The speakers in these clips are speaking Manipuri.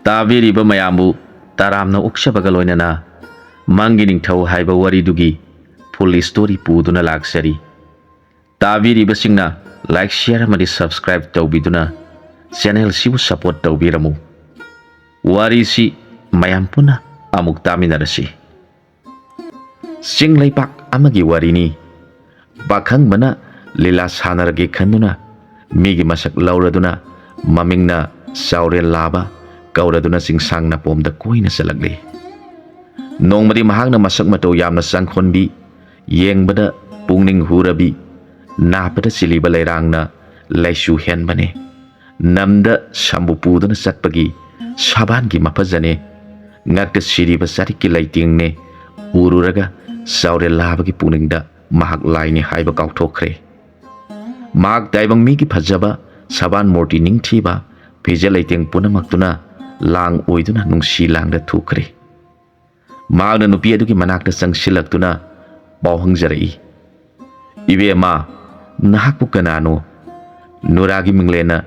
ꯇꯥꯕꯤꯔꯤꯕ ꯃꯌꯥꯝꯕꯨ ꯇꯔꯥꯝꯅ ꯑꯣꯛꯆꯕꯒ ꯂꯣꯏꯅꯅ ꯃꯪꯒꯤ ꯅꯤꯡꯊꯧ ꯍꯥꯏꯕ ꯋꯥꯔꯤꯗꯨꯒꯤ ꯐꯨꯜ ꯁ꯭ꯇꯣꯔꯤ ꯄꯨꯗꯨꯅ ꯂꯥꯛꯆꯔꯤ꯫ ꯇꯥꯕꯤꯔꯤꯕꯁꯤꯡꯅ ꯂꯥꯏꯛ ꯁꯤꯌꯔ ꯑꯃꯗꯤ ꯁꯕꯁꯀ꯭ꯔꯥꯏꯕ ꯇꯧꯕꯤꯗꯨꯅ ꯆꯦꯅꯦꯜꯁꯤꯕꯨ ꯁꯄꯣꯔꯠ ꯇꯧꯕꯤꯔꯝꯃꯨ꯫ ꯋꯥꯔꯤꯁꯤ ꯃꯌꯥꯝ ꯄꯨꯟꯅ ꯑꯃꯨꯛ ꯇꯥꯃꯤꯟꯅꯔꯁꯤ꯫ ꯆꯤꯡ ꯂꯩꯄꯥꯛ ꯑꯃꯒꯤ ꯋꯥꯔꯤꯅꯤ꯫ ꯄꯥꯈꯪꯕꯅ ꯂꯤꯂꯥ ꯁꯥꯟꯅꯔꯒꯦ ꯈꯟꯗꯨꯅ ꯃꯤꯒꯤ ꯃꯁꯛ ꯂꯧꯔꯗꯨꯅ ꯃꯃꯤꯡꯅ ꯆꯥꯎꯔꯦꯜ ꯂꯥꯕ ꯀꯧꯔꯗꯨꯅ ꯆꯤꯡꯁꯥꯡ ꯅꯥꯄꯣꯝꯗ ꯀꯣꯏꯅ ꯆꯠꯂꯛꯂꯤ꯫ ꯅꯣꯡꯃꯗꯤ ꯃꯍꯥꯛꯅ ꯃꯁꯛ ꯃꯇꯧ ꯌꯥꯝꯅ ꯆꯪꯈꯣꯟꯕꯤ, ꯌꯦꯡꯕꯗ ꯄꯨꯛꯅꯤꯡ ꯍꯨꯔꯕꯤ, ꯅꯥꯞꯄꯗ ꯆꯤꯜꯂꯤꯕ ꯂꯩꯔꯥꯡꯅ ꯂꯩꯁꯨ ꯍꯦꯟꯕꯅꯦ, ꯅꯝꯗ ꯁꯝꯕꯨ ꯄꯨꯗꯨꯅ ꯆꯠꯄꯒꯤ ꯁꯥꯕꯥꯟꯒꯤ ꯃꯐꯖꯅꯦ, ꯉꯛꯇ ꯁꯤꯔꯤꯕ ꯆꯔꯤꯛꯀꯤ ꯂꯩꯇꯦꯡꯅꯦ ꯎꯔꯨꯔꯒ ꯆꯥꯎꯔꯦꯜ ꯂꯥꯕꯒꯤ ꯄꯨꯛꯅꯤꯡꯗ ꯃꯍꯥꯛ ꯂꯥꯏꯅꯤ ꯍꯥꯏꯕ ꯀꯥꯎꯊꯣꯛꯈ꯭ꯔꯦ꯫ ꯃꯍꯥꯛ ꯇꯥꯏꯕꯪ ꯃꯤꯒꯤ ꯐꯖꯕ ꯁꯥꯕꯥꯟ ꯃꯨꯔꯇꯤ ꯅꯤꯡꯊꯤꯕ ꯐꯤꯖꯦ ꯂꯩꯇꯦꯡ ꯄꯨꯝꯅꯃꯛꯇꯨꯅ ꯂꯥꯡ ꯑꯣꯏꯗꯨꯅ ꯅꯨꯡꯁꯤ ꯂꯥꯡꯗ ꯊꯨꯈ꯭ꯔꯦ꯫ ꯃꯍꯥꯛꯅ ꯅꯨꯄꯤ ꯑꯗꯨꯒꯤ ꯃꯅꯥꯛꯇ ꯆꯪꯁꯤꯜꯂꯛꯇꯨꯅ ꯄꯥꯎ ꯍꯪꯖꯔꯛꯏ꯫ "ꯏꯕꯦꯝꯃ, ꯅꯍꯥꯛꯄꯨ ꯀꯅꯥꯅꯣ? ꯅꯨꯔꯥꯒꯤ ꯃꯤꯡꯂꯦꯟꯅ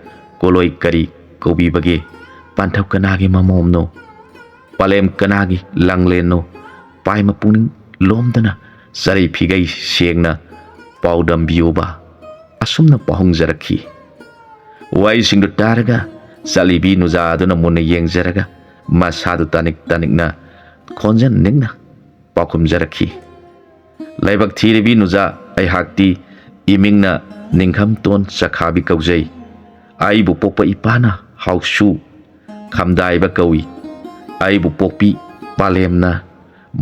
ꯀꯣꯂꯣꯏ ꯀꯔꯤ ꯀꯧꯕꯤꯕꯒꯦ? ꯄꯥꯟꯊꯞ ꯀꯅꯥꯒꯤ ꯃꯃꯣꯝꯅꯣ? ꯄꯥꯂꯦꯝ ꯀꯅꯥꯒꯤ ꯂꯥꯡꯂꯦꯟꯅꯣ? ꯄꯥꯏꯃ ꯄꯨꯛꯅꯤꯡ ꯂꯣꯝꯗꯅ ꯆꯔꯩ ꯐꯤꯒꯩ ꯁꯦꯡꯅ ꯄꯥꯎꯗꯝꯕꯤꯌꯨꯕ" ꯑꯁꯨꯝꯅ ꯄꯥꯎꯍꯪꯖꯔꯛꯈꯤ꯫ ꯋꯥꯍꯩꯁꯤꯡꯗꯨ ꯇꯥꯔꯒ ꯆꯠꯂꯤꯕꯤ ꯅꯨꯖꯥ ꯑꯗꯨꯅ ꯃꯨꯟꯅ ꯌꯦꯡꯖꯔꯒ ꯃꯁꯥꯗꯨ ꯇꯥꯅꯤꯛ ꯇꯥꯅꯤꯛꯅ ꯈꯣꯟꯖꯦꯜ ꯅꯤꯡꯅ ꯄꯥꯎꯈꯨꯝꯖꯔꯛꯈꯤ꯫ "ꯂꯥꯏꯕꯛ ꯊꯤꯔꯕꯤ ꯅꯨꯖꯥ, ꯑꯩꯍꯥꯛꯇꯤ ꯏꯃꯤꯡꯅ ꯅꯤꯡꯈꯝꯇꯣꯟ ꯆꯈꯥꯕꯤ ꯀꯧꯖꯩ꯫ ꯑꯩꯕꯨ ꯄꯣꯛꯄ ꯏꯄꯥꯅ ꯍꯥꯎꯁꯨ ꯈꯝꯗꯥꯏꯕ ꯀꯧꯏ꯫ ꯑꯩꯕꯨ ꯄꯣꯛꯄꯤ ꯄꯥꯂꯦꯝꯅ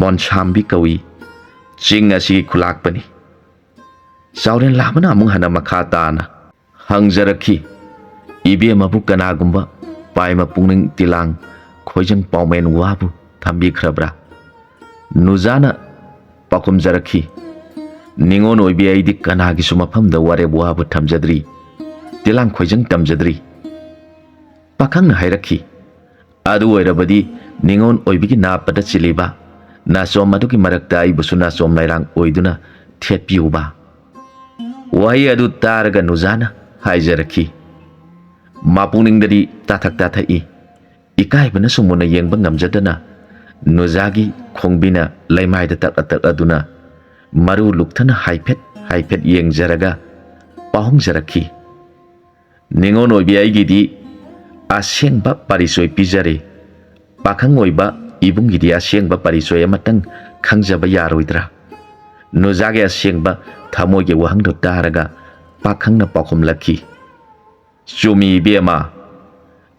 ꯃꯣꯟꯁꯥꯝꯕꯤ ꯀꯧꯏ꯫ ꯆꯤꯡ ꯑꯁꯤꯒꯤ ꯈꯨꯂꯥꯛꯄꯅꯤ"꯫ ꯆꯥꯎꯔꯦꯜ ꯂꯥꯕꯅ ꯑꯃꯨꯛ ꯍꯟꯅ ꯃꯈꯥ ꯇꯥꯅ ꯍꯪꯖꯔꯛꯈꯤ꯫ "ꯏꯕꯦꯝꯃꯕꯨ ꯀꯅꯥꯒꯨꯝꯕ ꯄꯥꯏꯃ ꯄꯨꯛꯅꯤꯡ ꯇꯤꯂꯥꯡ ꯈꯣꯏꯖꯪ ꯄꯥꯎꯃꯦꯟ ꯋꯥꯕꯨ ꯊꯝꯕꯤꯈ꯭ꯔꯕ꯭ꯔꯥ?" ꯅꯨꯖꯥꯅ ꯄꯥꯎꯈꯨꯝꯖꯔꯛꯈꯤ꯫ "ꯅꯤꯉꯣꯟ ꯑꯣꯏꯕꯤ ꯑꯩꯗꯤ ꯀꯅꯥꯒꯤꯁꯨ ꯃꯐꯝꯗ ꯋꯥꯔꯦꯞ ꯋꯥꯕ ꯊꯝꯖꯗ꯭ꯔꯤ, ꯇꯤꯂꯥꯡ ꯈꯣꯏꯖꯪ ꯇꯝꯖꯗ꯭ꯔꯤ"꯫ ꯄꯥꯈꯪꯅ ꯍꯥꯏꯔꯛꯈꯤ꯫ "ꯑꯗꯨ ꯑꯣꯏꯔꯕꯗꯤ ꯅꯤꯉꯣꯟ ꯑꯣꯏꯕꯤꯒꯤ ꯅꯥꯞꯄꯗ ꯆꯤꯜꯂꯤꯕ ꯅꯥꯆꯣꯝ ꯑꯗꯨꯒꯤ ꯃꯔꯛꯇ ꯑꯩꯕꯨꯁꯨ ꯅꯥꯆꯣꯝ ꯂꯩꯔꯥꯡ ꯑꯣꯏꯗꯨꯅ ꯊꯦꯠꯄꯤꯌꯨꯕ"꯫ ꯋꯥꯍꯩ ꯑꯗꯨ ꯇꯥꯔꯒ ꯅꯨꯖꯥꯅ ꯍꯥꯏꯖꯔꯛꯈꯤ꯫ ꯃꯄꯨꯛꯅꯤꯡꯗꯗꯤ ꯇꯥꯊꯛ ꯇꯥꯊꯛꯏ, ꯏꯀꯥꯏꯕꯅꯁꯨ ꯃꯨꯟꯅ ꯌꯦꯡꯕ ꯉꯝꯖꯗꯅ ꯅꯨꯖꯥꯒꯤ ꯈꯣꯡꯕꯤꯅ ꯂꯩꯃꯥꯏꯗ ꯇꯛꯂ ꯇꯛꯂꯗꯨꯅ ꯃꯔꯨ ꯂꯨꯛꯊꯅ ꯍꯥꯏꯐꯦꯠ ꯍꯥꯏꯐꯦꯠ ꯌꯦꯡꯖꯔꯒ ꯄꯥꯎꯍꯪꯖꯔꯛꯈꯤ꯫ "ꯅꯤꯉꯣꯟ ꯑꯣꯏꯕꯤ ꯑꯩꯒꯤꯗꯤ ꯑꯁꯦꯡꯕ ꯄꯥꯔꯤꯁꯣꯏ ꯄꯤꯖꯔꯦ꯫ ꯄꯥꯈꯪ ꯑꯣꯏꯕ ꯏꯕꯨꯡꯒꯤꯗꯤ ꯑꯁꯦꯡꯕ ꯄꯥꯔꯤꯁꯣꯏ ꯑꯃꯇꯪ ꯈꯪꯖꯕ ꯌꯥꯔꯣꯏꯗ꯭ꯔꯥ?" ꯅꯨꯖꯥꯒꯤ ꯑꯁꯦꯡꯕ ꯊꯃꯣꯏꯒꯤ ꯋꯥꯍꯪꯗꯨ ꯇꯥꯔꯒ ꯄꯥꯈꯪꯅ ꯄꯥꯎꯈꯨꯝꯂꯛꯈꯤ꯫ "ꯆꯨꯝꯃꯤ ꯏꯕꯦꯝꯃ,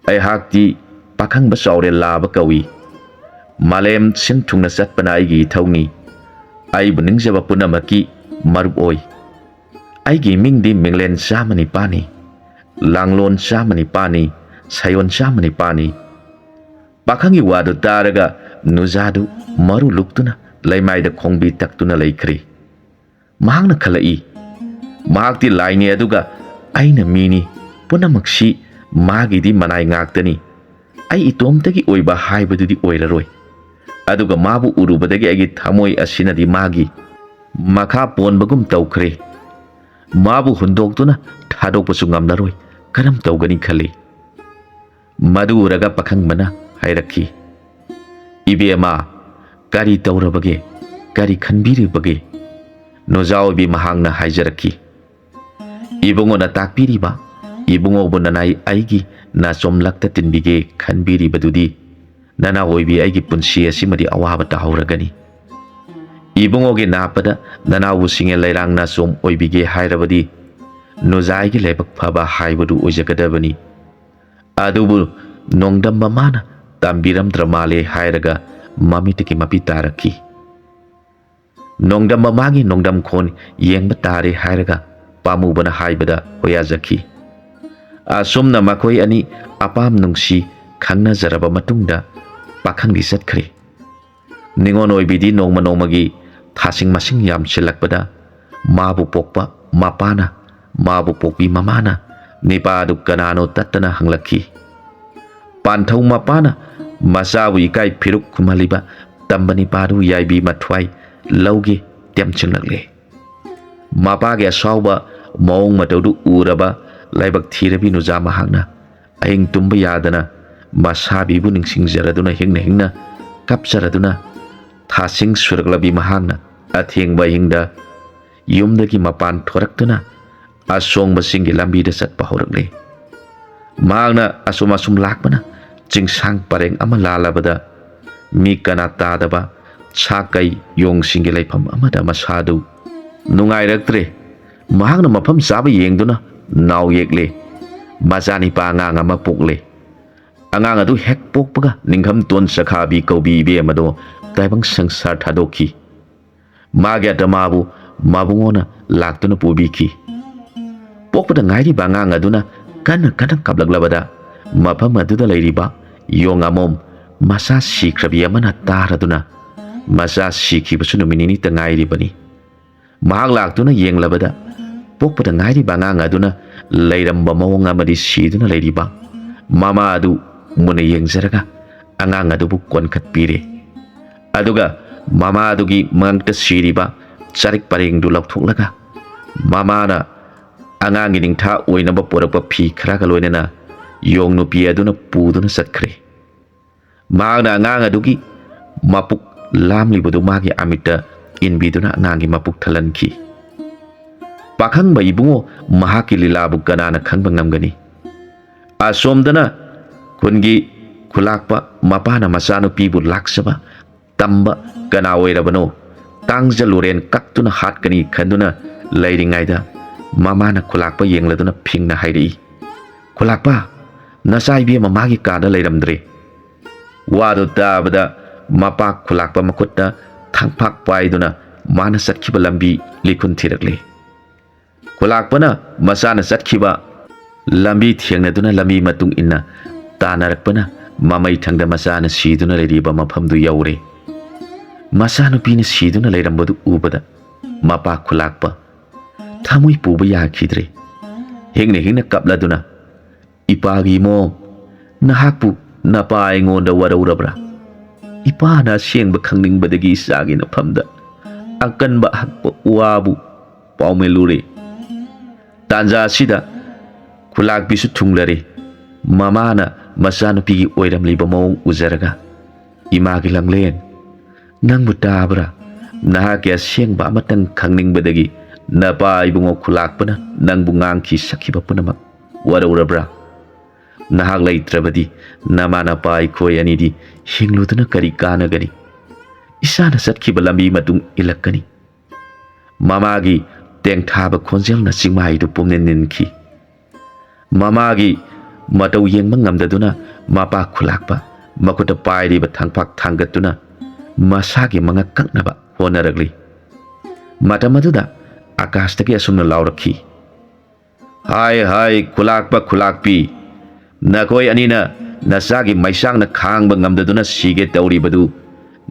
ꯑꯩꯍꯥꯛꯇꯤ ꯄꯥꯈꯪꯕ ꯆꯥꯎꯔꯦꯜ ꯂꯥꯕ ꯀꯧꯏ꯫ ꯃꯥꯂꯦꯝ ꯁꯤꯟ ꯊꯨꯡꯅ ꯆꯠꯄꯅ ꯑꯩꯒꯤ ꯏꯊꯧꯅꯤ꯫ ꯑꯩꯕꯨ ꯅꯤꯡꯖꯕ ꯄꯨꯝꯅꯃꯛꯀꯤ ꯃꯔꯨꯞ ꯑꯣꯏ꯫ ꯑꯩꯒꯤ ꯏꯃꯤꯡꯗꯤ ꯃꯤꯡꯂꯦꯟ ꯱꯰꯸ꯅꯤ, ꯂꯥꯡꯂꯣꯟ ꯱০৯ꯅꯤ, ꯁꯥꯌꯣꯟ 109ꯅꯤ"꯫ ꯄꯥꯈꯪꯒꯤ ꯋꯥꯗꯨ ꯇꯥꯔꯒ ꯅꯨꯖꯥꯗꯨ ꯃꯔꯨ ꯂꯨꯛꯇꯨꯅ ꯂꯩꯃꯥꯏꯗ ꯈꯣꯡꯕꯤ ꯇꯛꯇꯨꯅ ꯂꯩꯈ꯭ꯔꯦ꯫ ꯃꯍꯥꯛꯅ ꯈꯜꯂꯛꯏ, ꯃꯍꯥꯛꯇꯤ ꯂꯥꯏꯅꯤ ꯑꯗꯨꯒ ꯑꯩꯅ ꯃꯤꯅꯤ, ꯄꯨꯝꯅꯃꯛꯁꯤ ꯃꯥꯒꯤꯗꯤ ꯃꯅꯥꯏ ꯉꯥꯛꯇꯅꯤ꯫ ꯑꯩ ꯏꯇꯣꯝꯇꯒꯤ ꯑꯣꯏꯕ ꯍꯥꯏꯕꯗꯨꯗꯤ ꯑꯣꯏꯔꯔꯣꯏ꯫ ꯑꯗꯨꯒ ꯃꯥꯕꯨ ꯎꯔꯨꯕꯗꯒꯤ ꯑꯩꯒꯤ ꯊꯃꯣꯏ ꯑꯁꯤꯅꯗꯤ ꯃꯥꯒꯤ ꯃꯈꯥ ꯄꯣꯟꯕꯒꯨꯝ ꯇꯧꯈ꯭ꯔꯦ꯫ ꯃꯥꯕꯨ ꯍꯨꯟꯗꯣꯛꯇꯨꯅ ꯊꯥꯗꯣꯛꯄꯁꯨ ꯉꯝꯂꯔꯣꯏ, ꯀꯔꯝ ꯇꯧꯒꯅꯤ ꯈꯜꯂꯤ"꯫ ꯃꯗꯨ ꯎꯔꯒ ꯄꯥꯈꯪꯕꯅ ꯍꯥꯏꯔꯛꯈꯤ꯫ "ꯏꯕꯦꯝꯃ, ꯀꯔꯤ ꯇꯧꯔꯕꯒꯦ? ꯀꯔꯤ ꯈꯟꯕꯤꯔꯤꯕꯒꯦ?" ꯅꯨꯖꯥ ꯑꯣꯏꯕꯤ ꯃꯍꯥꯛꯅ ꯍꯥꯏꯖꯔꯛꯈꯤ꯫ "ꯏꯕꯨꯡꯉꯣꯅ ꯇꯥꯛꯄꯤꯔꯤꯕ ꯏꯕꯨꯡꯉꯣꯕꯨ ꯅꯅꯥꯏ ꯑꯩꯒꯤ ꯅꯥꯆꯣꯝꯂꯛꯇ ꯇꯤꯟꯕꯤꯒꯦ ꯈꯟꯕꯤꯔꯤꯕꯗꯨꯗꯤ ꯅꯅꯥꯎ ꯑꯣꯏꯕꯤ ꯑꯩꯒꯤ ꯄꯨꯟꯁꯤ ꯑꯁꯤꯃꯗꯤ ꯑꯋꯥꯕ ꯇꯥꯍꯧꯔꯒꯅꯤ꯫ ꯏꯕꯨꯡꯉꯣꯒꯤ ꯅꯥꯞꯄꯗ ꯅꯅꯥꯎꯕꯨ ꯁꯤꯡꯉꯦꯜ ꯂꯩꯔꯥꯡ ꯅꯥꯆꯣꯝ ꯑꯣꯏꯕꯤꯒꯦ ꯍꯥꯏꯔꯕꯗꯤ ꯅꯨꯖꯥ ꯑꯩꯒꯤ ꯂꯥꯏꯕꯛ ꯐꯕ ꯍꯥꯏꯕꯗꯨ ꯑꯣꯏꯖꯒꯗꯕꯅꯤ꯫ ꯑꯗꯨꯕꯨ ꯅꯣꯡꯗꯝꯕ ꯃꯥꯅ ꯇꯝꯕꯤꯔꯝꯗ꯭ꯔ ꯃꯥꯜꯂꯦ" ꯍꯥꯏꯔꯒ ꯃꯃꯤꯠꯇꯒꯤ ꯃꯄꯤ ꯇꯥꯔꯛꯈꯤ꯫ ꯅꯣꯡꯗꯝꯕ ꯃꯥꯒꯤ ꯅꯣꯡꯗꯝꯈꯣꯟ ꯌꯦꯡꯕ ꯇꯥꯔꯦ ꯍꯥꯏꯔꯒ ꯄꯥꯝꯃꯨꯕꯅ ꯍꯥꯏꯕꯗ ꯍꯣꯌꯥꯖꯈꯤ꯫ ꯑꯁꯨꯝꯅ ꯃꯈꯣꯏ ꯑꯅꯤ ꯑꯄꯥꯝ ꯅꯨꯡꯁꯤ ꯈꯪꯅꯖꯔꯕ ꯃꯇꯨꯡꯗ ꯄꯥꯈꯪꯗꯤ ꯆꯠꯈ꯭ꯔꯦ꯫ ꯅꯤꯉꯣꯟ ꯑꯣꯏꯕꯤꯗꯤ ꯅꯣꯡꯃ ꯅꯣꯡꯃꯒꯤ ꯊꯥꯁꯤꯡ ꯃꯁꯤꯡ ꯌꯥꯝꯁꯤꯜꯂꯛꯄꯗ ꯃꯥꯕꯨ ꯄꯣꯛꯄ ꯃꯄꯥꯅ, ꯃꯥꯕꯨ ꯄꯣꯛꯄꯤ ꯃꯃꯥꯅ ꯅꯤꯄꯥꯗꯨ ꯀꯅꯥꯅꯣ ꯇꯠꯇꯅ ꯍꯪꯂꯛꯈꯤ꯫ ꯄꯥꯟꯊꯧ ꯃꯄꯥꯅ ꯃꯆꯥꯕꯨ ꯏꯀꯥꯏ ꯐꯤꯔꯨꯛ ꯈꯨꯝꯍꯜꯂꯤꯕ ꯇꯝꯕ ꯅꯤꯄꯥꯗꯨ ꯌꯥꯏꯕꯤ ꯃꯊ꯭ꯋꯥꯏ ꯂꯧꯒꯦ ꯇꯦꯝꯁꯤꯜꯂꯛꯂꯦ꯫ ꯃꯄꯥꯒꯤ ꯑꯁꯥꯎꯕ ꯃꯑꯣꯡ ꯃꯇꯧꯗꯨ ꯎꯔꯕ ꯂꯥꯏꯕꯛ ꯊꯤꯔꯕꯤ ꯅꯨꯖꯥ ꯃꯍꯥꯛꯅ ꯑꯍꯤꯡ ꯇꯨꯝꯕ ꯌꯥꯗꯅ ꯃꯁꯥꯕꯤꯕꯨ ꯅꯤꯡꯁꯤꯡꯖꯔꯗꯨꯅ ꯍꯤꯡꯅ ꯀꯞꯆꯔꯗꯨꯅ ꯊꯥꯁꯤꯡ ꯁꯨꯔꯛꯂꯕꯤ ꯃꯍꯥꯛꯅ ꯑꯊꯦꯡꯕ ꯑꯍꯤꯡꯗ ꯌꯨꯝꯗꯒꯤ ꯃꯄꯥꯟ ꯊꯣꯔꯛꯇꯨꯅ ꯑꯁꯣꯡꯕꯁꯤꯡꯒꯤ ꯂꯝꯕꯤꯗ ꯆꯠꯄ ꯍꯧꯔꯛꯂꯦ꯫ ꯃꯍꯥꯛꯅ ꯑꯁꯨꯝ ꯂꯥꯛꯄꯅ ꯆꯤꯡꯁꯥꯡ ꯄꯔꯦꯡ ꯑꯃ ꯂꯥꯜꯂꯕꯗ ꯃꯤ ꯀꯅꯥ ꯇꯥꯗꯕ ꯁꯥ ꯀꯩ ꯌꯣꯡꯁꯤꯡꯒꯤ ꯂꯩꯐꯝ ꯑꯃꯗ ꯃꯁꯥꯗꯨ ꯅꯨꯡꯉꯥꯏꯔꯛꯇ꯭ꯔꯦ꯫ ꯃꯍꯥꯛꯅ ꯃꯐꯝ ꯆꯥꯕ ꯌꯦꯡꯗꯨꯅ ꯅꯥꯎ ꯌꯦꯛꯂꯦ꯫ ꯃꯆꯥꯅꯤꯄꯥ ꯑꯉꯥꯡ ꯑꯃ ꯄꯣꯛꯂꯦ꯫ ꯑꯉꯥꯡ ꯑꯗꯨ ꯍꯦꯛ ꯄꯣꯛꯄꯒ ꯅꯤꯡꯊꯝꯇꯣꯟ ꯆꯈꯥꯕꯤ ꯀꯧꯕꯤ ꯏꯕꯦꯝ ꯑꯗꯣ ꯇꯥꯏꯕꯪ ꯁꯪꯁꯥꯔ ꯊꯥꯗꯣꯛꯈꯤ꯫ ꯃꯥꯒꯤ ꯑꯇꯃꯥꯕꯨ ꯃꯕꯨꯡꯉꯣꯅ ꯂꯥꯛꯇꯨꯅ ꯄꯨꯕꯤꯈꯤ꯫ ꯄꯣꯛꯄꯗ ꯉꯥꯏꯔꯤꯕ ꯑꯉꯥꯡ ꯑꯗꯨꯅ ꯀꯟꯅ ꯀꯞꯂꯛꯂꯕꯗ ꯃꯐꯝ ꯑꯗꯨꯗ ꯂꯩꯔꯤꯕ ꯌꯣꯡ ꯑꯃꯣꯝ ꯃꯆꯥ ꯁꯤꯈ꯭ꯔꯕꯤ ꯑꯃꯅ ꯇꯥꯔꯗꯨꯅ ꯃꯆꯥ ꯁꯤꯈꯤꯕꯁꯨ ꯅꯨꯃꯤꯠ ꯅꯤꯅꯤꯇ ꯉꯥꯏꯔꯤꯕꯅꯤ꯫ ꯃꯍꯥꯛ ꯂꯥꯛꯇꯨꯅ ꯌꯦꯡꯂꯕꯗ ꯄꯣꯛꯄꯗ ꯉꯥꯏꯔꯤꯕ ꯑꯉꯥꯡ ꯑꯗꯨꯅ ꯂꯩꯔꯝꯕ ꯃꯑꯣꯡ ꯑꯃꯗꯤ ꯁꯤꯗꯨꯅ ꯂꯩꯔꯤꯕ ꯃꯃꯥ ꯑꯗꯨ ꯃꯨꯟꯅ ꯌꯦꯡꯖꯔꯒ ꯑꯉꯥꯡ ꯑꯗꯨꯕు ꯀꯣꯟꯈꯠꯄꯤꯔꯦ꯫ ꯑꯗꯨꯒ ꯃꯃꯥ ꯑꯗꯨꯒꯤ ꯃꯉꯛꯇ ꯁꯤꯔꯤꯕ ꯆꯔꯤꯛ ꯄꯔꯦꯡꯗꯨ ꯂꯧꯊꯣꯛꯂꯒ ꯃꯃꯥꯅ ꯑꯉꯥꯡꯒꯤ ꯅꯤꯡꯊꯥ ꯑꯣꯏꯅꯕ ꯄꯣꯔꯛꯄ ꯐꯤ ꯈꯔꯒ ꯂꯣꯏꯅꯅ ꯌꯣꯡ ꯅꯨꯄꯤ ꯑꯗꯨꯅ ꯄꯨꯗꯨꯅ ꯆꯠꯈ꯭ꯔꯦ꯫ ꯃꯍꯥꯛꯅ ꯑꯉꯥꯡ ꯑꯗꯨꯒꯤ ꯃꯄꯨꯛ ꯂꯥꯝꯂꯤꯕꯗꯨ ꯃꯥꯒꯤ ꯑꯃꯤꯠꯇ ꯏꯟꯕꯤꯗꯨꯅ ꯑꯉꯥꯡꯒꯤ ꯃꯄꯨꯛ ꯊꯜꯍꯟꯈꯤ꯫ ꯄꯥꯈꯪꯕ ꯏꯕꯨꯡꯉꯣ ꯃꯍꯥꯛꯀꯤ ꯂꯤꯂꯥꯕꯨ ꯀꯅꯥꯅ ꯈꯪꯕ ꯉꯝꯒꯅꯤ? ꯑꯁꯣꯝꯗꯅ ꯈꯨꯟꯒꯤ ꯈꯨꯂꯥꯛꯄ ꯃꯄꯥꯅ ꯃꯆꯥꯅꯨꯄꯤꯕꯨ ꯂꯥꯛꯆꯕ ꯇꯝꯕ ꯀꯅꯥ ꯑꯣꯏꯔꯕꯅꯣ ꯇꯥꯡꯖꯂꯨꯔꯦꯟ ꯀꯛꯇꯨꯅ ꯍꯥꯠꯀꯅꯤ ꯈꯟꯗꯨꯅ ꯂꯩꯔꯤꯉꯩꯗ ꯃꯃꯥꯅ ꯈꯨꯂꯥꯛꯄ ꯌꯦꯡꯂꯗꯨꯅ ꯐꯤꯡꯅ ꯍꯥꯏꯔꯛꯏ, "ꯈꯨꯂꯥꯛꯄ, ꯅꯆꯥ ꯏꯕꯦꯝ ꯃꯥꯒꯤ ꯀꯥꯗ ꯂꯩꯔꯝꯗ꯭ꯔꯦ." ꯋꯥꯗꯨ ꯇꯥꯕꯗ ꯃꯄꯥ ꯈꯨꯂꯥꯛꯄ ꯃꯈꯨꯠꯇ ꯊꯥꯡꯐꯥꯛ ꯄꯥꯏꯗꯨꯅ ꯃꯥꯅ ꯆꯠꯈꯤꯕ ꯂꯝꯕꯤ ꯂꯤꯈꯨꯟ ꯊꯤꯔꯛꯂꯦ꯫ ꯈꯨꯂꯥꯛꯄꯅ ꯃꯆꯥꯅ ꯆꯠꯈꯤꯕ ꯂꯝꯕꯤ ꯊꯦꯡꯅꯗꯨꯅ ꯂꯝꯕꯤ ꯃꯇꯨꯡ ꯏꯟꯅ ꯇꯥꯅꯔꯛꯄꯅ ꯃꯃꯩꯊꯪꯗ ꯃꯆꯥꯅ ꯁꯤꯗꯨꯅ ꯂꯩꯔꯤꯕ ꯃꯐꯝꯗꯨ ꯌꯧꯔꯦ꯫ ꯃꯆꯥꯅꯨꯄꯤꯅ ꯁꯤꯗꯨꯅ ꯂꯩꯔꯝꯕꯗꯨ ꯎꯕꯗ ꯃꯄꯥ ꯈꯨꯂꯥꯛꯄ ꯊꯃꯣꯏ ꯄꯨꯕ ꯌꯥꯈꯤꯗ꯭ꯔꯦ꯫ ꯍꯤꯡꯅ ꯀꯞꯂꯗꯨꯅ, "ꯏꯄꯥꯒꯤ ꯏꯃꯣꯝ, ꯅꯍꯥꯛꯄꯨ ꯅꯄꯥ ꯑꯩꯉꯣꯟꯗ ꯋꯥꯔꯧꯔꯕ꯭ꯔꯥ? ꯏꯄꯥꯅ ꯑꯁꯦꯡꯕ ꯈꯪꯅꯤꯡꯕꯗꯒꯤ ꯏꯆꯥꯒꯤ ꯅꯐꯝꯗ ꯑꯀꯟꯕ ꯑꯍꯛꯄ ꯋꯥꯕꯨ ꯄꯥꯎꯃꯦꯜꯂꯨꯔꯦ." ꯇꯥꯟꯖꯥ ꯑꯁꯤꯗ ꯈꯨꯂꯥꯛꯄꯤꯁꯨ ꯊꯨꯡꯂꯔꯦ꯫ ꯃꯃꯥꯅ ꯃꯆꯥꯅꯨꯄꯤꯒꯤ ꯑꯣꯏꯔꯝꯂꯤꯕ ꯃꯑꯣꯡ ꯎꯖꯔꯒ, "ꯏꯃꯥꯒꯤ ꯂꯝꯂꯦꯟ, ꯅꯪꯕꯨ ꯇꯥꯕ꯭ꯔꯥ? ꯅꯍꯥꯛꯀꯤ ꯑꯁꯦꯡꯕ ꯑꯃꯇꯪ ꯈꯪꯅꯤꯡꯕꯗꯒꯤ ꯅꯄꯥ ꯏꯕꯨꯡꯉꯣ ꯈꯨꯂꯥꯛꯄꯅ ꯅꯪꯕꯨ ꯉꯥꯡꯈꯤ ꯁꯛꯈꯤꯕ ꯄꯨꯝꯅꯃꯛ ꯋꯥꯔꯧꯔꯕ꯭ꯔꯥ? ꯅꯍꯥꯛ ꯂꯩꯇ꯭ꯔꯕꯗꯤ ꯅꯃꯥ ꯅꯄꯥ ꯑꯩꯈꯣꯏ ꯑꯅꯤꯗꯤ ꯍꯤꯡꯂꯨꯗꯨꯅ ꯀꯔꯤ ꯀꯥꯟꯅꯒꯅꯤ? ꯏꯆꯥꯅ ꯆꯠꯈꯤꯕ ꯂꯝꯕꯤ ꯃꯇꯨꯡ ꯏꯜꯂꯛꯀꯅꯤ." ꯃꯃꯥꯒꯤ ꯇꯦꯡꯊꯥꯕ ꯈꯣꯟꯖꯦꯜꯅ ꯆꯤꯡꯃꯥꯏꯗꯨ ꯄꯨꯝꯅꯤꯟ ꯅꯤꯟꯈꯤ꯫ ꯃꯃꯥꯒꯤ ꯃꯇꯧ ꯌꯦꯡꯕ ꯉꯝꯗꯗꯨꯅ ꯃꯄꯥ ꯈꯨꯂꯥꯛꯄ ꯃꯈꯨꯠꯇ ꯄꯥꯏꯔꯤꯕ ꯊꯥꯡꯐꯥꯛ ꯊꯥꯡꯒꯠꯇꯨꯅ ꯃꯁꯥꯒꯤ ꯃꯉꯛ ꯀꯛꯅꯕ ꯍꯣꯠꯅꯔꯛꯂꯤ꯫ ꯃꯇꯝ ꯑꯗꯨꯗ ꯑꯀꯥꯁꯇꯒꯤ ꯑꯁꯨꯝꯅ ꯂꯥꯎꯔꯛꯈꯤ, "ꯍꯥꯏ ꯈꯨꯂꯥꯛꯄ ꯈꯨꯂꯥꯛꯄꯤ, ꯅꯈꯣꯏ ꯑꯅꯤꯅ ꯅꯆꯥꯒꯤ ꯃꯩꯁꯥꯡꯅ ꯈꯥꯡꯕ ꯉꯝꯗꯗꯨꯅ ꯁꯤꯒꯦ ꯇꯧꯔꯤꯕꯗꯨ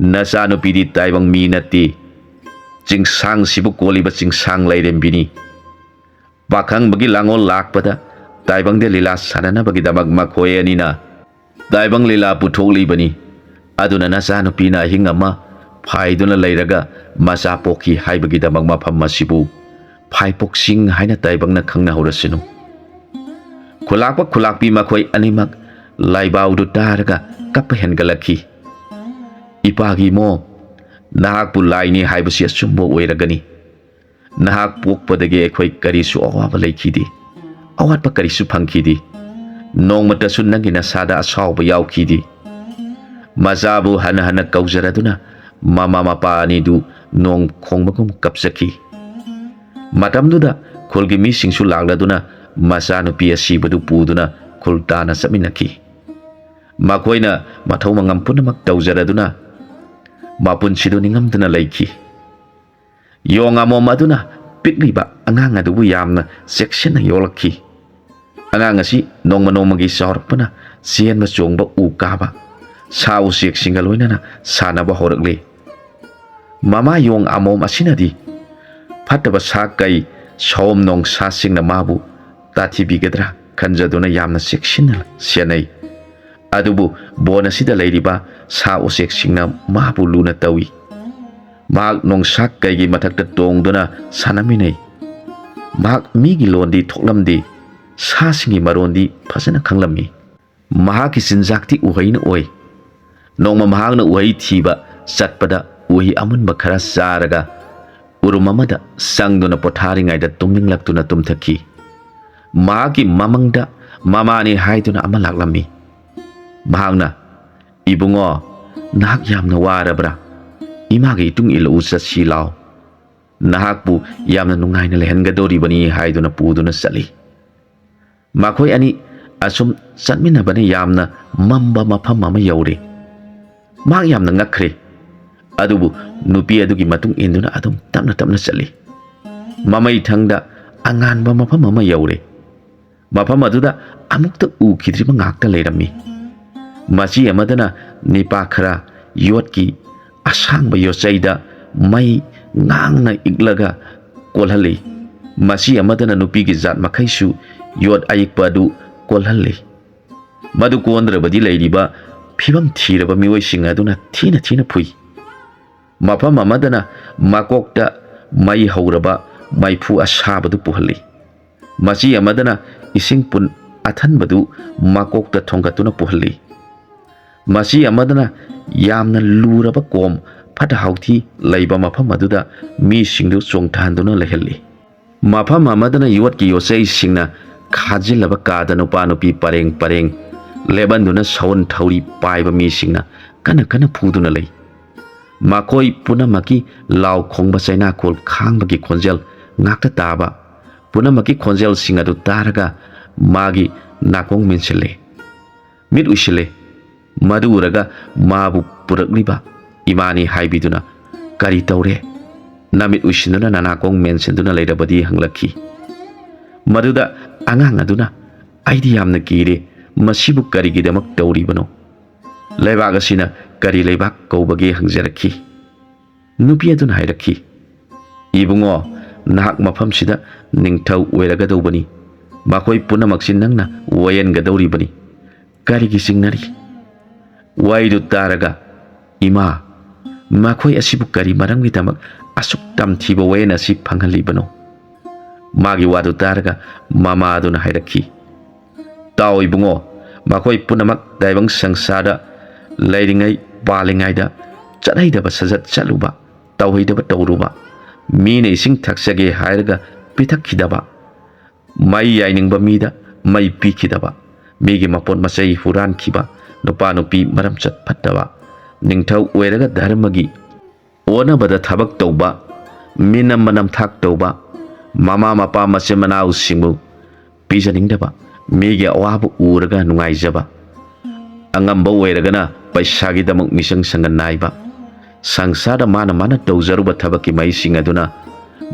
ꯅꯆꯥꯅꯨꯄꯤꯗꯤ ꯇꯥꯏꯕꯪ ꯃꯤ ꯅꯠꯇꯦ, ꯆꯤꯡꯁꯥꯡꯁꯤꯕꯨ ꯀꯣꯜꯂꯤꯕ ꯆꯤꯡꯁꯥꯡ ꯂꯥꯏꯔꯦꯝꯕꯤꯅꯤ꯫ ꯄꯥꯈꯪꯕꯒꯤ ꯂꯥꯡꯑꯣꯜ ꯂꯥꯛꯄꯗ ꯇꯥꯏꯕꯪꯗ ꯂꯤꯂꯥ ꯁꯥꯟꯅꯅꯕꯒꯤꯗꯃꯛ ꯃꯈꯣꯏ ꯑꯅꯤꯅ ꯇꯥꯏꯕꯪ ꯂꯤꯂꯥ ꯄꯨꯊꯣꯛꯂꯤꯕꯅꯤ꯫ ꯑꯗꯨꯅ ꯅꯆꯥꯅꯨꯄꯤꯅ ꯑꯍꯤꯡ ꯑꯃ ꯐꯥꯏꯗꯨꯅ ꯂꯩꯔꯒ ꯃꯆꯥ ꯄꯣꯛꯈꯤ ꯍꯥꯏꯕꯒꯤꯗꯃꯛ ꯃꯐꯝ ꯑꯁꯤꯕꯨ ꯐꯥꯏꯄꯣꯛꯆꯤꯡ ꯍꯥꯏꯅ ꯇꯥꯏꯕꯪꯅ ꯈꯪꯅꯍꯧꯔꯁꯅꯨ." ꯈꯨꯂꯥꯛꯄ ꯈꯨꯂꯥꯛꯄꯤ ꯃꯈꯣꯏ ꯑꯅꯤꯃꯛ ꯂꯥꯏꯕꯥꯎꯗꯨ ꯇꯥꯔꯒ ꯀꯞꯄ ꯍꯦꯟꯒꯠꯂꯛꯈꯤ꯫ "ꯏꯄꯥꯒꯤ ꯏꯃꯣꯝ, ꯅꯍꯥꯛꯄꯨ ꯂꯥꯏꯅꯤ ꯍꯥꯏꯕꯁꯤ ꯑꯆꯨꯝꯕ ꯑꯣꯏꯔꯒꯅꯤ꯫ ꯅꯍꯥꯛ ꯄꯣꯛꯄꯗꯒꯤ ꯑꯩꯈꯣꯏ ꯀꯔꯤꯁꯨ ꯑꯋꯥꯕ ꯂꯩꯈꯤꯗꯦ, ꯑꯋꯥꯠꯄ ꯀꯔꯤꯁꯨ ꯐꯪꯈꯤꯗꯦ꯫ ꯅꯣꯡꯃꯇꯁꯨ ꯅꯪꯒꯤ ꯅꯁꯥꯗ ꯑꯁꯥꯎꯕ ꯌꯥꯎꯈꯤꯗꯦ." ꯃꯆꯥꯕꯨ ꯍꯟꯅ ꯀꯧꯖꯔꯗꯨꯅ ꯃꯃꯥ ꯃꯄꯥ ꯑꯅꯤꯗꯨ ꯅꯣꯡ ꯈꯣꯡꯕꯒꯨꯝ ꯀꯞꯆꯈꯤ꯫ ꯃꯇꯝꯗꯨꯗ ꯈꯨꯜꯒꯤ ꯃꯤꯁꯤꯡꯁꯨ ꯂꯥꯛꯂꯗꯨꯅ ꯃꯆꯥꯅꯨꯄꯤ ꯑꯁꯤꯕꯗꯨ ꯄꯨꯗꯨꯅ ꯈꯨꯜ ꯇꯥꯅ ꯆꯠꯃꯤꯟꯅꯈꯤ꯫ ꯃꯈꯣꯏꯅ ꯃꯊꯧ ꯃꯉꯝ ꯄꯨꯝꯅꯃꯛ ꯇꯧꯖꯔꯗꯨꯅ ꯃꯄꯨꯟꯁꯤꯗꯨ ꯅꯤꯡꯉꯝꯗꯨꯅ ꯂꯩꯈꯤ꯫ ꯌꯣꯡ ꯑꯃꯣꯝ ꯑꯗꯨꯅ ꯄꯤꯛꯂꯤꯕ ꯑꯉꯥꯡ ꯑꯗꯨꯕꯨ ꯌꯥꯝꯅ ꯆꯦꯛꯁꯤꯟꯅ ꯌꯣꯛꯂꯛꯈꯤ꯫ ꯑꯉꯥꯡ ꯑꯁꯤ ꯅꯣꯡꯃꯒꯤ ꯆꯥꯎꯔꯛꯄꯅ ꯆꯦꯟꯕ ꯆꯣꯡꯕ ꯎ ꯀꯥꯕ ꯁꯥ ꯎꯆꯦꯛꯁꯤꯡꯒ ꯂꯣꯏꯅꯅ ꯁꯥꯟꯅꯕ ꯍꯧꯔꯛꯂꯦ꯫ ꯃꯃꯥ ꯌꯣꯡ ꯑꯃꯣꯝ ꯑꯁꯤꯅꯗꯤ ꯐꯠꯇꯕ ꯁꯥ ꯀꯩ ꯁꯑꯣꯝ ꯅꯣꯡꯁꯥꯁꯤꯡꯅ ꯃꯥꯕꯨ ꯇꯥꯊꯤꯕꯤꯒꯗ꯭ꯔꯥ ꯈꯟꯖꯗꯨꯅ ꯌꯥꯝꯅ ꯆꯦꯛꯁꯤꯟꯅ ꯁꯦꯟꯅꯩ꯫ ꯑꯗꯨꯕꯨ ꯕꯣꯟ ꯑꯁꯤꯗ ꯂꯩꯔꯤꯕ ꯁꯥ ꯎꯆꯦꯛꯁꯤꯡꯅ ꯃꯥꯕꯨ ꯂꯨꯅ ꯇꯧꯏ꯫ ꯃꯍꯥꯛ ꯅꯣꯡꯁꯥ ꯀꯩꯒꯤ ꯃꯊꯛꯇ ꯇꯣꯡꯗꯨꯅ ꯁꯥꯟꯅꯃꯤꯟꯅꯩ꯫ ꯃꯍꯥꯛ ꯃꯤꯒꯤ ꯂꯣꯟꯗꯤ ꯊꯣꯛꯂꯝꯗꯦ, ꯁꯥꯁꯤꯡꯒꯤ ꯃꯔꯣꯟꯗꯤ ꯐꯖꯅ ꯈꯪꯂꯝꯃꯤ꯫ Mahaki sinjakti uhaina oi. Nongma mahakna uhai thiba chatpada uhi amunba khara charaga urum amada sangduna potharingaida tumninglaptuna tumthaki. Mahaki mamangda mamani haiduna ama laklami. Mahakna ibungo nahak yamna warabra. Imagi itung ilu chatsi lao. Nahakpu yamna nungaina lehengadoribani haiduna puduna chali. Makhoi ani asum chatminabane yamna mamba mafam ama yaure. Mak yamna ngakre. Adubu nupi adugi matung induna adum tapna tapna chali. Mamai thangda anganba mafam ama yaure. Mafam aduda amukta ukidriba ngakta leirami. Machi amadana nipa khara yotki asangba yochaida mai ngangna iglaga kolhali. Machi amadana nupi gi zat makhaisu yot ayikpa adu kolhali. Madu kondrabadi leiriba phibam thiraba miwoising aduna thina thina phui. Mafam amadana makokta mai hauraba maifu asabadu puhali. Machi amadana ising pun athanbadu makokta thongatuna puhali. Machi amadana yamna luraba kom phata hauthi leiba mafam aduda mi singdu chongthanduna lehali. Mafam amadana yotki yosei singna khajilaba kada nupa nupi pareng pareng lebanduna sawan thauri paiba mi singna kana kana phuduna lei. Makoi punamaki lau khongba chaina khol khangbagi khonjel ngakta taba punamaki khonjel singadu taraga magi nakong minsile. Mit usile madu uraga mabu purakliba imani haibiduna kari taure namit usinuna nanakong mensenduna leirabadi hanglaki. Maduda angang aduna aidi yamna kire masibu karigidamak tauribano. Leibak asina kari leibak kaubagi hangjaraki. Nupi aduna hairaki. Ibungo nahak mafamsida ningthau oiragadobani. Makhoi punamaksin nangna wayangadoribani. Karigi singnari. Waidu taraga ima makhoi asibu kari maranggidamak asuk tamthiba wayan asi panghalibano. Magi wadu taraga mama aduna hairaki. Tau ibungo makhoi punamak daibang sangsada leiringai palingaida chadaidaba sajat chaluba tauhaidaba tauruba mine ising thaksage hairaga pithakkhidaba mai yainingba mida mai pikhidaba migi mapon masai huran khiba nupa nupi maram chat phattaba ningthau oiraga dharmagi onabada thabak tauba minam manam thak tauba mama mapa mase manau singbu pijaningdaba migi awabu uraga nungaijaba angamba oiragana paisagi damuk misang sangan naiba sangsada mana mana taujaruba thabaki mai sing aduna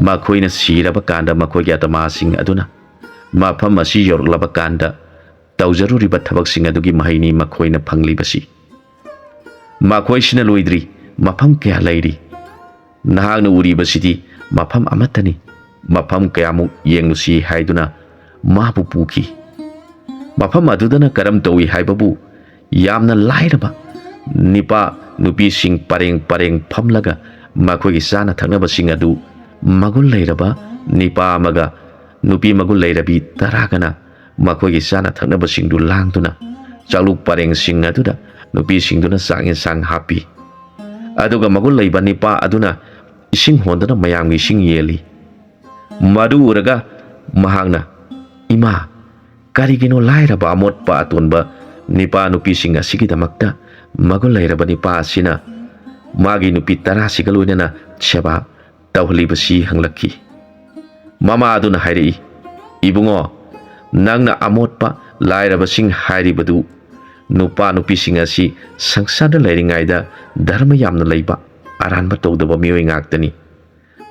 makhoina siraba kanda makhogi atama sing aduna mafam asi yorlaba kanda taujaruriba thabak sing adugi mahaini makhoina phanglibasi makhoisina loidri mafam kya leiri nahagna uribasidi mafam amatani mafam kayamuk yenglusi haiduna mabu puki mafam adudana karam tawi haibabu yamna lairaba nipa nupi sing pareng pareng phamlaga makhogi sana thagnaba sing adu magul leiraba nipa amaga nupi magul leirabi taragana makhogi sana thagnaba sing du langduna chaluk pareng sing aduda nupi sing duna sang sang happy aduga magul leiba nipa aduna ising hondana mayamgi sing yeli madu uraga mahangna ima karigino lairaba amot pa atonba nipa nupi sing asigidamakta magul leiraba nipa asina magi nupi tara sigaluinana seba tauhlibasi hanglaki mama aduna hairi ibungo nangna amotpa lairaba sing hairibadu nupa nupi sing asi sangsada leiringaida dharma yamna leiba aranba tawdaba mioi ngaktani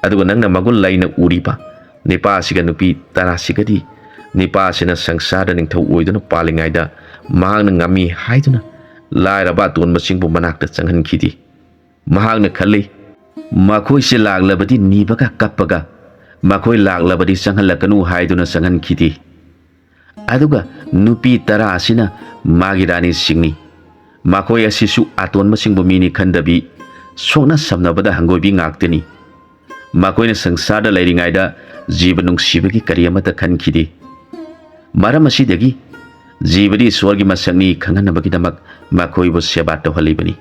aduga nangna magul leina uriba nipa asiga nupi tara sigadi nipa asina sangsada ningthau oiduna palingaida mahangna ngami haiduna lairaba tonba singbu manakta changhankhidi mahangna khalli makhoi se laglabadi nibaga kappaga makhoi laglabadi changhalakanu haiduna changhankhidi aduga nupi tara asina magi rani singni makhoi asisu atonba singbu mini khandabi sokna samnabada hangoibi ngaktani makhoi sangsada leiringaida jiba nungsibagi kari amata khankhidi maram asidagi जीवदी ईश्वरगी मसकनी खंगनबगीदमक मखोइबु सेवा तौहलिबनी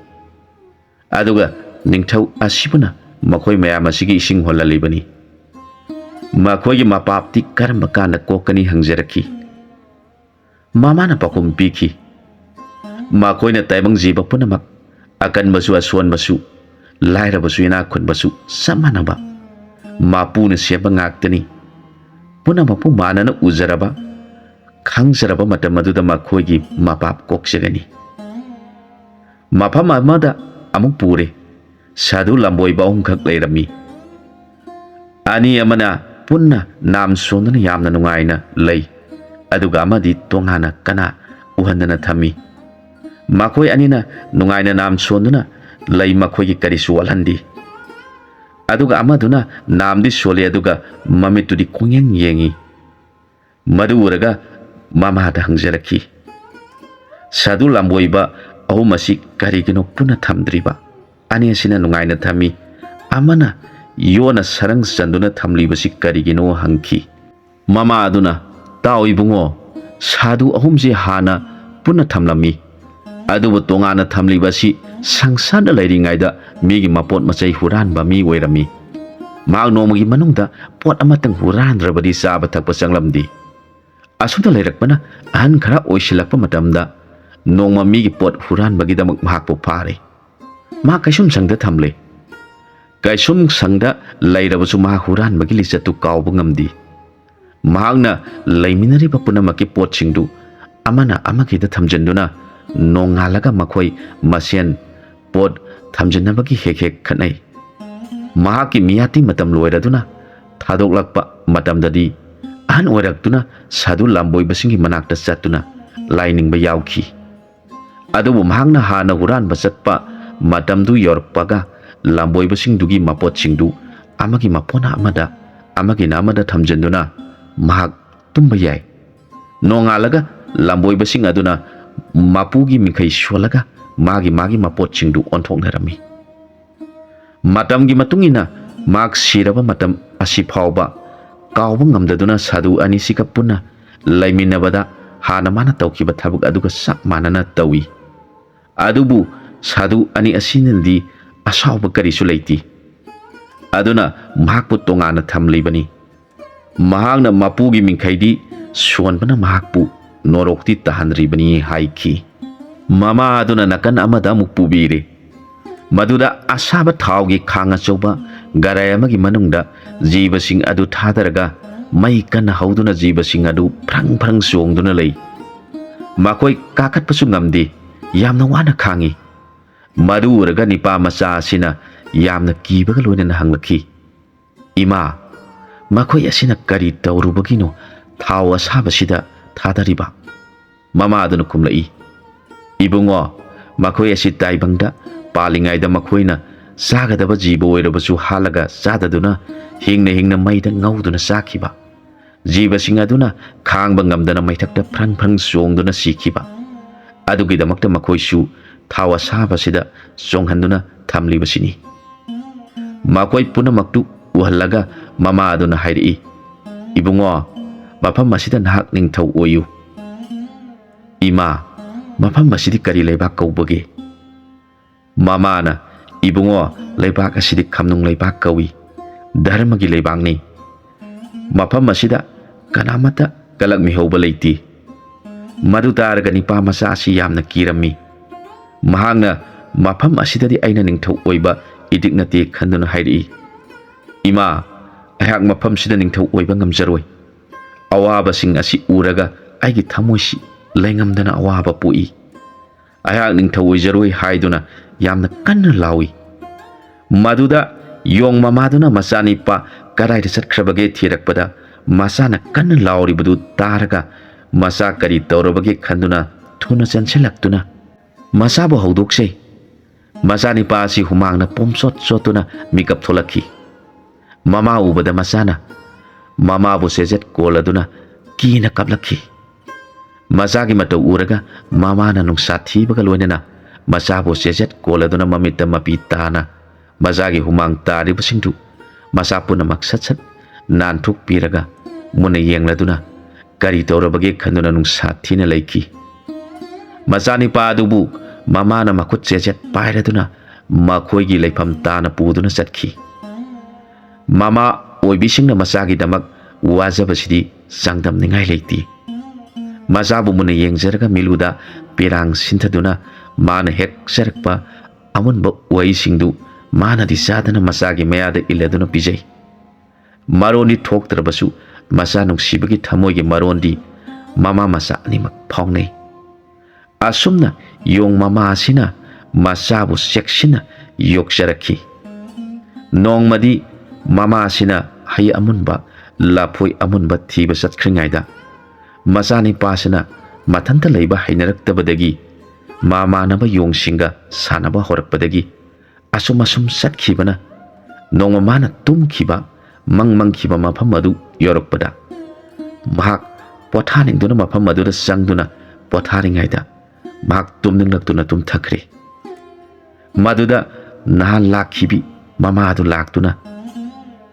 अदुगा निंगथौ असिबुना मखोइ मयाम असिगी इसिंग होललिबनी मखोइगी मपापति करम काना कोकनी हंगजरखी मामाना पाकुम पीखी मखोइना ताइबंग जीव पुनमक अकनबसु असोनबसु लाइरबसु इना खुनबसु समानबा मापुना सेबा ngaktani पुनमपु मानना उजरबा खंगजरबा मतम मदुदा मखोइगी मपाप कोकजगनी मफम अमदा अमुक पुरे साधु लंबोइबा अहुमखक लेरमी अनि अमना पुन्ना नाम सोनना यामना नुंगाइना लई अदुगा अमदि तोंगाना कना उहनना थमी मखोइ अनिना नुंगाइना नाम सोनना लई मखोइगी करिसु वलहंदी अदुगा अमदुना नामदि सोले अदुगा ममितुदि खोंयेंग येंगी मदु उरगा मामादा हंगजरखी साधु लंबोइबा अहुमसी करिगिनो पुना थमद्रिबा अनि असिना नुंगाइना थमी अमना योना सरंग चंदुना थमलिबसी करिगिनो हंखी मामा अदुना ताओ इबुंगो साधु अहुमजे हाना पुना थमलमी अदुबु तोंगाना थमलिबसी संसार लैरिङाइदा मीगी मपोट मचै हुरानबा मी ओइरमी माग नोमगी मनुंगदा पोट अमतंग हुरानद्रबदी चाबा थकपा चंगलमदी असुदा लैरकपना अहन खरा ओइसिलकपा मतमदा नोंमा मीगी पोट हुरानबगीदमक महाकपो फारे मा कैसुम संगदा थमले कैसुम संगदा लैरबसु मा हुरानबगी लिचतु कावबा ngamdi महागना लैमिनरिबा पुनमकी पोटसिंगदु अमना अमगीदा थमजंदुना नोंगालगा मखोइ मसेन पोट थमजनबगी हेक हेक खनै महाकी मियाती मतम लोइरदुना थादोकलकपा मतमददी अहन ओइरक्तुना साधु लांबोइबसिंगी मनाक्ता चत्तुना लाइनिंगबा यावखी अदुबु महागना हाना हुरानबा चत्पा मतमदु योरपगा लांबोइबसिंगदुगी मपोतसिंगदु अमगी मपोना अमदा अमगी नामदा थमजनदुना महाग तुम्बा याय नोंगालगा लांबोइबसिंग अदुना मापुगी मिखै सोलगा मागी मागी मपोतसिंगदु ओंथोकनरमी मतमगी मतुंगिना माग सिरबा मतम असि फावबा कावबा ngamdaduna साधु अनिसिका पुना लैमिनबदा हाना माना तौखिबा थबक अदुगा sak manana tawi अदुबु साधु अनि असिनदी असावबा करिसु लैति अदुना महाकपु तोंगाना थमलिबनी महागना मापुगी मिंखैदी सोनबना महाकपु नोरोक्ति तहनरिबनी हाइखी मामा अदुना नकन अमदा मुक पुबीरे मदुदा असाबा थावगी खांगा चौबा गराय अमगी मनुंगदा जीवसिंग अदु थादरगा मई कन्ना हौदुना जीवसिंग अदु फ्रंग फ्रंग सोंगदुना लई मखोइ काखतपसु ngamdi यामना वाना खांगी मदु उरगा निपा मचा असिना यामना कीबगा लोइना हंगलखी इमा मखोइ असिना करी तौरुबगिनो थाव असाबसिदा थादरिबा मामा अदुना खुमलई इबुंगो मखोइ असि ताइबंगदा पालिङाइदा मखोइना चागदबा जीव ओइरबसु हालगा चाददुना हिंगना हिंगना मैदा ngौदुना चाखिबा जीवसिंग अदुना खांगबा ngamदना मैथक्ता फ्रंग फ्रंग सोंगदुना सिखिबा अदुगिदमक्ता मखोइसु थाव असाबसिदा सोंहन्दुना थमलिबसिनी मखोइ पुनमक्तु उहल्लगा मामा अदुना हाइरई इबुंगो मफम मसिदा नाहक निंगथौ ओयु इमा मफम मसिदी करी लेबाक कौबगे मामाना इबुंगो लेबाक असिदी खमनुंग लेबाक कवी धर्मगी लेबांगनी मफम असिदा कनामता कलक मिहौबा लेती मदु तारगा निपा मचा असि यामना कीरमी महांगना मफम असिददी आइना निंगथौ ओइबा इदिक नते खंदुना हाइरई इमा अहाक मफम सिदा निंगथौ ओइबा ngamjaroi अवाबासिंग असि उरगा आइगी थमोइसि लेंगमदना अवाबा पुई अहाक निंगथौ ओइजरoi हाइदुना यामना कन्न लावी मदुदा योंग मामादुना मचानिपा कराइदा चटख्रबगे थिरकपदा मचाना कन्न लावरिबदु तारगा मचा करी तौरबगे खंदुना थुना चनसेलक्तुना मचाबु हौदोक्से मचानिपा असि हुमांगना पोमसोत सोतुना मिकअप थोलखी मामा उबदा मचाना मामाबु सेजेट कोलदुना कीना कपलखी मचागी मतौ उरगा मामाना नुंसा थीबगा लोइनना मचाबु सेजेट कोलदुना ममित्ता मपी ताना मचागी हुमांग तारिबसिंदु मचा पुनमक सत सत नानथुक पीरगा मुना येंगलदुना kari tawrabage khanduna nungsa thina laiki. Macanipa adubu mamana makut chejet pairaduna makhoigi leifam tana puduna chatki. Mama oibisingna macagi damak wajabasidi sangdamningai leiti. Macabu muna yengzaraga miluda pirang sintaduna mana hek sarakpa amunba waisingdu mana di sadana macagi mayada iladuna pijay. Maroni thoktrabasu maca nungsibagi thamoigi marondi mama maca animak phawnai. Asumna yong mama asina macabu seksina yokjarakhi. Nongmadi mama asina hay amunba lapoi amunba thiba chatkringaida macanipa asina mathanta leiba hainaraktabadagi mamanaba yongsinga sanaba horakpadagi asum chatkibana nongma mana tumkhiba mangmangkhiba mafam adu yorakpada mahak pothaningduna mafam aduda changduna potharingaida mahak tumninglakduna tumthakre. Maduda nahan lakhibi mama adu laktuna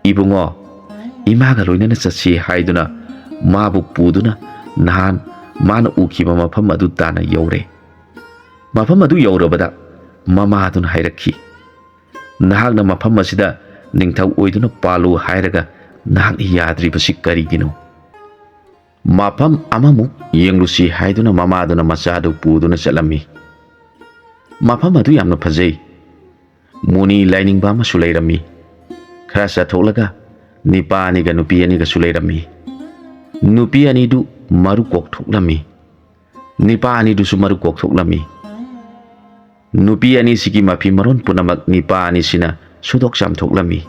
ibungo imaga loinana chatsi haiduna mabu puduna nahan mana ukhiba mafam adu tana yore. Mafam adu yorabada mama aduna hairakhi nahakna mafam asida ningthau oiduna palu hairaga nahak yadribasi karigino. Mafam amamu yenglusi haiduna mama aduna macadu puduna chalami. Mafam adu yamna phajai. Muni lainingba amasu leirami. Khara chatholaga nipa aniga nupi aniga su leirami. Nupi anidu maru kokthoklammi. Nipa anidu su maru kokthoklammi. Nupi ani sigi mafi maron punamak nipa ani sina sudok chamthoklammi.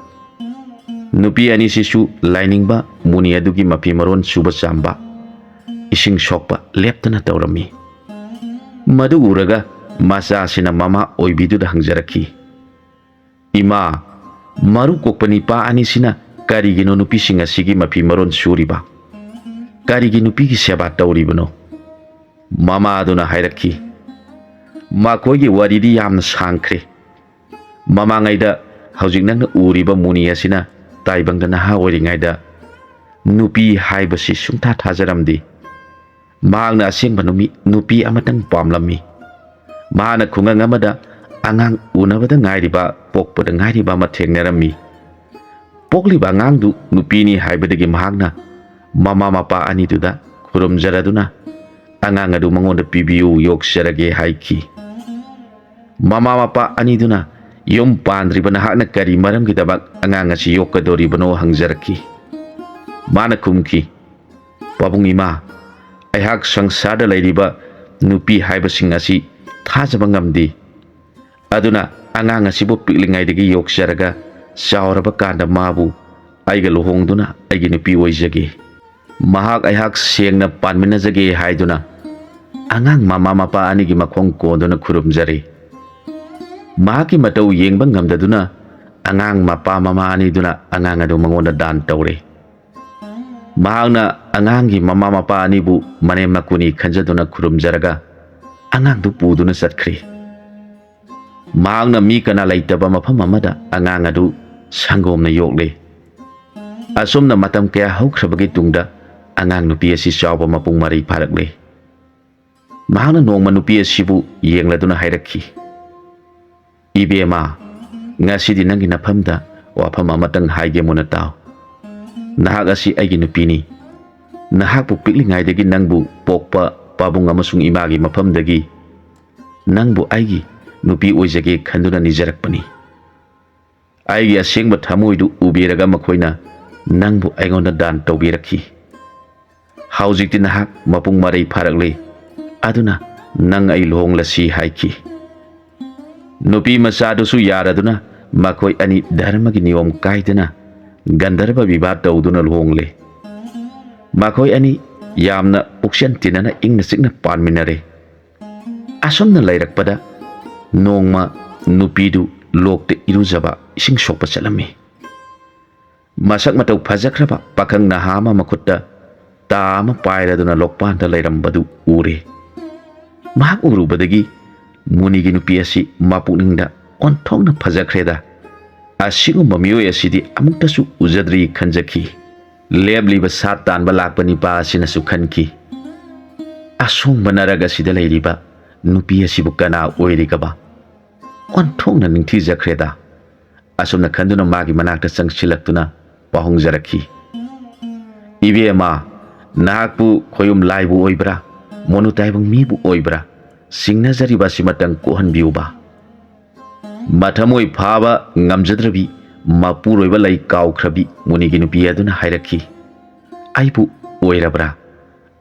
Nupi ani sisu lainingba muni adugi mafi maron suba chamba ising sokpa leptana tawrami. Madu uraga maca sina mama oibiduda hangjarakhi. Ima maru kokpa nipa ani sina karigino nupi singa sigi mafi maron suriba. Karigi nupi ki seba tawribano. Mama aduna hairakhi. Makoigi waridi yamna sangkre. Mama ngaida haujik nangna uriba muni asina taibangda naha oiringaida nupi haibasi sungtha thajaramdi. Mahakna asengba nupi amatang pamlammi. Mahana khungang amada angang unabada ngairiba pokpada ngairiba ma thengnarammi. Pokliba angangdu nupini haibadagi mahakna mama mapa aniduda khurumjaraduna angang adu mangonda pibiu yokjarage haiki. Mama mapa aniduna yom pandriba nahakna kari maramgidabak angang asi yokkadoribano hangjaraki. Mana kumki pabung ima aihak sangsarda leiriba nupi haibasing asi thajaba ngamdi. Aduna angang asibu piklingaidagi yokjaraga chauraba kanda mabu aiga luhongduna aigi nupi oijage. Mahak aihak sengna panminajage haiduna angang mama mapa anigi makhong konduna khurumjare. Mahaki matau yengba ngamdaduna angang mapa mama aniduna angang adu mangonda dan tawre. Mahakna angangi mama mapa anibu manem nakuni khanjaduna khurumjaraga angang du puduna chatkre. Mahakna mi kana laitaba mafam amada angang adu sangomna yokle. Asumna matam kaya haukrabagi tungda angang nupi asi chawba mapung mari pharakle. Mahakna nongma nupi asibu yengladuna hairakhi. Ibema ngasidi nangi nafamda wafam amatang haige muna taw. Nahak asi aigi nupini. Nahak bu piklingaidagi nangbu pokpa pabung amasung imagi mafamdagi nangbu aigi nupi oijage khanduna nijarakpani. Aigi asengba thamoidu ubiraga makhoina nangbu aingonda dan tawbirakhi. Haujikti nahak mapung marai pharakle aduna nang ai luhonglasi haiki. Nupi macadusu yaraduna makhoi ani dharmagi niyom kaidana gandharba vibha tawduna luhongle. Makhoi ani yamna puksyan tinana ingna sikna panminare. Asomna lairakpada nongma nupidu lokte irujaba ising sokpa chalami. Masak matau phajakraba pakhang nahama makhutta tama pairaduna lokpanta lairambadu ure. Mahak urubadagi munigi nupi asi mapukningda onthokna phajakreda. Asigumba miyoi asidi amuktasu ujadri khanjaki. ꯂꯦꯞꯂꯤꯕ ꯁꯥ ꯇꯥꯟꯕ ꯂꯥꯛꯄ ꯅꯤꯄꯥ ꯑꯁꯤꯅꯁꯨ ꯈꯟꯈꯤ, ꯑꯁꯣꯡꯕ ꯅꯔꯛ ꯑꯁꯤꯗ ꯂꯩꯔꯤꯕ ꯅꯨꯄꯤ ꯑꯁꯤꯕꯨ ꯀꯅꯥ ꯑꯣꯏꯔꯤꯒꯕ? ꯑꯣꯟꯊꯣꯛꯅ ꯅꯤꯡꯊꯤꯖꯈ꯭ꯔꯦꯗ꯫ ꯑꯁꯨꯝꯅ ꯈꯟꯗꯨꯅ ꯃꯥꯒꯤ ꯃꯅꯥꯛꯇ ꯆꯪꯁꯤꯜꯂꯛꯇꯨꯅ ꯄꯥꯎꯍꯣꯡꯖꯔꯛꯈꯤ, ꯏꯕꯦꯝꯃ, ꯅꯍꯥꯛꯄꯨ ꯈꯣꯌꯨꯝ ꯂꯥꯏꯕꯨ ꯑꯣꯏꯕ꯭ꯔꯥ, ꯃꯣꯅꯨ ꯇꯥꯏꯕꯪ ꯃꯤꯕꯨ ꯑꯣꯏꯕ꯭ꯔꯥ? ꯁꯤꯡꯅꯖꯔꯤꯕ ꯑꯁꯤꯃꯇꯪ ꯀꯣꯛꯍꯟꯕꯤꯌꯨꯕ꯫ ꯃꯊꯃꯣꯏ ꯐꯥꯕ ꯉꯝꯖꯗ꯭ꯔꯕꯤ ꯃꯄꯨꯔꯣꯏꯕ ꯂꯩ ꯀꯥꯎꯈ꯭ꯔꯕꯤ ꯃꯨꯅꯤꯒꯤ ꯅꯨꯄꯤ ꯑꯗꯨꯅ ꯍꯥꯏꯔꯛꯈꯤ, ꯑꯩꯕꯨ ꯑꯣꯏꯔꯕ꯭ꯔꯥ?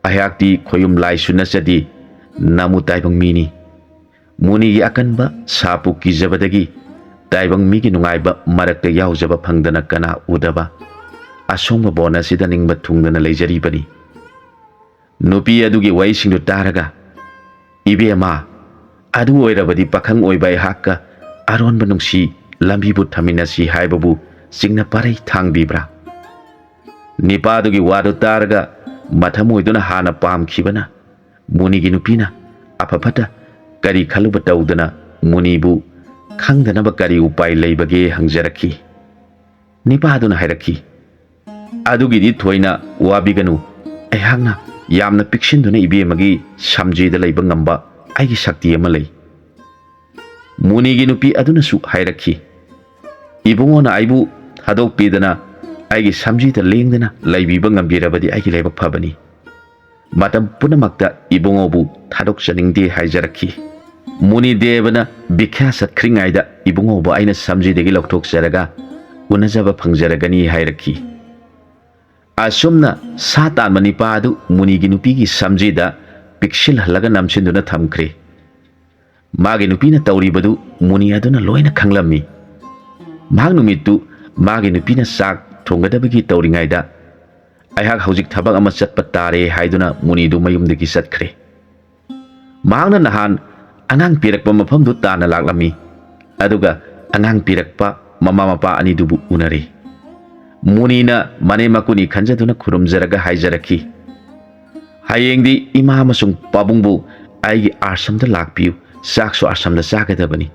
ꯑꯩꯍꯥꯛꯇꯤ ꯈꯣꯌꯨꯝ ꯂꯥꯏꯁꯨ ꯅꯠꯆꯗꯦ, ꯅꯃꯨ ꯇꯥꯏꯕꯪ ꯃꯤꯅꯤ꯫ ꯃꯨꯅꯤꯒꯤ ꯑꯀꯟꯕ ꯁꯥꯄꯨ ꯀꯤꯖꯕꯗꯒꯤ ꯇꯥꯏꯕꯪ ꯃꯤꯒꯤ ꯅꯨꯡꯉꯥꯏꯕ ꯃꯔꯛꯇ ꯌꯥꯎꯖꯕ ꯐꯪꯗꯅ ꯀꯅꯥ ꯎꯗꯕ ꯑꯁꯣꯡꯕ ꯕꯣꯟ ꯑꯁꯤꯗ ꯅꯤꯡꯕ ꯊꯨꯡꯗꯅ ꯂꯩꯖꯔꯤꯕꯅꯤ꯫ ꯅꯨꯄꯤ ꯑꯗꯨꯒꯤ ꯋꯥꯍꯩꯁꯤꯡꯗꯨ ꯇꯥꯔꯒ, ꯏꯕꯦꯝꯃ, ꯑꯗꯨ ꯑꯣꯏꯔꯕꯗꯤ ꯄꯥꯈꯪ ꯑꯣꯏꯕ ꯑꯩꯍꯥꯛꯀ ꯑꯔꯣꯟꯕ ꯅꯨꯡꯁꯤ ꯂꯝꯕꯤꯕꯨ ꯊꯝꯃꯤꯟꯅꯁꯤ ꯍꯥꯏꯕꯕꯨ ꯆꯤꯡꯅ ꯄꯥꯔꯩ ꯊꯥꯡꯕꯤꯕ꯭ꯔꯥ? ꯅꯤꯄꯥꯗꯨꯒꯤ ꯋꯥꯗꯨ ꯇꯥꯔꯒ ꯃꯊꯃꯣꯏꯗꯨꯅ ꯍꯥꯟꯅ ꯄꯥꯝꯈꯤꯕꯅ ꯃꯨꯅꯤꯒꯤ ꯅꯨꯄꯤꯅ ꯑꯐ ꯐꯠꯇ ꯀꯔꯤ ꯈꯜꯂꯨꯕ ꯇꯧꯗꯅ ꯃꯨꯅꯤꯕꯨ ꯈꯪꯗꯅꯕ ꯀꯔꯤ ꯎꯄꯥꯏ ꯂꯩꯕꯒꯦ ꯍꯪꯖꯔꯛꯈꯤ꯫ ꯅꯤꯄꯥꯗꯨꯅ ꯍꯥꯏꯔꯛꯈꯤ, ꯑꯗꯨꯒꯤꯗꯤ ꯊꯣꯏꯅ ꯋꯥꯕꯤꯒꯅꯨ, ꯑꯩꯍꯥꯛꯅ ꯌꯥꯝꯅ ꯄꯤꯛꯁꯤꯟꯗꯨꯅ ꯏꯕꯦꯝꯃꯒꯤ ꯁꯝꯖꯦꯗ ꯂꯩꯕ ꯉꯝꯕ ꯑꯩꯒꯤ ꯁꯛꯇꯤ ꯑꯃ ꯂꯩ꯫ ꯃꯨꯅꯤꯒꯤ ꯅꯨꯄꯤ ꯑꯗꯨꯅꯁꯨ ꯍꯥꯏꯔꯛꯈꯤ, ꯏꯕꯨꯡꯉꯣꯅ ꯑꯩꯕꯨ ꯊꯥꯗꯣꯛꯄꯤꯗꯅ ꯑꯩꯒꯤ ꯁꯝꯖꯤꯗ ꯂꯦꯡꯗꯅ ꯂꯩꯕꯤꯕ ꯉꯝꯕꯤꯔꯕꯗꯤ ꯑꯩꯒꯤ ꯂꯥꯏꯕꯛ ꯐꯕꯅꯤ꯫ ꯃꯇꯝ ꯄꯨꯝꯅꯃꯛꯇ ꯏꯕꯨꯡꯉꯣꯕꯨ ꯊꯥꯗꯣꯛꯆꯅꯤꯡꯗꯦ ꯍꯥꯏꯖꯔꯛꯈꯤ꯫ ꯃꯨꯅꯤꯗꯦꯕꯅ ꯚꯤꯈ꯭ꯌꯥ ꯆꯠꯈ꯭ꯔꯤꯉꯩꯗ ꯏꯕꯨꯡꯉꯣꯕꯨ ꯑꯩꯅ ꯁꯝꯖꯤꯗꯒꯤ ꯂꯧꯊꯣꯛꯆꯔꯒ ꯎꯅꯖꯕ ꯐꯪꯖꯔꯒꯅꯤ ꯍꯥꯏꯔꯛꯈꯤ꯫ ꯑꯁꯨꯝꯅ ꯁꯥ ꯇꯥꯟꯕ ꯅꯤꯄꯥ ꯑꯗꯨ ꯃꯨꯅꯤꯒꯤ ꯅꯨꯄꯤꯒꯤ ꯁꯝꯖꯤꯗ ꯄꯤꯛꯁꯤꯜꯍꯜꯂꯒ ꯅꯝꯁꯤꯟꯗꯨꯅ ꯊꯝꯈ꯭ꯔꯦ꯫ ꯃꯥꯒꯤ ꯅꯨꯄꯤꯅ ꯇꯧꯔꯤꯕꯗꯨ ꯃꯨꯅꯤ ꯑꯗꯨꯅ ꯂꯣꯏꯅ ꯈꯪꯂꯝꯃꯤ꯫ ꯃꯍꯥꯛ ꯅꯨꯃꯤꯠꯇꯨ ꯃꯥꯒꯤ ꯅꯨꯄꯤꯅ ꯆꯥꯛ ꯊꯣꯡꯒꯗꯕꯒꯤ ꯇꯧꯔꯤꯉꯩꯗ ꯑꯩꯍꯥꯛ ꯍꯧꯖꯤꯛ ꯊꯕꯛ ꯑꯃ ꯆꯠꯄ ꯇꯥꯔꯦ ꯍꯥꯏꯗꯨꯅ ꯃꯨꯅꯤꯗꯨ ꯃꯌꯨꯝꯗꯒꯤ ꯆꯠꯈ꯭ꯔꯦ꯫ ꯃꯍꯥꯛꯅ ꯅꯍꯥꯟ ꯑꯉꯥꯡ ꯄꯤꯔꯛꯄ ꯃꯐꯝꯗꯨ ꯇꯥꯟꯅ ꯂꯥꯛꯂꯝꯃꯤ, ꯑꯗꯨꯒ ꯑꯉꯥꯡ ꯄꯤꯔꯛꯄ ꯃꯃꯥ ꯃꯄꯥ ꯑꯅꯤꯗꯨꯕꯨ ꯎꯅꯔꯦ꯫ ꯃꯨꯅꯤꯅ ꯃꯅꯦꯝ ꯃꯀꯨꯅꯤ ꯈꯟꯖꯗꯨꯅ ꯈꯨꯔꯨꯝꯖꯔꯒ ꯍꯥꯏꯖꯔꯛꯈꯤ, ꯍꯌꯦꯡꯗꯤ ꯏꯃꯥ ꯑꯃꯁꯨꯡ ꯄꯥꯕꯨꯡꯕꯨ ꯑꯩꯒꯤ ꯑꯥꯁ꯭ꯔꯝꯗ ꯂꯥꯛꯄꯤꯌꯨ, ꯆꯥꯛꯁꯨ ꯑꯥꯁ꯭ꯔꯝꯗ ꯆꯥꯒꯗꯕꯅꯤ꯫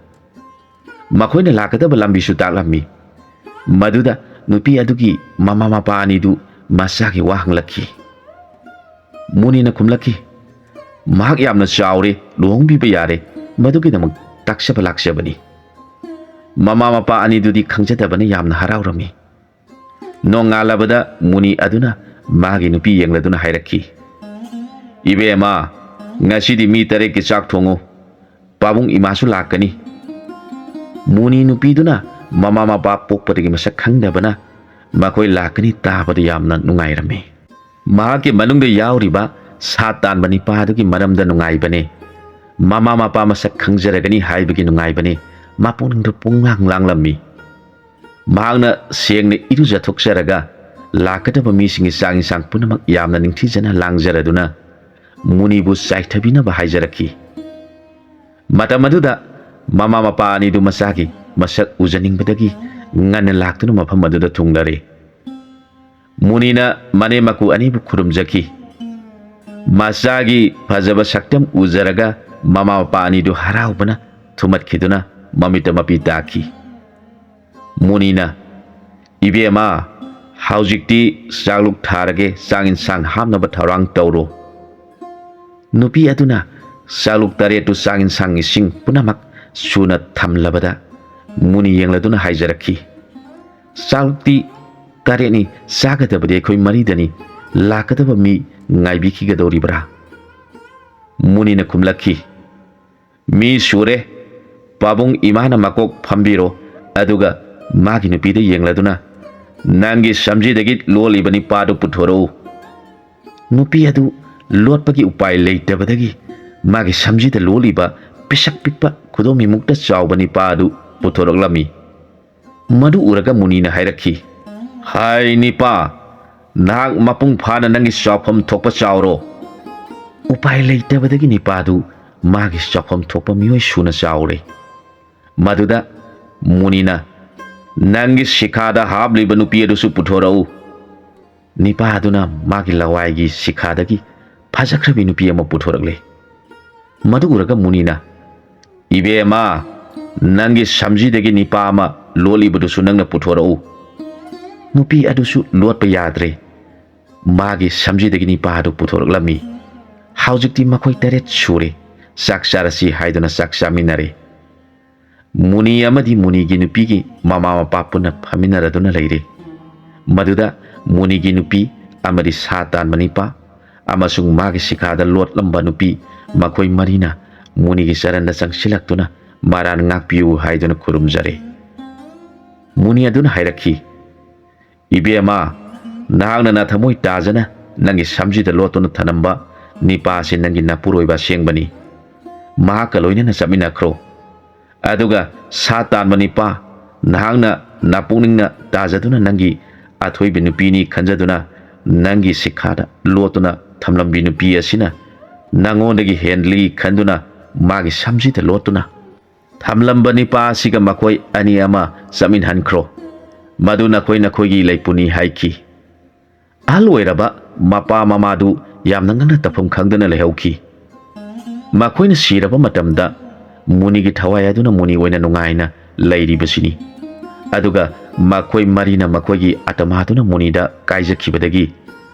ꯃꯈꯣꯏꯅ ꯂꯥꯛꯀꯗꯕ ꯂꯝꯕꯤꯁꯨ ꯇꯥꯛꯂꯝꯃꯤ꯫ ꯃꯗꯨꯗ ꯅꯨꯄꯤ ꯑꯗꯨꯒꯤ ꯃꯃꯥ ꯃꯄꯥ ꯑꯅꯤꯗꯨ ꯃꯆꯥꯒꯤ ꯋꯥ ꯍꯪꯂꯛꯈꯤ꯫ ꯃꯨꯅꯤꯅ ꯈꯨꯝꯂꯛꯈꯤ, ꯃꯍꯥꯛ ꯌꯥꯝꯅ ꯆꯥꯎꯔꯦ, ꯂꯨꯍꯣꯡꯕꯤꯕ ꯌꯥꯔꯦ, ꯃꯗꯨꯒꯤꯗꯃꯛ ꯇꯥꯛꯆꯕ ꯂꯥꯛꯆꯕꯅꯤ꯫ ꯃꯃꯥ ꯃꯄꯥ ꯑꯅꯤꯗꯨꯗꯤ ꯈꯪꯖꯗꯕꯅ ꯌꯥꯝꯅ ꯍꯔꯥꯎꯔꯝꯃꯤ꯫ ꯅꯣꯡꯉꯥꯜꯂꯕꯗ ꯃꯨꯅꯤ ꯑꯗꯨꯅ ꯃꯥꯒꯤ ꯅꯨꯄꯤ ꯌꯦꯡꯂꯗꯨꯅ ꯍꯥꯏꯔꯛꯈꯤ, ꯏꯕꯦꯝꯃ, ꯉꯁꯤꯗꯤ ꯃꯤ 3ꯀꯤ ꯆꯥꯛ ꯊꯣꯡꯉꯨ, ꯄꯥꯕꯨꯡ ꯏꯃꯥꯁꯨ ꯂꯥꯛꯀꯅꯤ꯫ ꯃꯨꯅꯤ ꯅꯨꯄꯤꯗꯨꯅ ꯃꯃꯥ ꯃꯄꯥ ꯄꯣꯛꯄꯗꯒꯤ ꯃꯁꯛ ꯈꯪꯗꯕꯅ ꯃꯈꯣꯏ ꯂꯥꯛꯀꯅꯤ ꯇꯥꯕꯗ ꯌꯥꯝꯅ ꯅꯨꯡꯉꯥꯏꯔꯝꯃꯤ꯫ ꯃꯍꯥꯛꯀꯤ ꯃꯅꯨꯡꯗ ꯌꯥꯎꯔꯤꯕ ꯁꯥ ꯇꯥꯟꯕ ꯅꯤꯄꯥꯗꯨꯒꯤ ꯃꯔꯝꯗ ꯅꯨꯡꯉꯥꯏꯕꯅꯦ, ꯃꯃꯥ ꯃꯄꯥ ꯃꯁꯛ ꯈꯪꯖꯔꯒꯅꯤ ꯍꯥꯏꯕꯒꯤ ꯅꯨꯡꯉꯥꯏꯕꯅꯦ ꯃꯄꯨꯛꯅꯤꯡꯗ ꯄꯨꯡꯂꯥꯡ ꯂꯥꯡꯂꯝꯃꯤ꯫ ꯃꯍꯥꯛꯅ ꯁꯦꯡꯅ ꯏꯔꯨꯖꯊꯣꯛꯆꯔꯒ ꯂꯥꯛꯀꯗꯕ ꯃꯤꯁꯤꯡꯒꯤ ꯆꯥꯛ ꯏꯟꯁꯥꯡ ꯄꯨꯝꯅꯃꯛ ꯌꯥꯝꯅ ꯅꯤꯡꯊꯤꯖꯅ ꯂꯥꯡꯖꯔꯗꯨꯅ ꯃꯨꯅꯤꯕꯨ ꯆꯥꯏꯊꯕꯤꯅꯕ ꯍꯥꯏꯖꯔꯛꯈꯤ꯫ ꯃꯇꯝ ꯑꯗꯨꯗ ꯃꯃꯥ ꯃꯄꯥ ꯑꯅꯤꯗꯨ ꯃꯆꯥꯒꯤ ꯃꯁꯛ ꯎꯖꯅꯤꯡꯕꯗꯒꯤ ꯉꯟꯅ ꯂꯥꯛꯇꯨꯅ ꯃꯐꯝ ꯑꯗꯨꯗ ꯊꯨꯡꯂꯔꯦ꯫ ꯃꯨꯅꯤꯅ ꯃꯅꯦꯝ ꯃꯀꯨ ꯑꯅꯤꯕꯨ ꯈꯨꯔꯨꯝꯖꯈꯤ꯫ ꯃꯆꯥꯒꯤ ꯐꯖꯕ ꯁꯛꯇꯝ ꯎꯖꯔꯒ ꯃꯃꯥ ꯃꯄꯥ ꯑꯅꯤꯗꯨ ꯍꯔꯥꯎꯕꯅ ꯊꯨꯝꯍꯠꯈꯤꯗꯨꯅ ꯃꯃꯤꯠꯇ ꯃꯄꯤ ꯇꯥꯈꯤ꯫ ꯃꯨꯅꯤꯅ, ꯏꯕꯦꯝꯃ, ꯍꯧꯖꯤꯛꯇꯤ ꯆꯥꯛꯂꯨꯛ ꯊꯥꯔꯒꯦ, ꯆꯥꯛ ꯏꯟꯁꯥꯡ ꯍꯥꯞꯅꯕ ꯊꯧꯔꯥꯡ ꯇꯧꯔꯣ꯫ ꯅꯨꯄꯤ ꯑꯗꯨꯅ ꯆꯥꯛꯂꯨꯛ 3ꯇꯨ ꯆꯥꯛ ꯏꯟꯁꯥꯡ ꯏꯁꯤꯡ ꯄꯨꯝꯅꯃꯛ ꯁꯨꯅ ꯊꯝꯂꯕꯗ ꯃꯨꯅꯤ ꯌꯦꯡꯂꯗꯨꯅ ꯍꯥꯏꯖꯔꯛꯈꯤ, ꯆꯥꯛꯂꯨꯛꯇꯤ 3ꯅꯤ, ꯆꯥꯒꯗꯕꯗꯤ ꯑꯩꯈꯣꯏ 4ꯗꯅꯤ, ꯂꯥꯛꯀꯗꯕ ꯃꯤ ꯉꯥꯏꯕꯤꯈꯤꯒꯗꯧꯔꯤꯕ꯭ꯔꯥ? ꯃꯨꯅꯤꯅ ꯈꯨꯝꯂꯛꯈꯤ, ꯃꯤ ꯁꯨꯔꯦ, ꯄꯥꯕꯨꯡ ꯏꯃꯥꯅ ꯃꯀꯣꯛ ꯐꯝꯕꯤꯔꯣ, ꯑꯗꯨꯒ ꯃꯥꯒꯤ ꯅꯨꯄꯤꯗ ꯌꯦꯡꯂꯗꯨꯅ, ꯅꯪꯒꯤ ꯁꯝꯖꯤꯗꯒꯤ ꯂꯣꯜꯂꯤꯕ ꯅꯤꯄꯥꯗꯨ ꯄꯨꯊꯣꯔꯛꯎ꯫ ꯅꯨꯄꯤ ꯑꯗꯨ ꯂꯣꯠꯄꯒꯤ ꯎꯄꯥꯏ ꯂꯩꯇꯕꯗꯒꯤ ꯃꯥꯒꯤ ꯁꯝꯖꯤꯗ ꯂꯣꯜꯂꯤꯕ ꯄꯤꯁꯛ ꯄꯤꯛꯄ ꯈꯨꯗꯣꯝꯕꯤꯃꯨꯛꯇ ꯆꯥꯎꯕ ꯅꯤꯄꯥ ꯑꯗꯨ ꯄꯨꯊꯣꯔꯛꯂꯝꯃꯤ꯫ ꯃꯗꯨ ꯎꯔꯒ ꯃꯨꯅꯤꯅ ꯍꯥꯏꯔꯛꯈꯤ, ꯍꯥꯏ ꯅꯤꯄꯥ, ꯅꯍꯥꯛ ꯃꯄꯨꯡ ꯐꯥꯅ ꯅꯪꯒꯤ ꯆꯥꯎꯐꯝ ꯊꯣꯛꯄ ꯆꯥꯎꯔꯣ꯫ ꯎꯄꯥꯏ ꯂꯩꯇꯕꯗꯒꯤ ꯅꯤꯄꯥꯗꯨ ꯃꯥꯒꯤ ꯆꯥꯎꯐꯝ ꯊꯣꯛꯄ ꯃꯤꯑꯣꯏ ꯁꯨꯅ ꯆꯥꯎꯔꯦ꯫ ꯃꯗꯨꯗ ꯃꯨꯅꯤꯅ, ꯅꯪꯒꯤ ꯁꯤꯈꯥꯗ ꯍꯥꯞꯂꯤꯕ ꯅꯨꯄꯤ ꯑꯗꯨꯁꯨ ꯄꯨꯊꯣꯔꯛꯎ꯫ ꯅꯤꯄꯥ ꯑꯗꯨꯅ ꯃꯥꯒꯤ ꯂꯋꯥꯏꯒꯤ ꯁꯤꯈꯥꯗꯒꯤ ꯐꯖꯈ꯭ꯔꯕꯤ ꯅꯨꯄꯤ ꯑꯃ ꯄꯨꯊꯣꯔꯛꯂꯦ꯫ ꯃꯗꯨ ꯎꯔꯒ ꯃꯨꯅꯤꯅ, ꯏꯕꯦꯝꯃ, ꯅꯪꯒꯤ ꯁꯝꯖꯤꯗꯒꯤ ꯅꯤꯄꯥ ꯑꯃ ꯂꯣꯠꯂꯤꯕꯗꯨꯁꯨ ꯅꯪꯅ ꯄꯨꯊꯣꯔꯛꯎ꯫ ꯅꯨꯄꯤ ꯑꯗꯨꯁꯨ ꯂꯣꯠꯄ ꯌꯥꯗ꯭ꯔꯦ꯫ ꯃꯥꯒꯤ ꯁꯝꯖꯤꯗꯒꯤ ꯅꯤꯄꯥꯗꯨ ꯄꯨꯊꯣꯔꯛꯂꯝꯃꯤ꯫ ꯍꯧꯖꯤꯛꯇꯤ ꯃꯈꯣꯏ 8 ꯁꯨꯔꯦ꯫ ꯆꯥꯛ ꯆꯥꯔꯁꯤ ꯍꯥꯏꯗꯨꯅ ꯆꯥꯛ ꯆꯥꯃꯤꯟꯅꯔꯦ꯫ ꯃꯨꯅꯤ ꯑꯃꯗꯤ ꯃꯨꯅꯤꯒꯤ ꯅꯨꯄꯤꯒꯤ ꯃꯃꯥ ꯃꯄꯥ ꯄꯨꯟꯅ ꯐꯝꯃꯤꯟꯅꯔꯗꯨꯅ ꯂꯩꯔꯦ꯫ ꯃꯗꯨꯗ ꯃꯨꯅꯤꯒꯤ ꯅꯨꯄꯤ ꯑꯃꯗꯤ ꯁꯥ ꯇꯥꯟꯕ ꯅꯤꯄꯥ ꯑꯃꯁꯨꯡ ꯃꯥꯒꯤ ꯁꯤꯈꯥꯗ ꯂꯣꯠꯂꯝꯕ ꯅꯨꯄꯤ ꯃꯈꯣꯏ ꯃꯔꯤꯅ ꯃꯨꯅꯤꯒꯤ ꯆꯔꯟꯗ ꯆꯪꯁꯤꯜꯂꯛꯇꯨꯅ ꯃꯔꯥꯟ ꯉꯥꯛꯄꯤꯌꯨ ꯍꯥꯏꯗꯨꯅ ꯈꯨꯔꯨꯝꯖꯔꯦ꯫ ꯃꯨꯅꯤ ꯑꯗꯨꯅ ꯍꯥꯏꯔꯛꯈꯤ, "ꯏꯕꯦꯝꯃ, ꯅꯍꯥꯛꯅ ꯅꯊꯃꯣꯏ ꯇꯥꯖꯅ ꯅꯪꯒꯤ ꯁꯝꯖꯤꯗ ꯂꯣꯠꯇꯨꯅ ꯊꯅꯝꯕ ꯅꯤꯄꯥꯁꯤ ꯅꯪꯒꯤ ꯅꯄꯨꯔꯣꯏꯕ ꯑꯁꯦꯡꯕꯅꯤ꯫ ꯃꯍꯥꯛꯀ ꯂꯣꯏꯅꯅ ꯆꯠꯃꯤꯟꯅꯈ꯭ꯔꯣ꯫ ꯑꯗꯨꯒ ꯁꯥ ꯇꯥꯟꯕ ꯅꯤꯄꯥ, ꯅꯍꯥꯛꯅ ꯅꯄꯨꯛꯅꯤꯡꯅ ꯇꯥꯖꯗꯨꯅ ꯅꯪꯒꯤ ꯑꯊꯣꯏꯕ ꯅꯨꯄꯤꯅꯤ ꯈꯟꯖꯗꯨꯅ ꯅꯪꯒꯤ ꯁꯤꯈꯥꯗ ꯂꯣꯠꯇꯨꯅ ꯊꯝꯂꯝꯕꯤ ꯅꯨꯄꯤ ꯑꯁꯤꯅ ꯅꯉꯣꯟꯗꯒꯤ ꯍꯦꯟꯂꯤ ꯈꯟꯗꯨꯅ ꯃꯥꯒꯤ ꯁꯝꯖꯤꯗ ꯂꯣꯠꯇꯨꯅ ꯊꯝꯂꯝꯕ ꯅꯤꯄꯥ ꯑꯁꯤꯒ ꯃꯈꯣꯏ ꯑꯅꯤ ꯑꯃ ꯆꯠꯃꯤꯟꯅꯍꯟꯈ꯭ꯔꯣ꯫ ꯃꯗꯨ ꯅꯈꯣꯏꯒꯤ ꯂꯩꯄꯨꯅꯤ" ꯍꯥꯏꯈꯤ꯫ ꯑꯍꯜ ꯑꯣꯏꯔꯕ ꯃꯄꯥ ꯃꯃꯥꯗꯨ ꯌꯥꯝꯅ ꯉꯛꯅ ꯇꯧꯐꯝ ꯈꯪꯗꯅ ꯂꯩꯍꯧꯈꯤ꯫ ꯃꯈꯣꯏꯅ ꯁꯤꯔꯕ ꯃꯇꯝꯗ ꯃꯨꯅꯤꯒꯤ ꯊꯋꯥꯏ ꯑꯗꯨꯅ ꯃꯨꯅꯤ ꯑꯣꯏꯅ ꯅꯨꯡꯉꯥꯏꯅ ꯂꯩꯔꯤꯕꯁꯤꯅꯤ꯫ ꯑꯗꯨꯒ ꯃꯈꯣꯏ ꯃꯔꯤꯅ ꯃꯈꯣꯏꯒꯤ ꯑꯇꯃꯥꯗꯨꯅ ꯃꯨꯅꯤꯗ ꯀꯥꯏꯖꯈꯤꯕꯗꯒꯤ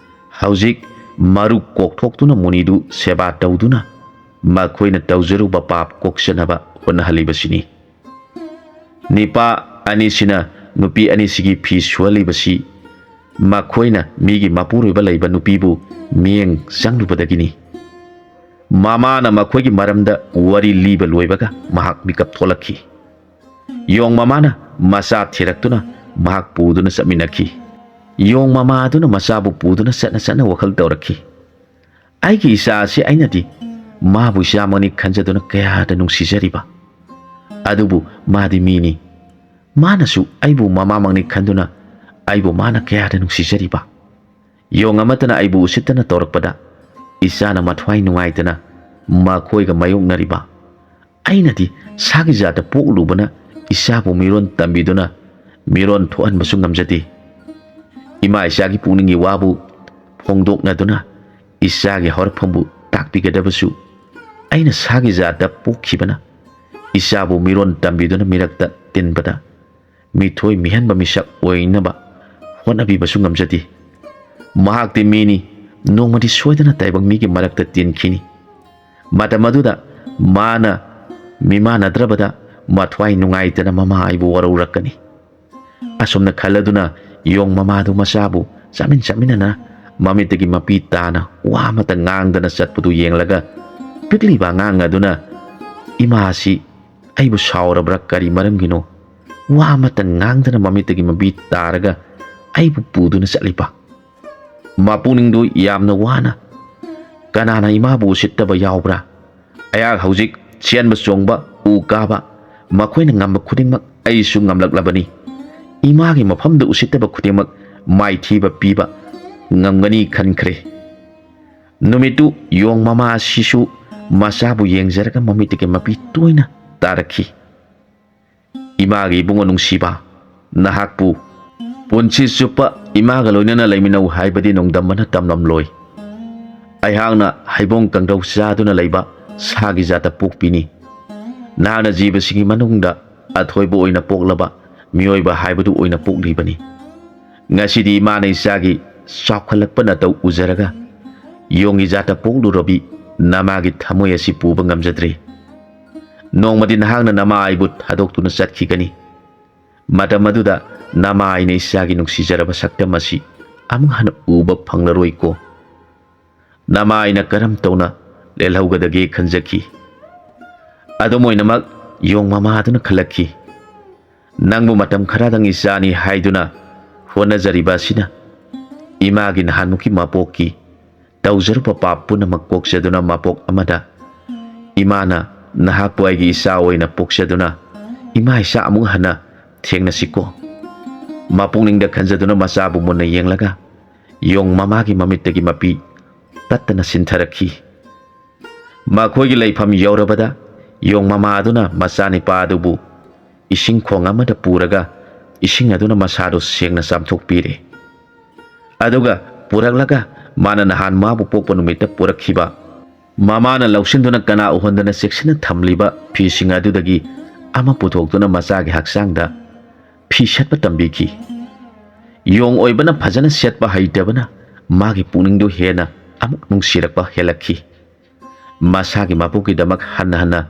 ꯍꯧꯖꯤꯛ ꯃꯔꯨ ꯀꯣꯛꯊꯣꯛꯇꯨꯅ ꯃꯨꯅꯤꯗꯨ ꯁꯦꯕꯥ ꯇꯧꯗꯨꯅ ꯃꯈꯣꯏꯅ ꯇꯧꯖꯔꯨꯕ ꯄꯥꯞ ꯀꯣꯛꯆꯅꯕ ꯍꯣꯠꯅꯍꯜꯂꯤꯕꯁꯤꯅꯤ꯫ ꯅꯤꯄꯥ ꯑꯅꯤꯁꯤꯅ ꯅꯨꯄꯤ ꯑꯅꯤꯁꯤꯒꯤ ꯐꯤ ꯁꯨꯍꯜꯂꯤꯕꯁꯤ ꯃꯈꯣꯏꯅ ꯃꯤꯒꯤ ꯃꯄꯨꯔꯣꯏꯕ ꯂꯩꯕ ꯅꯨꯄꯤꯕꯨ ꯃꯤꯠꯌꯦꯡ ꯆꯪꯂꯨꯕꯗꯒꯤꯅꯤ꯫ ꯃꯃꯥꯅ ꯃꯈꯣꯏꯒꯤ ꯃꯔꯝꯗ ꯋꯥꯔꯤ ꯂꯤꯕ ꯂꯣꯏꯕꯒ ꯃꯍꯥꯛ ꯃꯤꯀꯞ ꯊꯣꯛꯂꯛꯈꯤ꯫ ꯌꯣꯡ ꯃꯃꯥꯅ ꯃꯆꯥ ꯊꯤꯔꯛꯇꯨꯅ ꯃꯍꯥꯛ ꯄꯨꯗꯨꯅ ꯆꯠꯃꯤꯟꯅꯈꯤ꯫ ꯌꯣꯡ ꯃꯃꯥ ꯑꯗꯨꯅ ꯃꯆꯥꯕꯨ ꯄꯨꯗꯨꯅ ꯆꯠꯅ ꯋꯥꯈꯜ ꯇꯧꯔꯛꯈꯤ꯫ "ꯑꯩꯒꯤ ꯏꯆꯥ ꯑꯁꯤ ꯑꯩꯅꯗꯤ ꯃꯥꯕꯨ ꯏꯆꯥꯃꯛꯅꯤ ꯈꯟꯖꯗꯨꯅ ꯀꯌꯥꯗ ꯅꯨꯡꯁꯤꯖꯔꯤꯕ, ꯑꯗꯨꯕꯨ ꯃꯥꯗꯤ ꯃꯤꯅꯤ꯫ ꯃꯥꯅꯁꯨ ꯑꯩꯕꯨ ꯃꯃꯥꯃꯛꯅꯤ ꯈꯟꯗꯨꯅ ꯑꯩꯕꯨ ꯃꯥꯅ ꯀꯌꯥꯗ ꯅꯨꯡꯁꯤꯖꯔꯤꯕ꯫ ꯌꯣꯡ ꯑꯃꯠꯇꯅ ꯑꯩꯕꯨ ꯎꯁꯤꯠꯇꯅ ꯇꯧꯔꯛꯄꯗ ꯏꯆꯥꯅ ꯃꯊ꯭ꯋꯥꯏ ꯅꯨꯡꯉꯥꯏꯇꯅ ꯃꯈꯣꯏꯒ ꯃꯥꯌꯣꯛꯅꯔꯤꯕ, ꯑꯩꯅꯗꯤ ꯁꯥꯒꯤ ꯖꯥꯠꯇ ꯄꯣꯛꯂꯨꯕꯅ ꯏꯆꯥꯕꯨ ꯃꯤꯔꯣꯟ ꯇꯝꯕꯤꯗꯨꯅ ꯃꯤꯔꯣꯟ ꯊꯣꯛꯍꯟꯕꯁꯨ ꯉꯝꯖꯗꯦ꯫ ꯏꯃꯥ ꯏꯆꯥꯒꯤ ꯄꯨꯛꯅꯤꯡꯒꯤ ꯋꯥꯕꯨ ꯐꯣꯡꯗꯣꯛꯅꯗꯨꯅ ꯏꯆꯥꯒꯤ ꯍꯧꯔꯛꯐꯝꯕꯨ ꯇꯥꯛꯄꯤꯒꯗꯕꯁꯨ ꯑꯩꯅ ꯁꯥꯒꯤ ꯖꯥꯠꯇ ꯄꯣꯛꯈꯤꯕꯅ ꯏꯆꯥꯕꯨ ꯃꯤꯔꯣꯟ ꯇꯝꯕꯤꯗꯨꯅ ꯃꯤꯔꯛꯇ ꯇꯤꯟꯕꯗ ꯃꯤꯊꯣꯏ ꯃꯤꯍꯦꯟꯕ ꯃꯤꯁꯛ ꯑꯣꯏꯅꯕ ꯍꯣꯠꯅꯕꯤꯕꯁꯨ ꯉꯝꯖꯗꯦ꯫ ꯃꯍꯥꯛꯇꯤ ꯃꯤꯅꯤ, ꯅꯣꯡꯃꯗꯤ ꯁꯣꯏꯗꯅ ꯇꯥꯏꯕꯪ ꯃꯤꯒꯤ ꯃꯔꯛꯇ ꯇꯤꯟꯈꯤꯅꯤ꯫ ꯃꯇꯝ ꯑꯗꯨꯗ ꯃꯥꯅ ꯃꯤꯃꯥꯟꯅꯗ꯭ꯔꯕꯗ ꯃꯊ꯭ꯋꯥꯏ ꯅꯨꯡꯉꯥꯏꯇꯅ ꯃꯃꯥ ꯑꯩꯕꯨ ꯋꯥꯔꯧꯔꯛꯀꯅꯤ꯫ ꯑꯁꯨꯝꯅ ꯈꯜꯂꯗꯨꯅ ꯌꯣꯡ ꯃꯃꯥꯗꯨ ꯃꯆꯥꯕꯨ ꯆꯠꯃꯤꯟꯅꯅ ꯃꯃꯤꯠꯇꯒꯤ ꯃꯄꯤ ꯇꯥꯅ ꯋꯥ ꯑꯃꯠꯇ ꯉꯥꯡꯗꯅ ꯆꯠꯄꯗꯨ ꯌꯦꯡꯂꯒ ꯄꯤꯛꯂꯤꯕ ꯑꯉꯥꯡ ꯑꯗꯨꯅ, "ꯏꯃꯥ ꯑꯁꯤ ꯑꯩꯕꯨ ꯁꯥꯎꯔꯕ꯭ꯔꯥ, ꯀꯔꯤ ꯃꯔꯝꯒꯤꯅꯣ ꯋꯥ ꯑꯃꯠꯇ ꯉꯥꯡꯗꯅ ꯃꯃꯤꯠꯇꯒꯤ ꯃꯄꯤ ꯇꯥꯔꯒ ꯑꯩꯕꯨ ꯄꯨꯗꯨꯅ ꯆꯠꯂꯤꯕ? ꯃꯄꯨꯛꯅꯤꯡꯗꯨ ꯌꯥꯝꯅ ꯋꯥꯅ ꯀꯅꯥꯅ ꯏꯃꯥꯕꯨ ꯎꯁꯤꯠꯇꯕ ꯌꯥꯎꯕ꯭ꯔꯥ? ꯑꯩꯍꯥꯛ ꯍꯧꯖꯤꯛ ꯆꯦꯟꯕ ꯆꯣꯡꯕ, ꯎ ꯀꯥꯕ, ꯃꯈꯣꯏꯅ ꯉꯝꯕ ꯈꯨꯗꯤꯡꯃꯛ ꯑꯩꯁꯨ ꯉꯝꯂꯛꯂꯕꯅꯤ꯫ ꯏꯃꯥꯒꯤ ꯃꯐꯝꯗ ꯎꯁꯤꯠꯇꯕ ꯈꯨꯗꯤꯡꯃꯛ ꯃꯥꯏꯊꯤꯕ ꯄꯤꯕ ꯉꯝꯒꯅꯤ ꯈꯟꯈ꯭ꯔꯦ." ꯅꯨꯃꯤꯠꯇꯨ ꯌꯣꯡ ꯃꯃꯥ ꯑꯁꯤꯁꯨ ꯃꯆꯥꯕꯨ ꯌꯦꯡꯖꯔꯒ ꯃꯃꯤꯠꯇꯒꯤ ꯃꯄꯤ ꯇꯣꯏꯅ ꯇꯥꯔꯛꯈꯤ꯫ "ꯏꯃꯥꯒꯤ ꯏꯕꯨꯡꯉꯣ ꯅꯨꯡꯁꯤꯕ, ꯅꯍꯥꯛꯄꯨ ꯄꯨꯟꯁꯤ ꯆꯨꯞꯄ ꯏꯃꯥꯒ ꯂꯣꯏꯅꯅ ꯂꯩꯃꯤꯟꯅꯧ ꯍꯥꯏꯕꯗꯤ ꯅꯣꯡꯗꯝꯕꯅ ꯇꯝꯂꯝꯂꯣꯏ꯫ ꯑꯩꯍꯥꯛꯅ ꯍꯩꯕꯣꯡ ꯀꯪꯗꯧ ꯆꯥꯗꯨꯅ ꯂꯩꯕ ꯁꯥꯒꯤ ꯖꯥꯠꯇ ꯄꯣꯛꯄꯤꯅꯤ꯫ ꯅꯍꯥꯛꯅ ꯖꯤꯕꯁꯤꯡꯒꯤ ꯃꯅꯨꯡꯗ ꯑꯊꯣꯏꯕ ꯑꯣꯏꯅ ꯄꯣꯛꯂꯕ ꯃꯤꯑꯣꯏꯕ ꯍꯥꯏꯕꯗꯨ ꯑꯣꯏꯅ ꯄꯣꯛꯂꯤꯕꯅꯤ꯫ ꯉꯁꯤꯗꯤ ꯏꯃꯥꯅ ꯏꯆꯥꯒꯤ ꯆꯥꯎꯈꯠꯂꯛꯄ ꯅꯇꯧ ꯎꯖꯔꯒ ꯌꯣꯡꯒꯤ ꯖꯥꯠꯇ ꯄꯣꯛꯂꯨꯔꯕꯤ ꯅꯃꯥꯒꯤ ꯊꯃꯣꯏ ꯑꯁꯤ ꯄꯨꯕ ꯉꯝꯖꯗ꯭ꯔꯦ꯫ ꯅꯣꯡꯃꯗꯤ ꯅꯍꯥꯛꯅ ꯅꯃꯥ ꯑꯩꯕꯨ ꯊꯥꯗꯣꯛꯇꯨꯅ ꯆꯠꯈꯤꯒꯅꯤ꯫ ꯃꯇꯝ ꯑꯗꯨꯗ ꯅꯃꯥ ꯑꯩꯅ ꯏꯆꯥꯒꯤ ꯅꯨꯡꯁꯤꯖꯔꯕ ꯁꯛꯇꯝ ꯑꯁꯤ ꯑꯃꯨꯛ ꯍꯟꯅ ꯎꯕ ꯐꯪꯂꯔꯣꯏꯀꯣ꯫ ꯅꯃꯥ ꯑꯩꯅ ꯀꯔꯝ ꯇꯧꯅ ꯂꯦꯜꯍꯧꯒꯗꯒꯦ ꯈꯟꯖꯈꯤ꯫ ꯑꯗꯨꯝ ꯑꯣꯏꯅꯃꯛ ꯌꯣꯡ ꯃꯃꯥ ꯑꯗꯨꯅ ꯈꯜꯂꯛꯈꯤ, ꯅꯪꯕꯨ ꯃꯇꯝ ꯈꯔꯗꯪ ꯏꯆꯥꯅꯤ ꯍꯥꯏꯗꯨꯅ ꯍꯣꯠꯅꯖꯔꯤꯕ ꯑꯁꯤꯅ ꯏꯃꯥꯒꯤ ꯅꯍꯥꯟꯃꯨꯛꯀꯤ ꯃꯄꯣꯛꯀꯤ ꯇꯧꯖꯔꯨꯕ ꯄꯥꯞ ꯄꯨꯝꯅꯃꯛ ꯀꯣꯛꯆꯗꯨꯅ ꯃꯄꯣꯛ ꯑꯃꯗ ꯏꯃꯥꯅ ꯅꯍꯥꯛꯄꯨ ꯑꯩꯒꯤ ꯏꯆꯥ ꯑꯣꯏꯅ ꯄꯣꯛꯆꯗꯨꯅ ꯏꯃꯥ ꯏꯆꯥ ꯑꯃꯨꯛ ꯍꯟꯅ ꯊꯦꯡꯅꯁꯤꯀꯣ꯫ ꯃꯄꯨꯛꯅꯤꯡꯗ ꯈꯟꯖꯗꯨꯅ ꯃꯆꯥꯕꯨ ꯃꯨꯟꯅ ꯌꯦꯡꯂꯒ ꯌꯣꯡ ꯃꯃꯥꯒꯤ ꯃꯃꯤꯠꯇꯒꯤ ꯃꯄꯤ ꯇꯠꯇꯅ ꯁꯤꯟꯊꯔꯛꯈꯤ꯫ ꯃꯈꯣꯏꯒꯤ ꯂꯩꯐꯝ ꯌꯧꯔꯕꯗ ꯌꯣꯡ ꯃꯃꯥ ꯑꯗꯨꯅ ꯃꯆꯥꯅꯤꯄꯥ ꯑꯗꯨꯕꯨ ꯏꯁꯤꯡ ꯈꯣꯡ ꯑꯃꯗ ꯄꯨꯔꯒ ꯏꯁꯤꯡ ꯑꯗꯨꯅ ꯃꯁꯥꯗꯨ ꯁꯦꯡꯅ ꯆꯥꯝꯊꯣꯛꯄꯤꯔꯦ꯫ ꯑꯗꯨꯒ ꯄꯨꯔꯛꯂꯒ ꯃꯥꯅ ꯅꯍꯥꯟ ꯃꯥꯕꯨ ꯄꯣꯛꯄ ꯅꯨꯃꯤꯠꯇ ꯄꯨꯔꯛꯈꯤꯕ ꯃꯃꯥꯅ ꯂꯧꯁꯤꯟꯗꯨꯅ ꯀꯅꯥ ꯎꯍꯟꯗꯅ ꯆꯦꯛꯁꯤꯟꯅ ꯊꯝꯂꯤꯕ ꯐꯤꯁꯤꯡ ꯑꯗꯨꯗꯒꯤ ꯑꯃ ꯄꯨꯊꯣꯛꯇꯨꯅ ꯃꯆꯥꯒꯤ ꯍꯛꯆꯥꯡꯗ ꯐꯤ ꯁꯦꯠꯄ ꯇꯝꯕꯤꯈꯤ꯫ ꯌꯣꯡ ꯑꯣꯏꯕꯅ ꯐꯖꯅ ꯁꯦꯠꯄ ꯍꯩꯇꯕꯅ magi puningdu hena amuk nungsirakpa helakhi masagi mapukidamak hana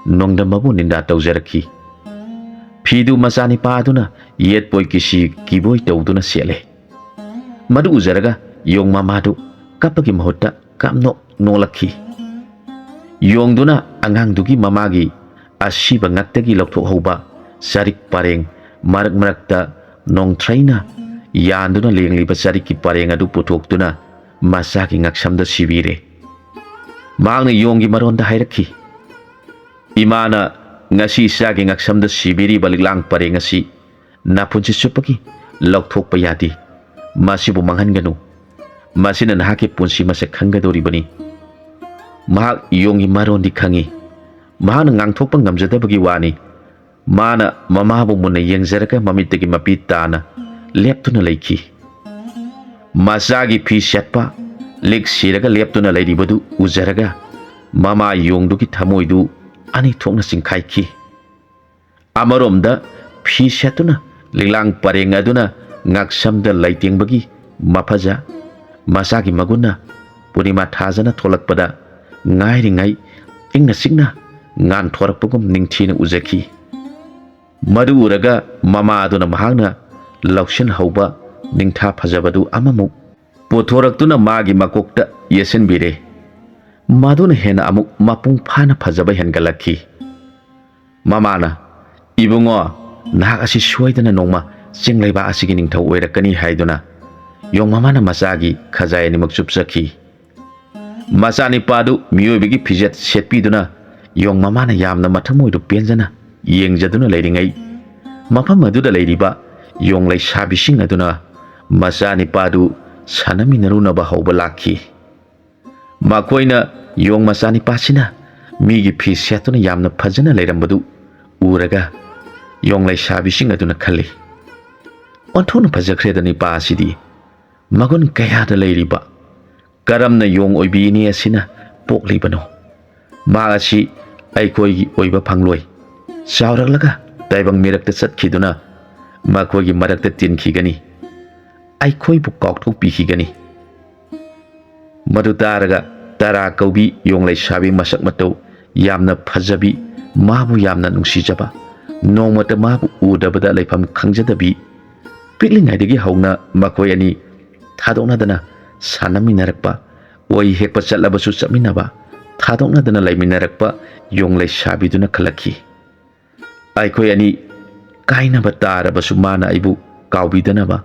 nongda mabu ninda tawjarakhi fidu masani paduna yet boy kisi kiboi tawduna sele madu uzaraga yong mamadu kapagi mahutta kamno nolakhi yongduna angang mamagi asiba ngaktagi lokthok hoba sarik pareng marak-marakta nong traina yanduna lengliba sariki pareng adu putoktuna masaki ngaksamda sibire mangna yonggi maronda hairakhi imana ngasi sagi ngaksamda sibiri baliklang pareng asi napunsi supaki lokthokpa yadi masibu manghanganu masina nahaki punsi masak khangadoribani mahak yonggi marondi khangi mahana ngangthokpa ngamjadabagi wani mana mamabu munna yengzaraka mamittagi mapi tana leptuna leikhi masagi phi setpa lik siraga leptuna leiribadu uzaraga mama yongdugi thamoidu ani thokna singkhaikhi amaromda phi setuna lilang pareng aduna ngaksamda laitingbagi mafaja masagi maguna purima thajana tholakpada ngairingai ingna signa ngan thorakpagum ningthina uzakhi madu uraga mama aduna mahangna laushin hauba ningtha phajabadu amamu pothoraktuna magi makokta yesenbire maduna hena amuk mapung phana phajaba hengalakhi mamana ibungo nahak asi suaidana nongma chinglaiba asigi ningthau oirakani haiduna yong mamana masagi khajayani makchupsakhi masani padu miyobigi phijet setpiduna yong mamana yamna mathamoidu penjana yengjaduna leiringai mafam aduda leiriba yong lai sabising aduna masani padu sanaminarunaba hauba lakhi makoina yong masani pasina migi phi setuna yamna phajana leirambadu uraga yong lai sabising aduna khali onthona phajakredani pasidi magun kayada leiriba karamna yong oibini asina poklibano magasi aikoigi oiba phangloi chauraklaga taibang mirakta chatkiduna makoigi marakta tinkhigani aikhoibu kaukthokpihigani madu taraga tara kaubi yonglai sabi masak matau yamna phajabi mabu yamna nungsijaba nongmata mabu udabada laifam khangjadabi piklingaidagi hauna makoi ani thadoknadana sanaminarakpa oi hekpa chatlabasu chapminaba thadoknadana laiminarakpa yonglai sabiduna khalakhi aikoi ani kainaba tarabasu mana aibu kawbidanaba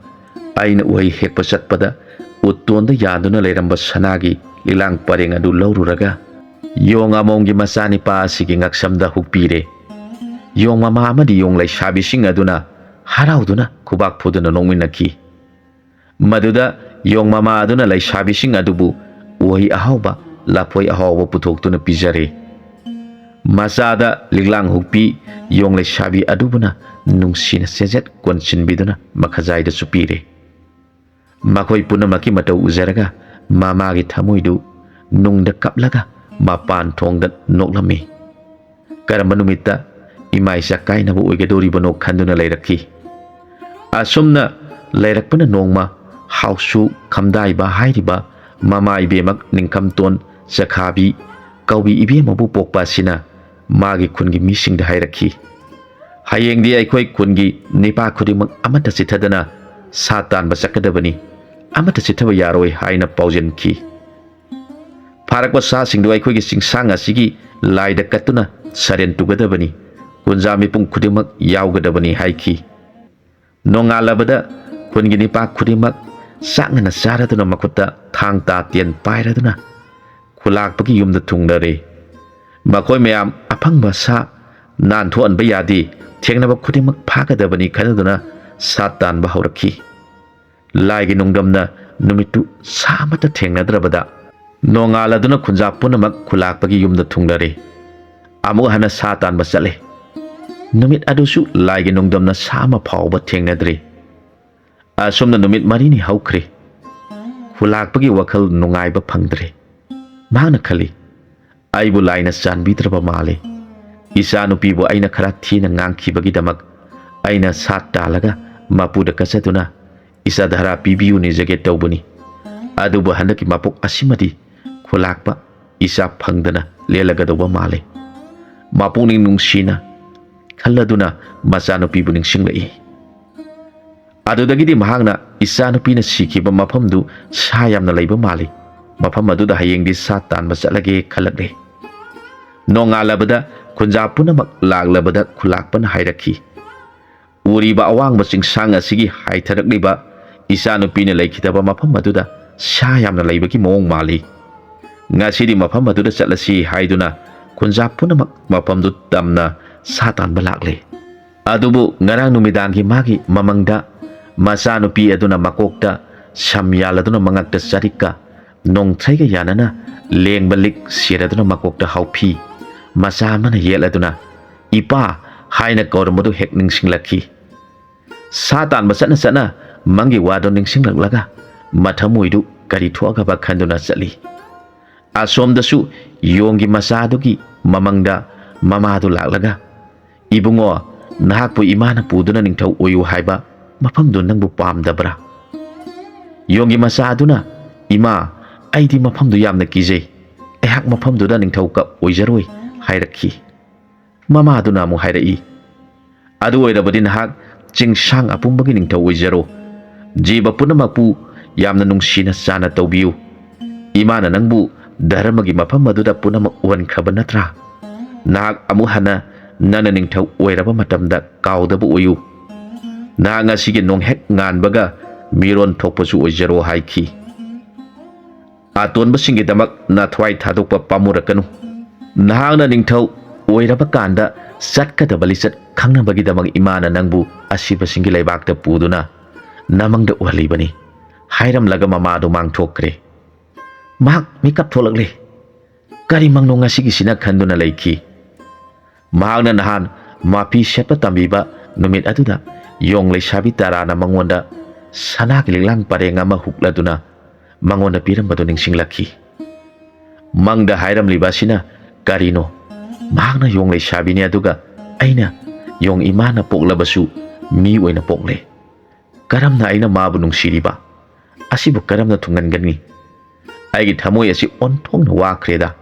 aina oi hekpa chatpada uttonda yaduna leiramba sanagi lilang pareng adu laururaga yong amongi masani pa asigi ngaksamda hukpire yong mama amadi yonglai sabising aduna harauduna khubak phuduna nongminakhi maduda yong mama aduna lai sabising adubu oi ahauba lapoi ahauba puthokhtuna pijare masada liglang hukpi yonglai sabi adubuna nungsina sejet konchinbiduna makhajaida supire makoi punamaki matau uzaraga mamagi thamoidu nungda kaplaga mapan thongda noklami karamba numitta imaisa kainabu oigadoribano khanduna leirakhi asumna leirakpana nongma hausu khamdaiba hairiba mama ibemak ningkamton sakhabi kaubi ibemabu pokpa sina magi khungi misingda hairakhi hayengdi aikhoi khungi nipa khudimak amata sithadana satan basakadabani amata sithaba yaroi haina paujenki pharakpa sa singdo aikhoi singsang asigi laida katuna saren tugadabani kunjami pung khudimak yaugadabani haiki nongalabada khungi nipa khudimak sangna saraduna makutta thang ta tien pairaduna khulakpagi yumda thungdare makoi mayam aphangba sa nan thuan ba yadi thengnaba khudimak phagadabani khanaduna satan ba haurakhi laigi nungdamna numitu samata thengnadrabada nongaladuna khunja punamak khulakpagi yumda thunglare amu hana satan ba chale numit adusu laigi nungdamna sama phawba thengnadre asomna numit marini haukhre khulakpagi wakhal nungaiba phangdre mana khali aibu laina chanbidraba male isa nupibu aina khara thina ngangkhibagi damak aina sat talaga mapuda kasaduna isa dhara pibiu ni jage tawbuni ꯑꯗꯨꯕꯨ ꯍꯟꯗꯛꯀꯤ ꯃꯄꯣꯛ ꯑꯁꯤꯃꯗꯤ ꯈꯨꯂꯥꯛꯄ ꯏꯆꯥ ꯐꯪꯗꯅ ꯂꯦꯜꯂꯒꯗꯧꯕ ꯃꯥꯜꯂꯤ꯫ ꯃꯄꯨꯛꯅꯤꯡ ꯅꯨꯡꯁꯤꯅ ꯈꯜꯂꯗꯨꯅ ꯃꯆꯥꯅꯨꯄꯤꯕꯨ ꯅꯤꯡꯁꯤꯡꯂꯛꯏ꯫ ꯑꯗꯨꯗꯒꯤꯗꯤ ꯃꯍꯥꯛꯅ ꯏꯆꯥꯅꯨꯄꯤꯅ ꯁꯤꯈꯤꯕ ꯃꯐꯝꯗꯨ ꯁꯥ ꯌꯥꯝꯅ ꯂꯩꯕ ꯃꯥꯜꯂꯤ꯫ ꯃꯐꯝ ꯑꯗꯨꯗ ꯍꯌꯦꯡꯗꯤ ꯁꯥ ꯇꯥꯟꯕ ꯆꯠꯂꯒꯦ ꯈꯜꯂꯛꯂꯦ꯫ ꯅꯣꯡꯉꯥꯜꯂꯕꯗ ꯈꯨꯟꯖꯥ ꯄꯨꯝꯅꯃꯛ ꯂꯥꯛꯂꯕꯗ ꯈꯨꯂꯥꯛꯄꯅ ꯍꯥꯏꯔꯛꯈꯤ, ꯎꯔꯤꯕ ꯑꯋꯥꯡꯕ ꯆꯤꯡꯁꯥꯡ ꯑꯁꯤꯒꯤ ꯍꯥꯏꯊꯔꯛꯂꯤꯕ ꯏꯆꯥꯅꯨꯄꯤꯅ ꯂꯩꯈꯤꯗꯕ ꯃꯐꯝ ꯑꯗꯨꯗ ꯁꯥ ꯌꯥꯝꯅ ꯂꯩꯕꯒꯤ ꯃꯑꯣꯡ ꯃꯥꯜꯂꯤ꯫ ꯉꯁꯤꯗꯤ ꯃꯐꯝ ꯑꯗꯨꯗ ꯆꯠꯂꯁꯤ ꯍꯥꯏꯗꯨꯅ ꯈꯨꯟꯖꯥ ꯄꯨꯝꯅꯃꯛ ꯃꯐꯝꯗꯨ ꯇꯝꯅ ꯁꯥ ꯇꯥꯟꯕ ꯂꯥꯛꯂꯦ꯫ ꯑꯗꯨꯕꯨ ꯉꯔꯥꯡ ꯅꯨꯃꯤꯗꯥꯡꯒꯤ ꯃꯥꯒꯤ ꯃꯃꯪꯗ ꯃꯆꯥꯅꯨꯄꯤ ꯑꯗꯨꯅ ꯃꯀꯣꯛꯇ ꯁꯝ ꯌꯥꯜꯂꯗꯨꯅ ꯃꯉꯛꯇ ꯆꯔꯤꯛꯀ ꯅꯣꯡꯊ꯭ꯔꯩꯒ ꯌꯥꯅꯅ ꯂꯦꯡꯕ ꯂꯤꯛ ꯁꯦꯠꯂꯗꯨꯅ ꯃꯀꯣꯛꯇ ꯍꯥꯎꯐꯤ ꯃꯆꯥ ꯑꯃꯅ ꯌꯦꯠꯂꯗꯨꯅ ꯏꯄꯥ ꯍꯥꯏꯅ ꯀꯧꯔꯝꯕꯗꯨ ꯍꯦꯛ ꯅꯤꯡꯁꯤꯡꯂꯛꯈꯤ꯫ ꯁꯥ ꯇꯥꯟꯕ ꯆꯠꯅ ꯆꯠꯅ ꯃꯪꯒꯤ ꯋꯥꯗꯨ ꯅꯤꯡꯁꯤꯡꯂꯛꯂꯒ ꯃꯊꯃꯣꯏꯗꯨ ꯀꯔꯤ ꯊꯣꯛꯑꯒꯕ ꯈꯟꯗꯨꯅ ꯆꯠꯂꯤ꯫ ꯑꯁꯣꯝꯗꯁꯨ ꯌꯣꯡꯒꯤ ꯃꯆꯥꯗꯨꯒꯤ ꯃꯃꯪꯗ ꯃꯃꯥꯗꯨ ꯂꯥꯛꯂꯒ, ꯏꯕꯨꯡꯉꯣ, ꯅꯍꯥꯛꯄꯨ ꯏꯃꯥꯅ ꯄꯨꯗꯨꯅ ꯅꯤꯡꯊꯧ ꯑꯣꯏꯌꯨ ꯍꯥꯏꯕ ꯃꯐꯝꯗꯨ ꯅꯪꯕꯨ ꯄꯥꯝꯗꯕ꯭ꯔꯥ? ꯌꯣꯡꯒꯤ ꯃꯆꯥꯗꯨꯅ, ꯏꯃꯥ, ꯑꯩꯗꯤ ꯃꯐꯝꯗꯨ ꯌꯥꯝꯅ ꯀꯤꯖꯩ, ꯑꯩꯍꯥꯛ ꯃꯐꯝꯗꯨꯗ ꯅꯤꯡꯊꯧꯀ ꯑꯣꯏꯖꯔꯣꯏ ꯍꯥꯏꯔꯛꯈꯤ꯫ ꯃꯃꯥꯗꯨꯅ ꯑꯃꯨꯛ ꯍꯥꯏꯔꯛꯏ, ꯑꯗꯨ ꯑꯣꯏꯔꯕꯗꯤ ꯅꯍꯥꯛ ꯆꯤꯡꯁꯥꯡ ꯑꯄꯨꯝꯕꯒꯤ ꯅꯤꯡꯊꯧ ꯑꯣꯏꯖꯔꯣ, ꯖꯤꯕ ꯄꯨꯝꯅꯃꯛꯄꯨ ꯌꯥꯝꯅ ꯅꯨꯡꯁꯤꯅ ꯆꯥꯟꯅ ꯇꯧꯕꯤꯌꯨ, ꯏꯃꯥꯅ ꯅꯪꯕꯨ ꯙꯔꯃꯒꯤ ꯃꯐꯝ ꯑꯗꯨꯗ ꯄꯨꯝꯅꯃꯛ ꯎꯍꯟꯈ꯭ꯔꯕ ꯅꯠꯇ꯭ꯔꯥ? ꯅꯍꯥꯛ ꯑꯃꯨꯛ ꯍꯟꯅ ꯅꯪꯅ ꯅꯤꯡꯊꯧ ꯑꯣꯏꯔꯕ ꯃꯇꯝꯗ ꯀꯥꯎꯗꯕ ꯑꯣꯏꯌꯨ, ꯅꯍꯥꯛ ꯉꯁꯤꯒꯤ ꯅꯣꯡꯍꯦꯛ ꯉꯥꯟꯕꯒ ꯃꯤꯔꯣꯟ ꯊꯣꯛꯄꯁꯨ ꯑꯣꯏꯖꯔꯣ ꯍꯥꯏꯈꯤ꯫ ꯑꯇꯣꯟꯕꯁꯤꯡꯒꯤꯗꯃꯛ ꯅꯊꯋꯥꯏ ꯊꯥꯗꯣꯛꯄ ꯄꯥꯝꯃꯨꯔꯛꯀꯅꯨ, ꯅꯍꯥꯛꯅ ꯅꯤꯡꯊꯧ ꯑꯣꯏꯔꯕ ꯀꯥꯟꯗ ꯆꯠꯀꯗꯕ ꯂꯤꯆꯠ ꯈꯪꯅꯕꯒꯤꯗꯃꯛ ꯏꯃꯥꯅ ꯅꯪꯕꯨ ꯑꯁꯤꯕꯁꯤꯡꯒꯤ ꯂꯩꯕꯥꯛꯇ ꯄꯨꯗꯨꯅ ꯅꯃꯪꯗ ꯎꯍꯜꯂꯤꯕꯅꯤ ꯍꯥꯏꯔꯝꯂꯒ ꯃꯃꯥꯗꯨ ꯃꯥꯡꯊꯣꯛꯈ꯭ꯔꯦ꯫ ꯃꯍꯥꯛ ꯃꯤꯀꯞ ꯊꯣꯛꯂꯛꯂꯦ꯫ ꯀꯔꯤ ꯃꯪꯅꯣ ꯉꯁꯤꯒꯤꯁꯤꯅ ꯈꯟꯗꯨꯅ ꯂꯩꯈꯤ꯫ ꯃꯍꯥꯛꯅ ꯅꯍꯥꯟ ꯃꯥꯐꯤ ꯁꯦꯠꯄ ꯇꯝꯕꯤꯕ ꯅꯨꯃꯤꯠ ꯑꯗꯨꯗ ꯌꯣꯡ ꯂꯩꯁꯥꯕꯤ ꯇꯔꯥꯅ ꯃꯉꯣꯟꯗ ꯁꯅꯥꯒꯤ ꯂꯤꯛꯂꯥꯡ ꯄꯔꯦꯡ ꯑꯃ ꯍꯨꯛꯂꯗꯨꯅ ꯃꯉꯣꯟꯗ ꯄꯤꯔꯝꯕꯗꯨ ꯅꯤꯡꯁꯤꯡꯂꯛꯈꯤ꯫ ꯃꯪꯗ ꯍꯥꯏꯔꯝꯂꯤꯕ ꯑꯁꯤꯅ ꯀꯔꯤꯅꯣ? ꯃꯍꯥꯛꯅ ꯌꯣꯡ ꯂꯩꯁꯥꯕꯤꯅꯤ, ꯑꯗꯨꯒ ꯑꯩꯅ ꯌꯣꯡ ꯏꯃꯥꯅ ꯄꯣꯛꯂꯕꯁꯨ ꯃꯤ ꯑꯣꯏꯅ ꯄꯣꯛꯂꯦ꯫ ꯀꯔꯝꯅ ꯑꯩꯅ ꯃꯥꯕꯨ ꯅꯨꯡꯁꯤꯔꯤꯕ ꯑꯁꯤꯕꯨ ꯀꯔꯝꯅ ꯊꯨꯡꯍꯟꯒꯅꯤ? ꯑꯩꯒꯤ ꯊꯃꯣꯏ ꯑꯁꯤ ꯑꯣꯟꯊꯣꯛꯅ ꯋꯥꯈ꯭ꯔꯦꯗ꯫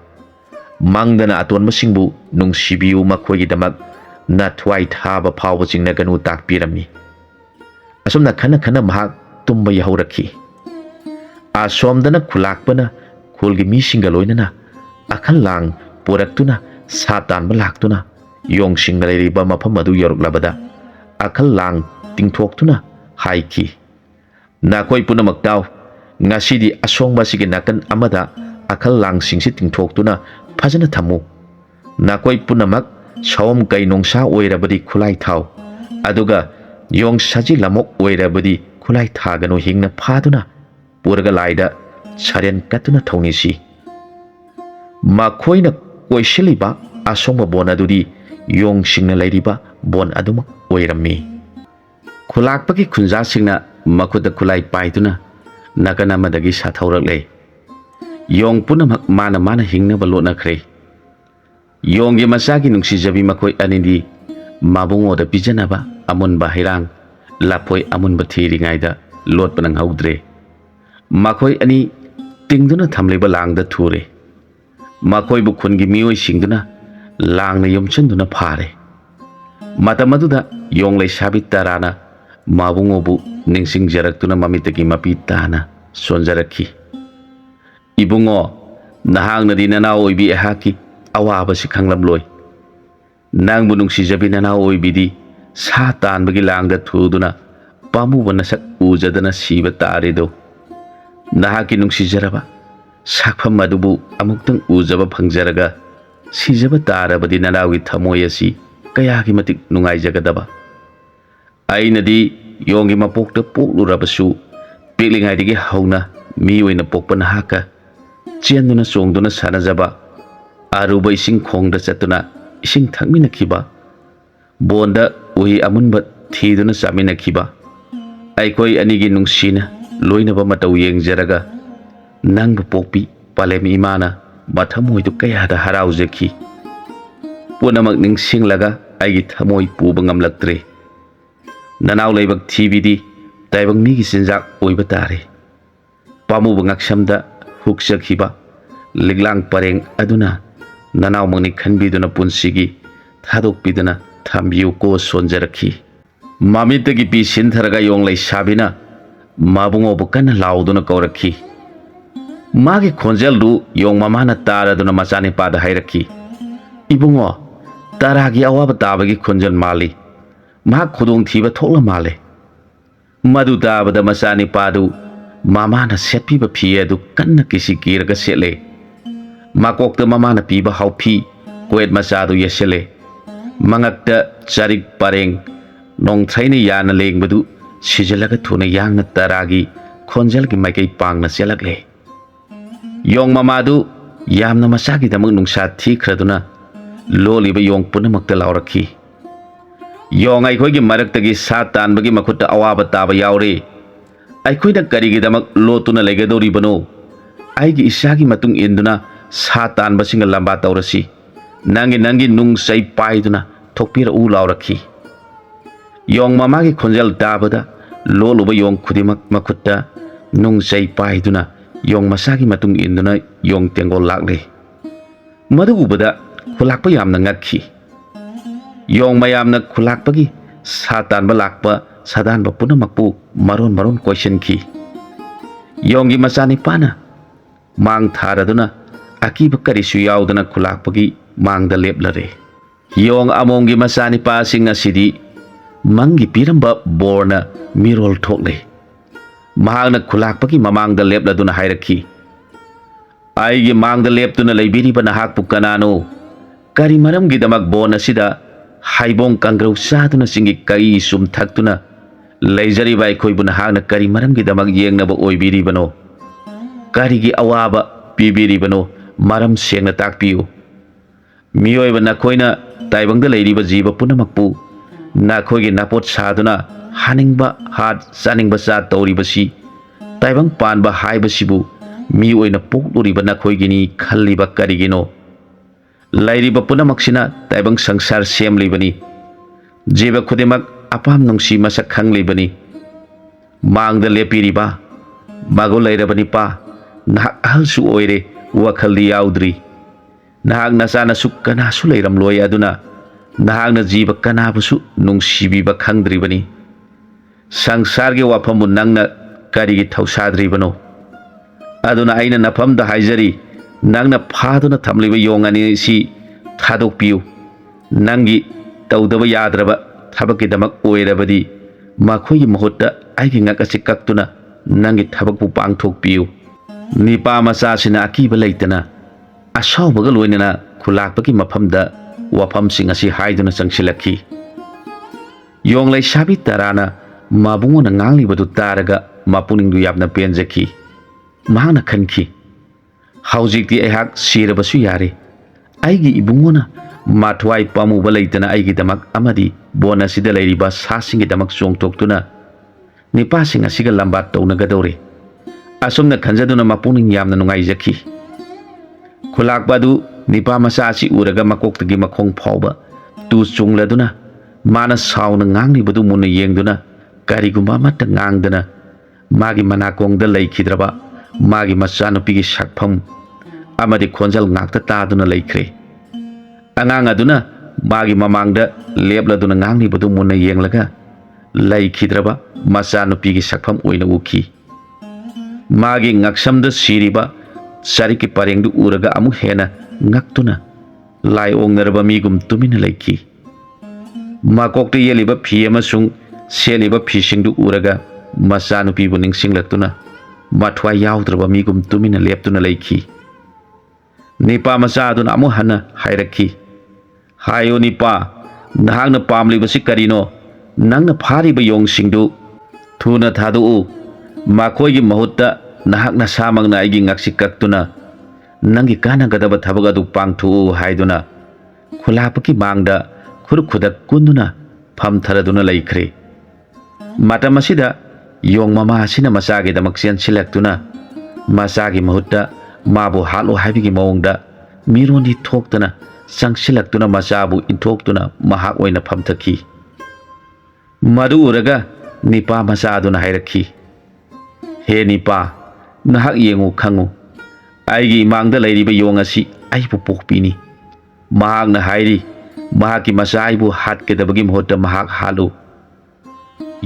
ꯃꯪꯗꯅ ꯑꯇꯣꯟꯕꯁꯤꯡꯕꯨ ꯅꯨꯡꯁꯤꯕꯤꯌꯨ, ꯃꯈꯣꯏꯒꯤꯗꯃꯛ ꯅꯊꯋꯥꯏ ꯊꯥꯕ ꯐꯥꯎꯕ ꯆꯤꯡꯅꯒꯅꯨ ꯇꯥꯛꯄꯤꯔꯝꯃꯤ꯫ ꯑꯁꯨꯝꯅ ꯈꯟꯅ ꯈꯟꯅ ꯃꯍꯥꯛ ꯇꯨꯝꯕ ꯌꯥꯍꯧꯔꯛꯈꯤ꯫ ꯑꯁꯣꯝꯗꯅ ꯈꯨꯂꯥꯛꯄꯅ ꯈꯨꯜꯒꯤ ꯃꯤꯁꯤꯡꯒ ꯂꯣꯏꯅꯅ ꯑꯈꯜ ꯂꯥꯡ ꯄꯨꯔꯛꯇꯨꯅ ꯁꯥ ꯇꯥꯟꯕ ꯂꯥꯛꯇꯨꯅ ꯌꯣꯡꯁꯤꯡꯅ ꯂꯩꯔꯤꯕ ꯃꯐꯝ ꯑꯗꯨ ꯌꯧꯔꯛꯂꯕꯗ ꯑꯈꯜ ꯂꯥꯡ ꯇꯤꯡꯊꯣꯛꯇꯨꯅ ꯍꯥꯏꯈꯤ, ꯅꯈꯣꯏ ꯄꯨꯝꯅꯃꯛ ꯇꯥꯎ, ꯉꯁꯤꯗꯤ ꯑꯁꯣꯡꯕ ꯑꯁꯤꯒꯤ ꯅꯥꯀꯟ ꯑꯃꯗ ꯑꯈꯜ ꯂꯥꯡꯁꯤꯡꯁꯤ ꯇꯤꯡꯊꯣꯛꯇꯨꯅ ꯐꯖꯅ ꯊꯝꯃꯨ꯫ ꯅꯈꯣꯏ ꯄꯨꯝꯅꯃꯛ ꯁꯑꯣꯝ ꯀꯩ ꯅꯣꯡꯁꯥ ꯑꯣꯏꯔꯕꯗꯤ ꯈꯨꯠꯂꯥꯏ ꯊꯥꯎ, ꯑꯗꯨꯒ ꯌꯣꯡ ꯁꯖꯤ ꯂꯝꯑꯣꯛ ꯑꯣꯏꯔꯕꯗꯤ ꯈꯨꯠꯂꯥꯏ ꯊꯥꯒꯅꯨ, ꯍꯤꯡꯅ ꯐꯥꯗꯨꯅ ꯄꯨꯔꯒ ꯂꯥꯏꯗ ꯁꯔꯦꯟ ꯀꯠꯇꯨꯅ ꯊꯧꯅꯤꯁꯤ꯫ ꯃꯈꯣꯏꯅ ꯀꯣꯏꯁꯤꯜꯂꯤꯕ ꯑꯁꯣꯡꯕ ꯕꯣꯟ ꯑꯗꯨꯗꯤ ꯌꯣꯡꯁꯤꯡꯅ ꯂꯩꯔꯤꯕ ꯕꯣꯟ ꯑꯗꯨꯃꯛ ꯑꯣꯏꯔꯝꯃꯤ꯫ ꯈꯨꯂꯥꯛꯄꯒꯤ ꯈꯨꯟꯖꯥꯁꯤꯡꯅ ꯃꯈꯨꯠꯇ ꯈꯨꯠꯂꯥꯏ ꯄꯥꯏꯗꯨꯅ ꯅꯥꯀꯟ ꯑꯃꯗꯒꯤ ꯁꯥꯊꯧꯔꯛꯂꯦ꯫ ꯌꯣꯡ ꯄꯨꯝꯅꯃꯛ ꯃꯥꯅ ꯃꯥꯅ ꯍꯤꯡꯅꯕ ꯂꯣꯠꯅꯈ꯭ꯔꯦ꯫ ꯌꯣꯡꯒꯤ ꯃꯆꯥꯒꯤ ꯅꯨꯡꯁꯤꯖꯕꯤ ꯃꯈꯣꯏ ꯑꯅꯤꯗꯤ ꯃꯕꯨꯡꯉꯣꯗ ꯄꯤꯖꯅꯕ ꯑꯃꯨꯟꯕ ꯍꯩꯔꯥꯡ ꯂꯐꯣꯏ ꯑꯃꯨꯟꯕ ꯊꯤꯔꯤꯉꯩꯗ ꯂꯣꯠꯄ ꯅꯪꯍꯧꯗ꯭ꯔꯦ꯫ ꯃꯈꯣꯏ ꯑꯅꯤ ꯇꯤꯡꯗꯨꯅ ꯊꯝꯂꯤꯕ ꯂꯥꯡꯗ ꯊꯨꯔꯦ꯫ ꯃꯈꯣꯏꯕꯨ ꯈꯨꯟꯒꯤ ꯃꯤꯑꯣꯏꯁꯤꯡꯗꯨꯅ ꯂꯥꯡꯅ ꯌꯣꯝꯁꯤꯟꯗꯨꯅ ꯐꯥꯔꯦ꯫ ꯃꯇꯝ ꯑꯗꯨꯗ ꯌꯣꯡ ꯂꯩꯁꯥꯕꯤ ꯇꯔꯥꯅ ꯃꯕꯨꯡꯉꯣꯕꯨ ꯅꯤꯡꯁꯤꯡꯖꯔꯛꯇꯨꯅ ꯃꯃꯤꯠꯇꯒꯤ ꯃꯄꯤ ꯇꯥꯅ ꯁꯣꯟꯖꯔꯛꯈꯤ꯫ ꯏꯕꯨꯡꯉꯣ, ꯅꯍꯥꯛꯅꯗꯤ ꯅꯅꯥꯎ ꯑꯣꯏꯕꯤ ꯑꯩꯍꯥꯛꯀꯤ ꯑꯋꯥꯕꯁꯤ ꯈꯪꯂꯝꯂꯣꯏ꯫ ꯅꯪꯕꯨ ꯅꯨꯡꯁꯤꯖꯕꯤ ꯅꯅꯥꯎ ꯑꯣꯏꯕꯤꯗꯤ ꯁꯥ ꯇꯥꯟꯕꯒꯤ ꯂꯥꯡꯗ ꯊꯨꯗꯨꯅ ꯄꯥꯝꯃꯨꯕ ꯅꯁꯛ ꯎꯖꯗꯅ ꯁꯤꯕ ꯇꯥꯔꯦꯗꯣ꯫ ꯅꯍꯥꯛꯀꯤ ꯅꯨꯡꯁꯤꯖꯔꯕ ꯁꯛꯐꯝ ꯑꯗꯨꯕꯨ ꯑꯃꯨꯛꯇꯪ ꯎꯖꯕ ꯐꯪꯖꯔꯒ ꯁꯤꯖꯕ ꯇꯥꯔꯕꯗꯤ ꯅꯅꯥꯎꯒꯤ ꯊꯃꯣꯏ ꯑꯁꯤ ꯀꯌꯥꯒꯤ ꯃꯇꯤꯛ ꯅꯨꯡꯉꯥꯏꯖꯒꯗꯕ꯫ ꯑꯩꯅꯗꯤ ꯌꯣꯡꯒꯤ ꯃꯄꯣꯛꯇ ꯄꯣꯛꯂꯨꯔꯕꯁꯨ ꯄꯤꯛꯂꯤꯉꯩꯗꯒꯤ ꯍꯧꯅ ꯃꯤ ꯑꯣꯏꯅ ꯄꯣꯛꯄ ꯅꯍꯥꯛꯀ ꯆꯦꯟꯗꯨꯅ ꯆꯣꯡꯗꯨꯅ ꯁꯥꯟꯅꯖꯕ, ꯑꯔꯨꯕ ꯏꯁꯤꯡ ꯈꯣꯡꯗ ꯆꯠꯇꯨꯅ ꯏꯁꯤꯡ ꯊꯛꯃꯤꯟꯅꯈꯤꯕ, ꯕꯣꯟꯗ ꯎꯍꯤ ꯑꯃꯨꯟꯕ ꯊꯤꯗꯨꯅ ꯆꯥꯃꯤꯟꯅꯈꯤꯕ, ꯑꯩꯈꯣꯏ ꯑꯅꯤꯒꯤ ꯅꯨꯡꯁꯤꯅ ꯂꯣꯏꯅꯕ ꯃꯇꯧ ꯌꯦꯡꯖꯔꯒ ꯅꯪꯕꯨ ꯄꯣꯛꯄꯤ ꯄꯥꯂꯦꯝ ꯏꯃꯥꯅ ꯃꯊꯃꯣꯏꯗꯨ ꯀꯌꯥꯗ ꯍꯔꯥꯎꯖꯈꯤ꯫ ꯄꯨꯝꯅꯃꯛ ꯅꯤꯡꯁꯤꯡꯂꯒ ꯑꯩꯒꯤ ꯊꯃꯣꯏ ꯄꯨꯕ ꯉꯝꯂꯛꯇ꯭ꯔꯦ꯫ ꯅꯅꯥꯎ ꯂꯥꯏꯕꯛ ꯊꯤꯕꯤꯗꯤ ꯇꯥꯏꯕꯪ ꯃꯤꯒꯤ ꯆꯤꯟꯖꯥꯛ ꯑꯣꯏꯕ ꯇꯥꯔꯦ꯫ pamuba ngaksamda hukjakhiba liglang pareng aduna nanau mangni khanbiduna punsigi thadokpiduna thambiu ko sonjarakhi mamitagi pi sintharaga yong lai sabina mabungo bukana lauduna kaurakhi magi khonjel du yong mamana taraduna machani pada hairakhi ibungo taragi awaba tabagi khonjel mali ma khudong thiba thokla male madu tabada machani padu mamana setpiba phi adu kanna kisi kiraga sele makokta mamana piba haupi koet machadu yesele mangakta charik pareng nong thaini yana lengbadu sijalaga thuna yangna taragi khonjal gi maikai pangna selakle yong mamadu yamna masagi damak nungsa thikraduna loliba yong punamakta laurakhi yong ai khoi gi maraktagi sa tanbagi makhutta awaba taba yaure ai khoi da karigi damak lotuna legadori bano ai gi isagi matung induna sa tanbasinga lamba taurasi nangi nung sai paiduna thokpira u laurakhi yong mamagi khonjal tabada loluba yong khudimak makhutta nung sai paiduna yong masagi matung induna yong tengol lakle madu ubada khulakpa yamna ngakhi yong mayamna khulakpagi satan ba lakpa sadan ba punamakpu maron question khi yongi machani pana mang tharaduna akiba karisu yaudana khulakpagi mangda leplare yong amongi machani pa sing asidi mangi piramba borna mirol thokle mahagna khulakpagi mamangda lepladuna hairakhi aigi mangda leptuna leibiriba nahakpu kanano kari maramgi damak bona sida haibong kangrau saduna singi kai sum thaktuna leijari bai khoibuna hagna kari maramgi damak yengnaba oibiribano karigi awaba pibiribano maram sengna takpiu miyoiba nakhoina taibangda leiriba jiba punamakpu nakhoigi napot saduna haningba hat saningba sa tauribasi taibang panba haibasibu mi oina pokluriba nakhoigini khalliba karigino lairiba punamaksina taibang sangsar semlibani jiba khudimak apam nungsi masak khanglibani mangda lepiriba mago lairabani pa nahak ahalsu oire wakhaldi yaudri nahak nasana sukkana su leiram loy aduna nahak na jiba kanabusu nungsibiba khangdribani sangsarge wafamu nangna karigi thausadribano aduna aina nafamda haijari nangna phaduna thamliba yongani si thadokpiu nangi tawdaba yadraba thabaki damak oirabadi makhoi mahutta aigi ngakasi kaktuna nangi thabakpu pangthokpiu nipa macha sina akiba leitana asawbaga loinana khulakpagi mafamda wafamsing asi haiduna changsilakhi yonglai sabi tarana mabungona nganglibadu taraga mapuningdu yapna penjakhi mahana khankhi haujikti aihak sirabasu yare aigi ibungona mathwai pamuba leitana aigi damak amadi bona sida leiriba sasingi damak chongtoktuna nipasing asiga lambat taunagadore asumna khanjaduna mapuning yamna nungaijakhi khulakbadu nipa macha asi uraga makoktagi makhong phauba tu chungladuna mana sauna nganglibadu munna yengduna karigumba matta ngangdana magi manakongda leikidraba magi machanupigi sakpham amadi khonjal ngakta taduna leikhre angang aduna magi mamangda lepladuna nganglibadu munna yenglaga leikidraba machanupigi sakpham oina ukhi magi ngaksamda siriba sariki parengdu uraga amu hena ngaktuna lai ongnaraba migum tumina leikhi makokta yeliba phi amasung seliba phisingdu uraga machanupibu ningsinglaktuna mathwa yaudraba migum tumina leptuna leikhi nipa macha aduna amu hana hairakhi hayo nipa nahangna pamlibasi karino nangna phariba yongsingdu thuna thadu makhoigi mahutta nahakna samangna aigi ngaksi kaktuna nangi kana gadaba thabagadu pangthu haiduna khulapaki mangda khurkhuda kunduna phamtharaduna leikhre matamasida yong mama asina masagi damak sian silaktuna masagi mahutta mabu halu haibigi mawongda mironi thoktana sangsilaktuna masabu inthoktuna mahak oina phamthaki madu uraga nipa macha aduna hairakhi he nipa nahak yengu khangu aigi mangda lairiba yong asi aibu pokpini mahak na hairi mahak ki masa aibu hat kedabagi mohota mahak halu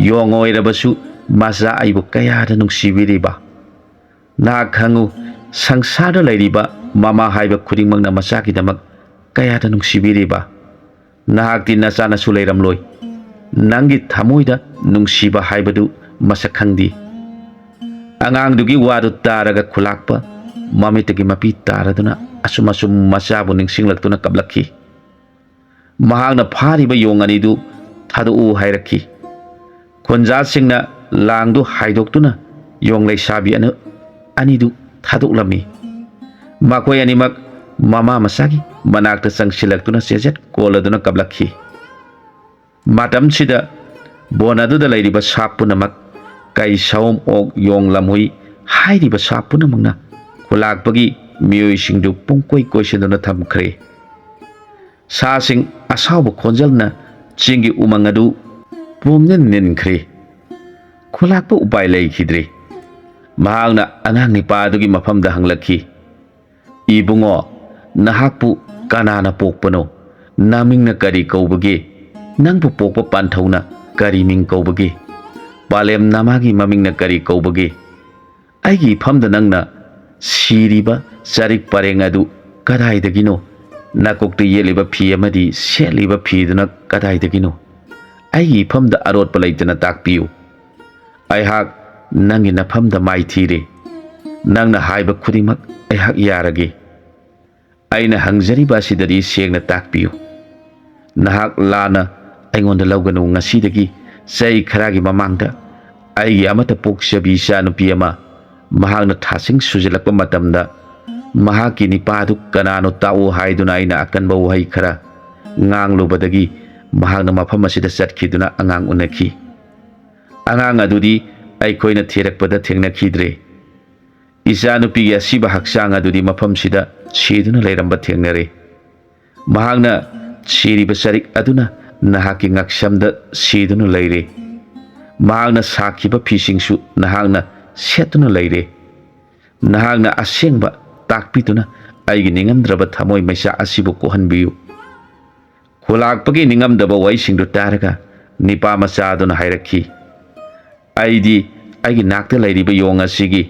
yong oirabasu masa aibu kayada nungsibiriba nahak khangu sangsada lairiba mama haiba khudingmang na masa ki damak kayada nungsibiriba nahak ti nasana su leiramloi nangi thamoida nungsiba haibadu masak khangdi angang dugi wadu taraga khulakpa mamitagi mapi taraduna asum masabu ningsinglakuna kablakhi mahakna phariba yong anidu thadu u hairakhi khonja singna langdu haidoktuna yong leisabi anidu thaduklammi makoi animak mama masagi manakta sangsilaktuna sejet koladuna kablakhi matam sida bonadu da lairiba sapunamak kai saum ok yong lamhui hairiba sapunamangna khulakpagi mioi singdu pongkoi koiseduna thamkhre sa sing asauba khonjalna chingi umangadu pomnen ninkhre khulakpa upai leikhidre mahangna anang nipadugi mafamda hanglakhi ibungo nahakpu kanana pokpano namingna kari kaubage nangpu pokpa panthauna kari ming kaubage palem namagi mamingna kari kaubage aigi famda nangna siriba sarik pareng adu kadaidagino nakokta yeliba phi amadi seliba phiduna kadaidagino aigi famda arot palaitana takpiu aihak nangi nafamda mai thire nangna haiba khudimak aihak yarage aina hangjariba sidari sengna takpiu nahak lana aingonda lauganu ngasidagi sai kharagi mamangda aigi amata poksabi sa nupi ama mahakna thasing sujilakpa matamda mahaki nipadu kanano tau haiduna aina akanba wahai khara nganglubadagi mahakna mafam asida satkhiduna angang unakhi angang adudi aikoina thirakpada thengnakhidre isa nupi ya siba haksang adudi mafam sida siduna leiramba thengnare mahakna siriba sarik aduna nahaki ngaksamda siduna leire mahakna sakhiba phisingsu nahakna setuna leire nahakna asengba takpituna aigi ningamdraba thamoi maisa asibu kohanbiu khulakpagi ningamdaba waisingdu taraga nipa machaduna hairakhi aidi aigi nakta leiriba yong asigi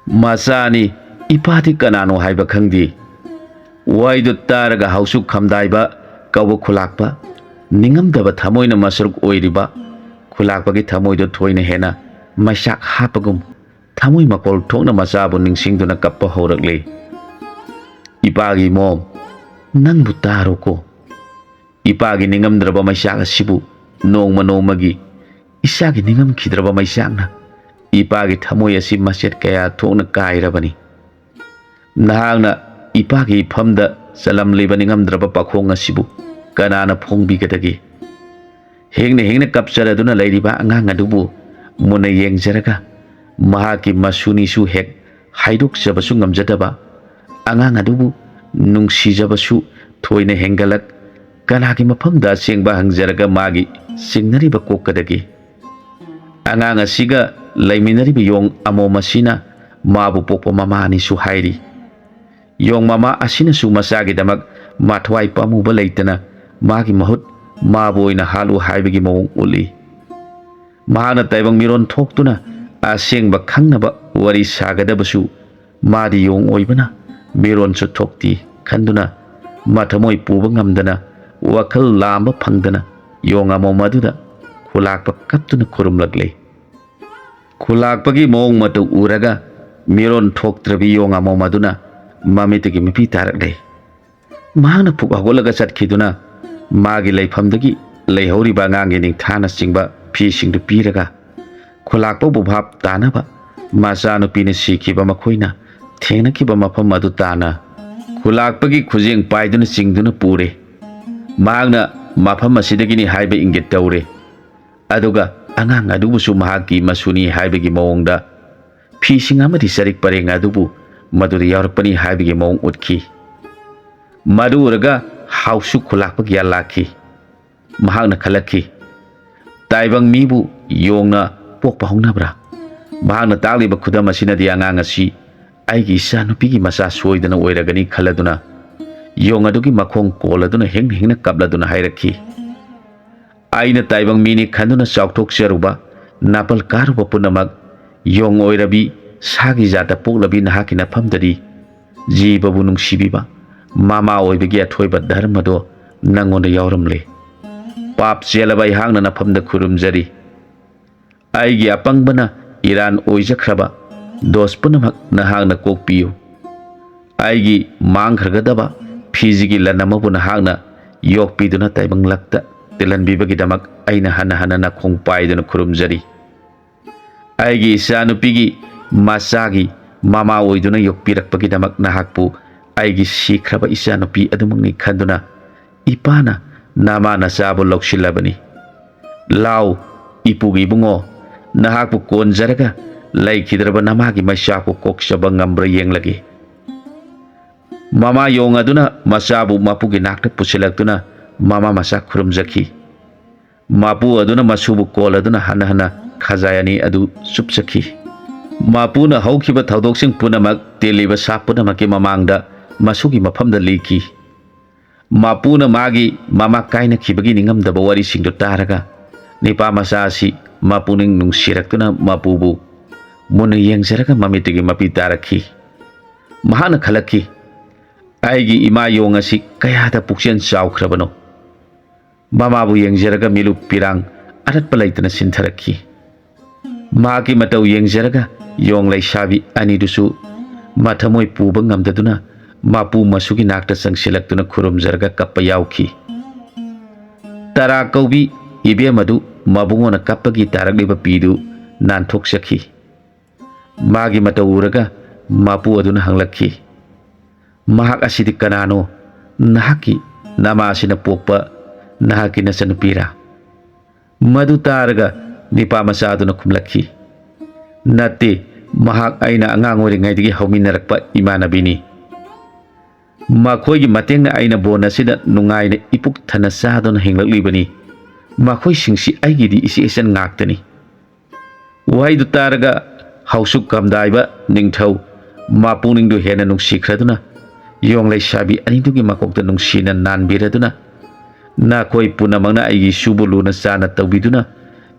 machani ipati kanano haiba khangdi waidu taraga hausuk khamdaiba kawa khulakpa ningamdaba thamoina masruk oiriba khulakpagi thamoido thoina hena masak hapagum thamoi makol thokna machabu ningsingduna kappa horakle ipagi mom nangbu taro ko ipagi ningamdraba masak asibu nongma nongmagi isagi ningam khidraba maisakna ipagi thamoi asi maset kaya thokna kairabani nahangna ipagi famda salam liba ningamdraba pakhong asibu kanana phongbigadagi hengna kapcharaduna leiriba angang adubu muna yengjaraga mahaki masuni su hek haidok jabasu ngamjadaba angang adubu nungsi jabasu thoina hengalak kanagi mafamda sengba hangjaraga magi singnariba kokadagi angang asiga laiminariba yong amo masina mabu pokpa mama ni su hairi yong mama asina su masagi damak mathwai pamuba leitana magi mahut maboina halu haibagi mawong uli mahana taibang miron thoktuna asengba khangnaba wari sagadabasu madi yong oibana miron su thokti khanduna mathamoi puba ngamdana wakhal lamba phangdana yong amo maduda khulakpa kaptuna khurumlagle khulakpagi mawong matu uraga miron thoktrabi yong amo maduna mamitagi mipi tarakle mahana phuk hagolaga chatkiduna magi leifamdagi leihoriba ngangi ning thana singba phi singdu piraga khulakpa bubhap tanaba machanu pina sikhiba makhoina thengna kiba mafam adu tana khulakpagi khujeng paiduna singduna pure magna mafam asidagi ni haiba ingit tawre aduga angang adubusu mahaki masuni haibagi mawongda phi singamadi sarik pareng adubu maduri yaurpani haibagi mawong utkhi maduraga hausu khulakpagi yalakhi mahakna khalakhi taibang mibu yongna pokpa hongnabra ꯃꯍꯥꯛꯅ ꯇꯥꯛꯂꯤꯕ ꯈꯨꯗꯝ ꯑꯁꯤꯅꯗꯤ ꯑꯉꯥꯡ ꯑꯁꯤ ꯑꯩꯒꯤ ꯏꯆꯥꯅꯨꯄꯤꯒꯤ ꯃꯆꯥ ꯁꯣꯏꯗꯅ ꯑꯣꯏꯔꯒꯅꯤ ꯈꯜꯂꯗꯨꯅ ꯌꯣꯡ ꯑꯗꯨꯒꯤ ꯃꯈꯣꯡ ꯀꯣꯜꯂꯗꯨꯅ ꯍꯦꯡꯅ ꯍꯦꯡꯅ ꯀꯞꯂꯗꯨꯅ ꯍꯥꯏꯔꯛꯈꯤ, ꯑꯩꯅ ꯇꯥꯏꯕꯪ ꯃꯤꯅꯤ ꯈꯟꯗꯨꯅ ꯆꯥꯎꯊꯣꯛꯆꯔꯨꯕ ꯅꯥꯄꯜ ꯀꯥꯔꯨꯕ ꯄꯨꯝꯅꯃꯛ ꯌꯣꯡ ꯑꯣꯏꯔꯕꯤ ꯁꯥꯒꯤ ꯖꯥꯠꯇ ꯄꯣꯛꯂꯕꯤ ꯅꯍꯥꯛꯀꯤ ꯅꯐꯝꯗꯗꯤ ꯖꯤꯕꯕꯨ ꯅꯨꯡꯁꯤꯕꯤꯕ ꯃꯃꯥ ꯑꯣꯏꯕꯒꯤ ꯑꯊꯣꯏꯕ ꯙꯔꯃꯗꯣ ꯅꯪꯉꯣꯟꯗ ꯌꯥꯎꯔꯝꯂꯦ꯫ ꯄꯥꯞ ꯆꯦꯜꯂꯕ ꯑꯩꯍꯥꯛꯅ ꯅꯐꯝꯗ ꯈꯨꯔꯨꯝꯖꯔꯤ, ꯑꯩꯒꯤ ꯑꯄꯪꯕꯅ ꯏꯔꯥꯟ ꯑꯣꯏꯖꯈ꯭ꯔꯕ ꯗꯣꯁ ꯄꯨꯝꯅꯃꯛ ꯅꯍꯥꯛꯅ ꯀꯣꯛꯄꯤꯌꯨ꯫ ꯑꯩꯒꯤ ꯃꯥꯡꯈ꯭ꯔꯒꯗꯕ ꯐꯤꯖꯤꯒꯤ ꯂꯟ ꯑꯃꯕꯨ ꯅꯍꯥꯛꯅ ꯌꯣꯛꯄꯤꯗꯨꯅ ꯇꯥꯏꯕꯪꯂꯛꯇ ꯇꯤꯜꯍꯟꯕꯤꯕꯒꯤꯗꯃꯛ ꯑꯩꯅ ꯍꯟꯅ ꯍꯟꯅ ꯅꯈꯣꯡ ꯄꯥꯏꯗꯨꯅ ꯈꯨꯔꯨꯝꯖꯔꯤ꯫ ꯑꯩꯒꯤ ꯏꯆꯥꯅꯨꯄꯤꯒꯤ ꯃꯆꯥꯒꯤ ꯃꯃꯥ ꯑꯣꯏꯗꯨꯅ ꯌꯣꯛꯄꯤꯔꯛꯄꯒꯤꯗꯃꯛ ꯅꯍꯥꯛꯄꯨ ꯑꯩꯒꯤ ꯁꯤꯈ꯭ꯔꯕ ꯏꯆꯥꯅꯨꯄꯤ ꯑꯗꯨꯃꯛꯅꯤ ꯈꯟꯗꯨꯅ ꯏꯄꯥꯅ ꯅꯃꯥ ꯅꯆꯥꯕꯨ ꯂꯧꯁꯤꯜꯂꯕꯅꯤ꯫ ꯂꯥꯎ ꯏꯄꯨꯒꯤ ꯏꯕꯨꯡꯉꯣ, ꯅꯍꯥꯛꯄꯨ ꯀꯣꯟꯖꯔꯒ ꯂꯩꯈꯤꯗ꯭ꯔꯕ ꯅꯃꯥꯒꯤ ꯃꯩꯁꯥꯄꯨ ꯀꯣꯛꯆꯕ ꯉꯝꯕ꯭ꯔꯥ ꯌꯦꯡꯂꯒꯦ꯫ ꯃꯃꯥ ꯌꯣꯡ ꯑꯗꯨꯅ ꯃꯆꯥꯕꯨ ꯃꯄꯨꯒꯤ ꯅꯥꯛꯇ ꯄꯨꯁꯤꯜꯂꯛꯇꯨꯅ ꯃꯃꯥ ꯃꯆꯥ ꯈꯨꯔꯨꯝꯖꯈꯤ꯫ ꯃꯄꯨ ꯑꯗꯨꯅ ꯃꯁꯨꯕꯨ ꯀꯣꯜꯂꯗꯨꯅ ꯍꯟꯅ ꯍꯟꯅ ꯈꯖꯥꯏ ꯑꯅꯤ ꯑꯗꯨ ꯆꯨꯞꯆꯈꯤ꯫ ꯃꯄꯨꯅ ꯍꯧꯈꯤꯕ ꯊꯧꯗꯣꯛꯁꯤꯡ ꯄꯨꯝꯅꯃꯛ ꯇꯦꯜꯂꯤꯕ ꯁꯥ ꯄꯨꯝꯅꯃꯛꯀꯤ ꯃꯃꯥꯡꯗ ꯃꯁꯨꯒꯤ ꯃꯐꯝꯗ ꯂꯤꯈꯤ꯫ ꯃꯄꯨꯅ ꯃꯥꯒꯤ ꯃꯃꯥ ꯀꯥꯏꯅꯈꯤꯕꯒꯤ ꯅꯤꯡꯉꯝꯗꯕ ꯋꯥꯔꯤꯁꯤꯡꯗꯨ ꯇꯥꯔꯒ ꯅꯤꯄꯥ ꯃꯆꯥ ꯑꯁꯤ ꯃꯄꯨꯅꯤꯡ ꯅꯨꯡꯁꯤꯔꯛꯇꯨꯅ ꯃꯄꯨꯕꯨ ꯃꯨꯟꯅ ꯌꯦꯡꯖꯔꯒ ꯃꯃꯤꯠꯇꯒꯤ ꯃꯄꯤ ꯇꯥꯔꯛꯈꯤ꯫ ꯃꯍꯥꯛꯅ ꯈꯜꯂꯛꯈꯤ, ꯑꯩꯒꯤ ꯏꯃꯥ ꯌꯣꯡ ꯑꯁꯤ ꯀꯌꯥꯗ ꯄꯨꯛꯆꯦꯜ ꯆꯥꯎꯈ꯭ꯔꯕꯅꯣ꯫ ꯃꯃꯥꯕꯨ ꯌꯦꯡꯖꯔꯒ ꯃꯤꯂꯨꯞ ꯄꯤꯔꯥꯡ ꯑꯔꯠꯄ ꯂꯩꯇꯅ ꯁꯤꯟꯊꯔꯛꯈꯤ꯫ ꯃꯍꯥꯛꯀꯤ ꯃꯇꯧ ꯌꯦꯡꯖꯔꯒ ꯌꯣꯡ ꯂꯩꯁꯥꯕꯤ ꯑꯅꯤꯗꯨꯁꯨ ꯃꯊꯃꯣꯏ ꯄꯨꯕ ꯉꯝꯗꯗꯨꯅ ꯃꯄꯨ ꯃꯁꯨꯒꯤ ꯅꯥꯛꯇ ꯆꯪꯁꯤꯜꯂꯛꯇꯨꯅ ꯈꯨꯔꯨꯝꯖꯔꯒ ꯀꯞꯄ ꯌꯥꯎꯈꯤ꯫ ꯇꯔꯥ ꯀꯧꯕꯤ ꯏꯕꯦꯝ ꯑꯗꯨ ꯃꯕꯨꯡꯉꯣꯅ ꯀꯞꯄꯒꯤ ꯇꯥꯔꯛꯂꯤꯕ ꯄꯤꯗꯨ ꯅꯥꯟꯊꯣꯛꯆꯈꯤ꯫ ꯃꯥꯒꯤ ꯃꯇꯧ ꯎꯔꯒ ꯃꯄꯨ ꯑꯗꯨꯅ ꯍꯪꯂꯛꯈꯤ, ꯃꯍꯥꯛ ꯑꯁꯤꯗꯤ ꯀꯅꯥꯅꯣ? ꯅꯍꯥꯛꯀꯤ ꯅꯃꯥꯁꯤꯅ ꯄꯣꯛꯄ ꯅꯍꯥꯛꯀꯤ ꯅꯆꯟꯅꯨꯄꯤꯔꯥ? ꯃꯗꯨ ꯇꯥꯔꯒ ꯅꯤꯄꯥ ꯃꯆꯥ ꯑꯗꯨꯅ ꯈꯨꯝꯂꯛꯈꯤ, ꯅꯠꯇꯦ, ꯃꯍꯥꯛ ꯑꯩꯅ ꯑꯉꯥꯡ ꯑꯣꯏꯔꯤꯉꯩꯗꯒꯤ ꯍꯧꯃꯤꯟꯅꯔꯛꯄ ꯏꯃꯥꯟꯅꯕꯤꯅꯤ꯫ ꯃꯈꯣꯏꯒꯤ ꯃꯇꯦꯡꯅ ꯑꯩꯅ ꯕꯣꯟ ꯑꯁꯤꯗ ꯅꯨꯡꯉꯥꯏꯅ ꯏꯄꯨꯛ ꯊꯟꯅ ꯆꯥꯗꯨꯅ ꯍꯤꯡꯂꯛꯂꯤꯕꯅꯤ꯫ ꯃꯈꯣꯏꯁꯤꯡꯁꯤ ꯑꯩꯒꯤꯗꯤ ꯏꯆꯦ ꯏꯆꯟ ꯉꯥꯛꯇꯅꯤ꯫ ꯋꯥꯍꯩꯗꯨ ꯇꯥꯔꯒ ꯍꯧꯁꯨꯛ ꯀꯝꯗꯥꯏꯕ ꯅꯤꯡꯊꯧ ꯃꯄꯨꯅꯤꯡꯗꯨ ꯍꯦꯟꯅ ꯅꯨꯡꯁꯤꯈ꯭ꯔꯗꯨꯅ ꯌꯣꯡ ꯂꯩꯁꯥꯕꯤ ꯑꯅꯤꯗꯨꯒꯤ ꯃꯀꯣꯛꯇ ꯅꯨꯡꯁꯤꯅ ꯅꯥꯟꯕꯤꯔꯗꯨꯅ, ꯅꯈꯣꯏ ꯄꯨꯝꯅꯃꯛꯅ ꯑꯩꯒꯤ ꯏꯁꯨꯕꯨ ꯂꯨꯅ ꯆꯥꯅ ꯇꯧꯕꯤꯗꯨꯅ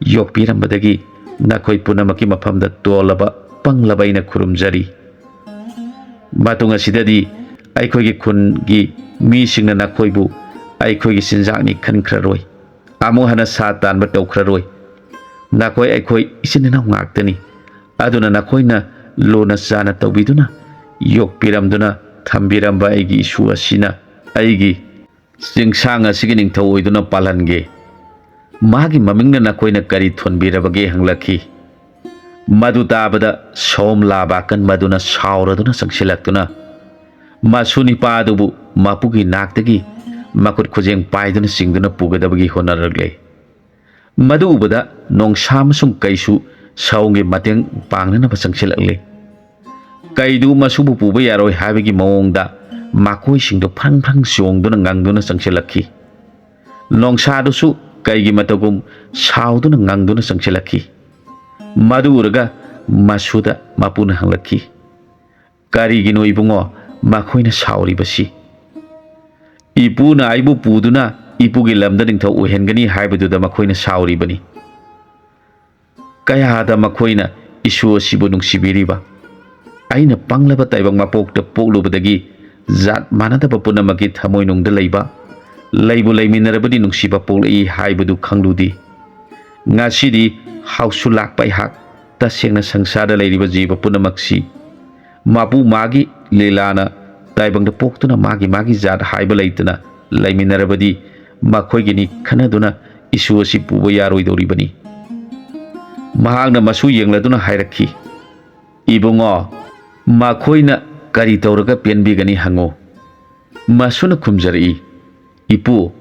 ꯌꯣꯛꯄꯤꯔꯝꯕꯗꯒꯤ ꯅꯈꯣꯏ ꯄꯨꯝꯅꯃꯛꯀꯤ ꯃꯐꯝꯗ ꯇꯣꯜꯂꯕ ꯄꯪꯂꯕ ꯑꯩꯅ ꯈꯨꯔꯨꯝꯖꯔꯤ꯫ ꯃꯇꯨꯡ ꯑꯁꯤꯗꯗꯤ ꯑꯩꯈꯣꯏꯒꯤ ꯈꯨꯟꯒꯤ ꯃꯤꯁꯤꯡꯅ ꯅꯈꯣꯏꯕꯨ ꯑꯩꯈꯣꯏꯒꯤ ꯆꯤꯟꯖꯥꯛꯅꯤ ꯈꯟꯈ꯭ꯔꯔꯣꯏ, ꯑꯃꯨꯛ ꯍꯟꯅ ꯁꯥ ꯇꯥꯟꯕ ꯇꯧꯈ꯭ꯔꯔꯣꯏ꯫ ꯅꯈꯣꯏ ꯑꯩꯈꯣꯏ ꯏꯆꯤꯟ ꯏꯅꯥꯎ ꯉꯥꯛꯇꯅꯤ꯫ ꯑꯗꯨꯅ ꯅꯈꯣꯏꯅ ꯂꯨꯅ ꯆꯥꯅ ꯇꯧꯕꯤꯗꯨꯅ ꯌꯣꯛꯄꯤꯔꯝꯗꯨꯅ ꯊꯝꯕꯤꯔꯝꯕ ꯑꯩꯒꯤ ꯏꯁꯨ ꯑꯁꯤꯅ ꯑꯩꯒꯤ ꯆꯤꯡꯁꯥꯡ ꯑꯁꯤꯒꯤ ꯅꯤꯡꯊꯧ ꯑꯣꯏꯗꯨꯅ ꯄꯥꯜꯍꯟꯒꯦ꯫ ꯃꯥꯒꯤ ꯃꯃꯤꯡꯅ ꯅꯈꯣꯏꯅ ꯀꯔꯤ ꯊꯣꯟꯕꯤꯔꯕꯒꯦ ꯍꯪꯂꯛꯈꯤ꯫ ꯃꯗꯨ ꯇꯥꯕꯗ ꯁꯣꯝ ꯂꯥꯕꯥꯀꯟ ꯃꯗꯨꯅ ꯁꯥꯎꯔꯗꯨꯅ ꯆꯪꯁꯤꯜꯂꯛꯇꯨꯅ ꯃꯁꯨ ꯅꯤꯄꯥ ꯑꯗꯨꯕు ꯃꯄꯨꯒꯤ ꯅꯥꯛꯇꯒꯤ ꯃꯈꯨꯠ ꯈꯨꯖꯦꯡ ꯄꯥꯏꯗꯨꯅ ꯆꯤꯡꯗꯨꯅ ꯄꯨꯒꯗꯕꯒꯤ ꯍꯣꯠꯅꯔꯛꯂꯦ꯫ ꯃꯗꯨ ꯎꯕꯗ ꯅꯣꯡꯁꯥ ꯑꯃꯁꯨꯡ ꯀꯩꯁꯨ ꯁꯥꯎꯒꯤ ꯃꯇꯦꯡ ꯄꯥꯡꯅꯅꯕ ꯆꯪꯁꯤꯜꯂꯛꯂꯦ꯫ ꯀꯩꯗꯨ ꯃꯁꯨꯕꯨ ꯄꯨꯕ ꯌꯥꯔꯣꯏ ꯍꯥꯏꯕꯒꯤ ꯃꯑꯣꯡꯗ ꯃꯈꯣꯏꯁꯤꯡꯗꯨ ꯐ꯭ꯔꯪ ꯐ꯭ꯔꯪ ꯆꯣꯡꯗꯨꯅ ꯉꯪꯗꯨꯅ ꯆꯪꯁꯤꯜꯂꯛꯈꯤ꯫ ꯅꯣꯡꯁꯥꯗꯨꯁꯨ ꯀꯩꯒꯤ ꯃꯇꯧꯒꯨꯝ ꯁꯥꯎꯗꯨꯅ ꯉꯪꯗꯨꯅ ꯆꯪꯁꯤꯜꯂꯛꯈꯤ꯫ ꯃꯗꯨ ꯎꯔꯒ ꯃꯁꯨꯗ ꯃꯄꯨꯅ ꯍꯪꯂꯛꯈꯤ, ꯀꯔꯤꯒꯤꯅꯣ ꯏꯕꯨꯡꯉꯣ ꯃꯈꯣꯏꯅ ꯁꯥꯎꯔꯤꯕꯁꯤ? ꯏꯄꯨꯅ ꯑꯩꯕꯨ ꯄꯨꯗꯨꯅ ꯏꯄꯨꯒꯤ ꯂꯝꯗ ꯅꯤꯡꯊꯧ ꯑꯣꯏꯍꯟꯒꯅꯤ ꯍꯥꯏꯕꯗꯨꯗ ꯃꯈꯣꯏꯅ ꯁꯥꯎꯔꯤꯕꯅꯤ꯫ ꯀꯌꯥꯗ ꯃꯈꯣꯏꯅ ꯏꯁꯨ ꯑꯁꯤꯕꯨ ꯅꯨꯡꯁꯤꯕꯤꯔꯤꯕ? ꯑꯩꯅ ꯄꯪꯂꯕ ꯇꯥꯏꯕꯪ ꯃꯄꯣꯛꯇ ꯄꯣꯛꯂꯨꯕꯗꯒꯤ ꯖꯥꯠ ꯃꯥꯟꯅꯗꯕ ꯄꯨꯝꯅꯃꯛꯀꯤ ꯊꯃꯣꯏꯅꯨꯡꯗ ꯂꯩꯕ, ꯂꯩꯕꯨ ꯂꯩꯃꯤꯟꯅꯔꯕꯗꯤ ꯅꯨꯡꯁꯤꯕ ꯄꯣꯛꯂꯛꯏ ꯍꯥꯏꯕꯗꯨ ꯈꯪꯂꯨꯗꯤ ꯉꯁꯤꯗꯤ ꯍꯧꯁꯨ ꯂꯥꯛꯄ ꯑꯩꯍꯥꯛ ꯇꯁꯦꯡꯅ ꯁꯪꯁꯥꯔꯗ ꯂꯩꯔꯤꯕ ꯖꯤꯕ ꯄꯨꯝꯅꯃꯛꯁꯤ ꯃꯄꯨ ꯃꯥꯒꯤ ꯂꯤꯂꯥꯅ ꯇꯥꯏꯕꯪꯗ ꯄꯣꯛꯇꯨꯅ ꯃꯥꯒꯤ ꯃꯥꯒꯤ ꯖꯥꯠ ꯍꯥꯏꯕ ꯂꯩꯇꯅ ꯂꯩꯃꯤꯟꯅꯔꯕꯗꯤ ꯃꯈꯣꯏꯒꯤꯅꯤ ꯈꯟꯅꯗꯨꯅ ꯏꯁꯨ ꯑꯁꯤ ꯄꯨꯕ ꯌꯥꯔꯣꯏꯗꯧꯔꯤꯕꯅꯤ꯫ ꯃꯍꯥꯛꯅ ꯃꯁꯨ ꯌꯦꯡꯂꯗꯨꯅ ꯍꯥꯏꯔꯛꯈꯤ, ꯏꯕꯨꯡꯉꯣ, ꯃꯈꯣꯏꯅ ꯀꯔꯤ ꯇꯧꯔꯒ ꯄꯦꯟꯕꯤꯒꯅꯤ ꯍꯪꯉꯨ꯫ ꯃꯁꯨꯅ ꯈꯨꯝꯖꯔꯛꯏ, ꯏꯄꯨ,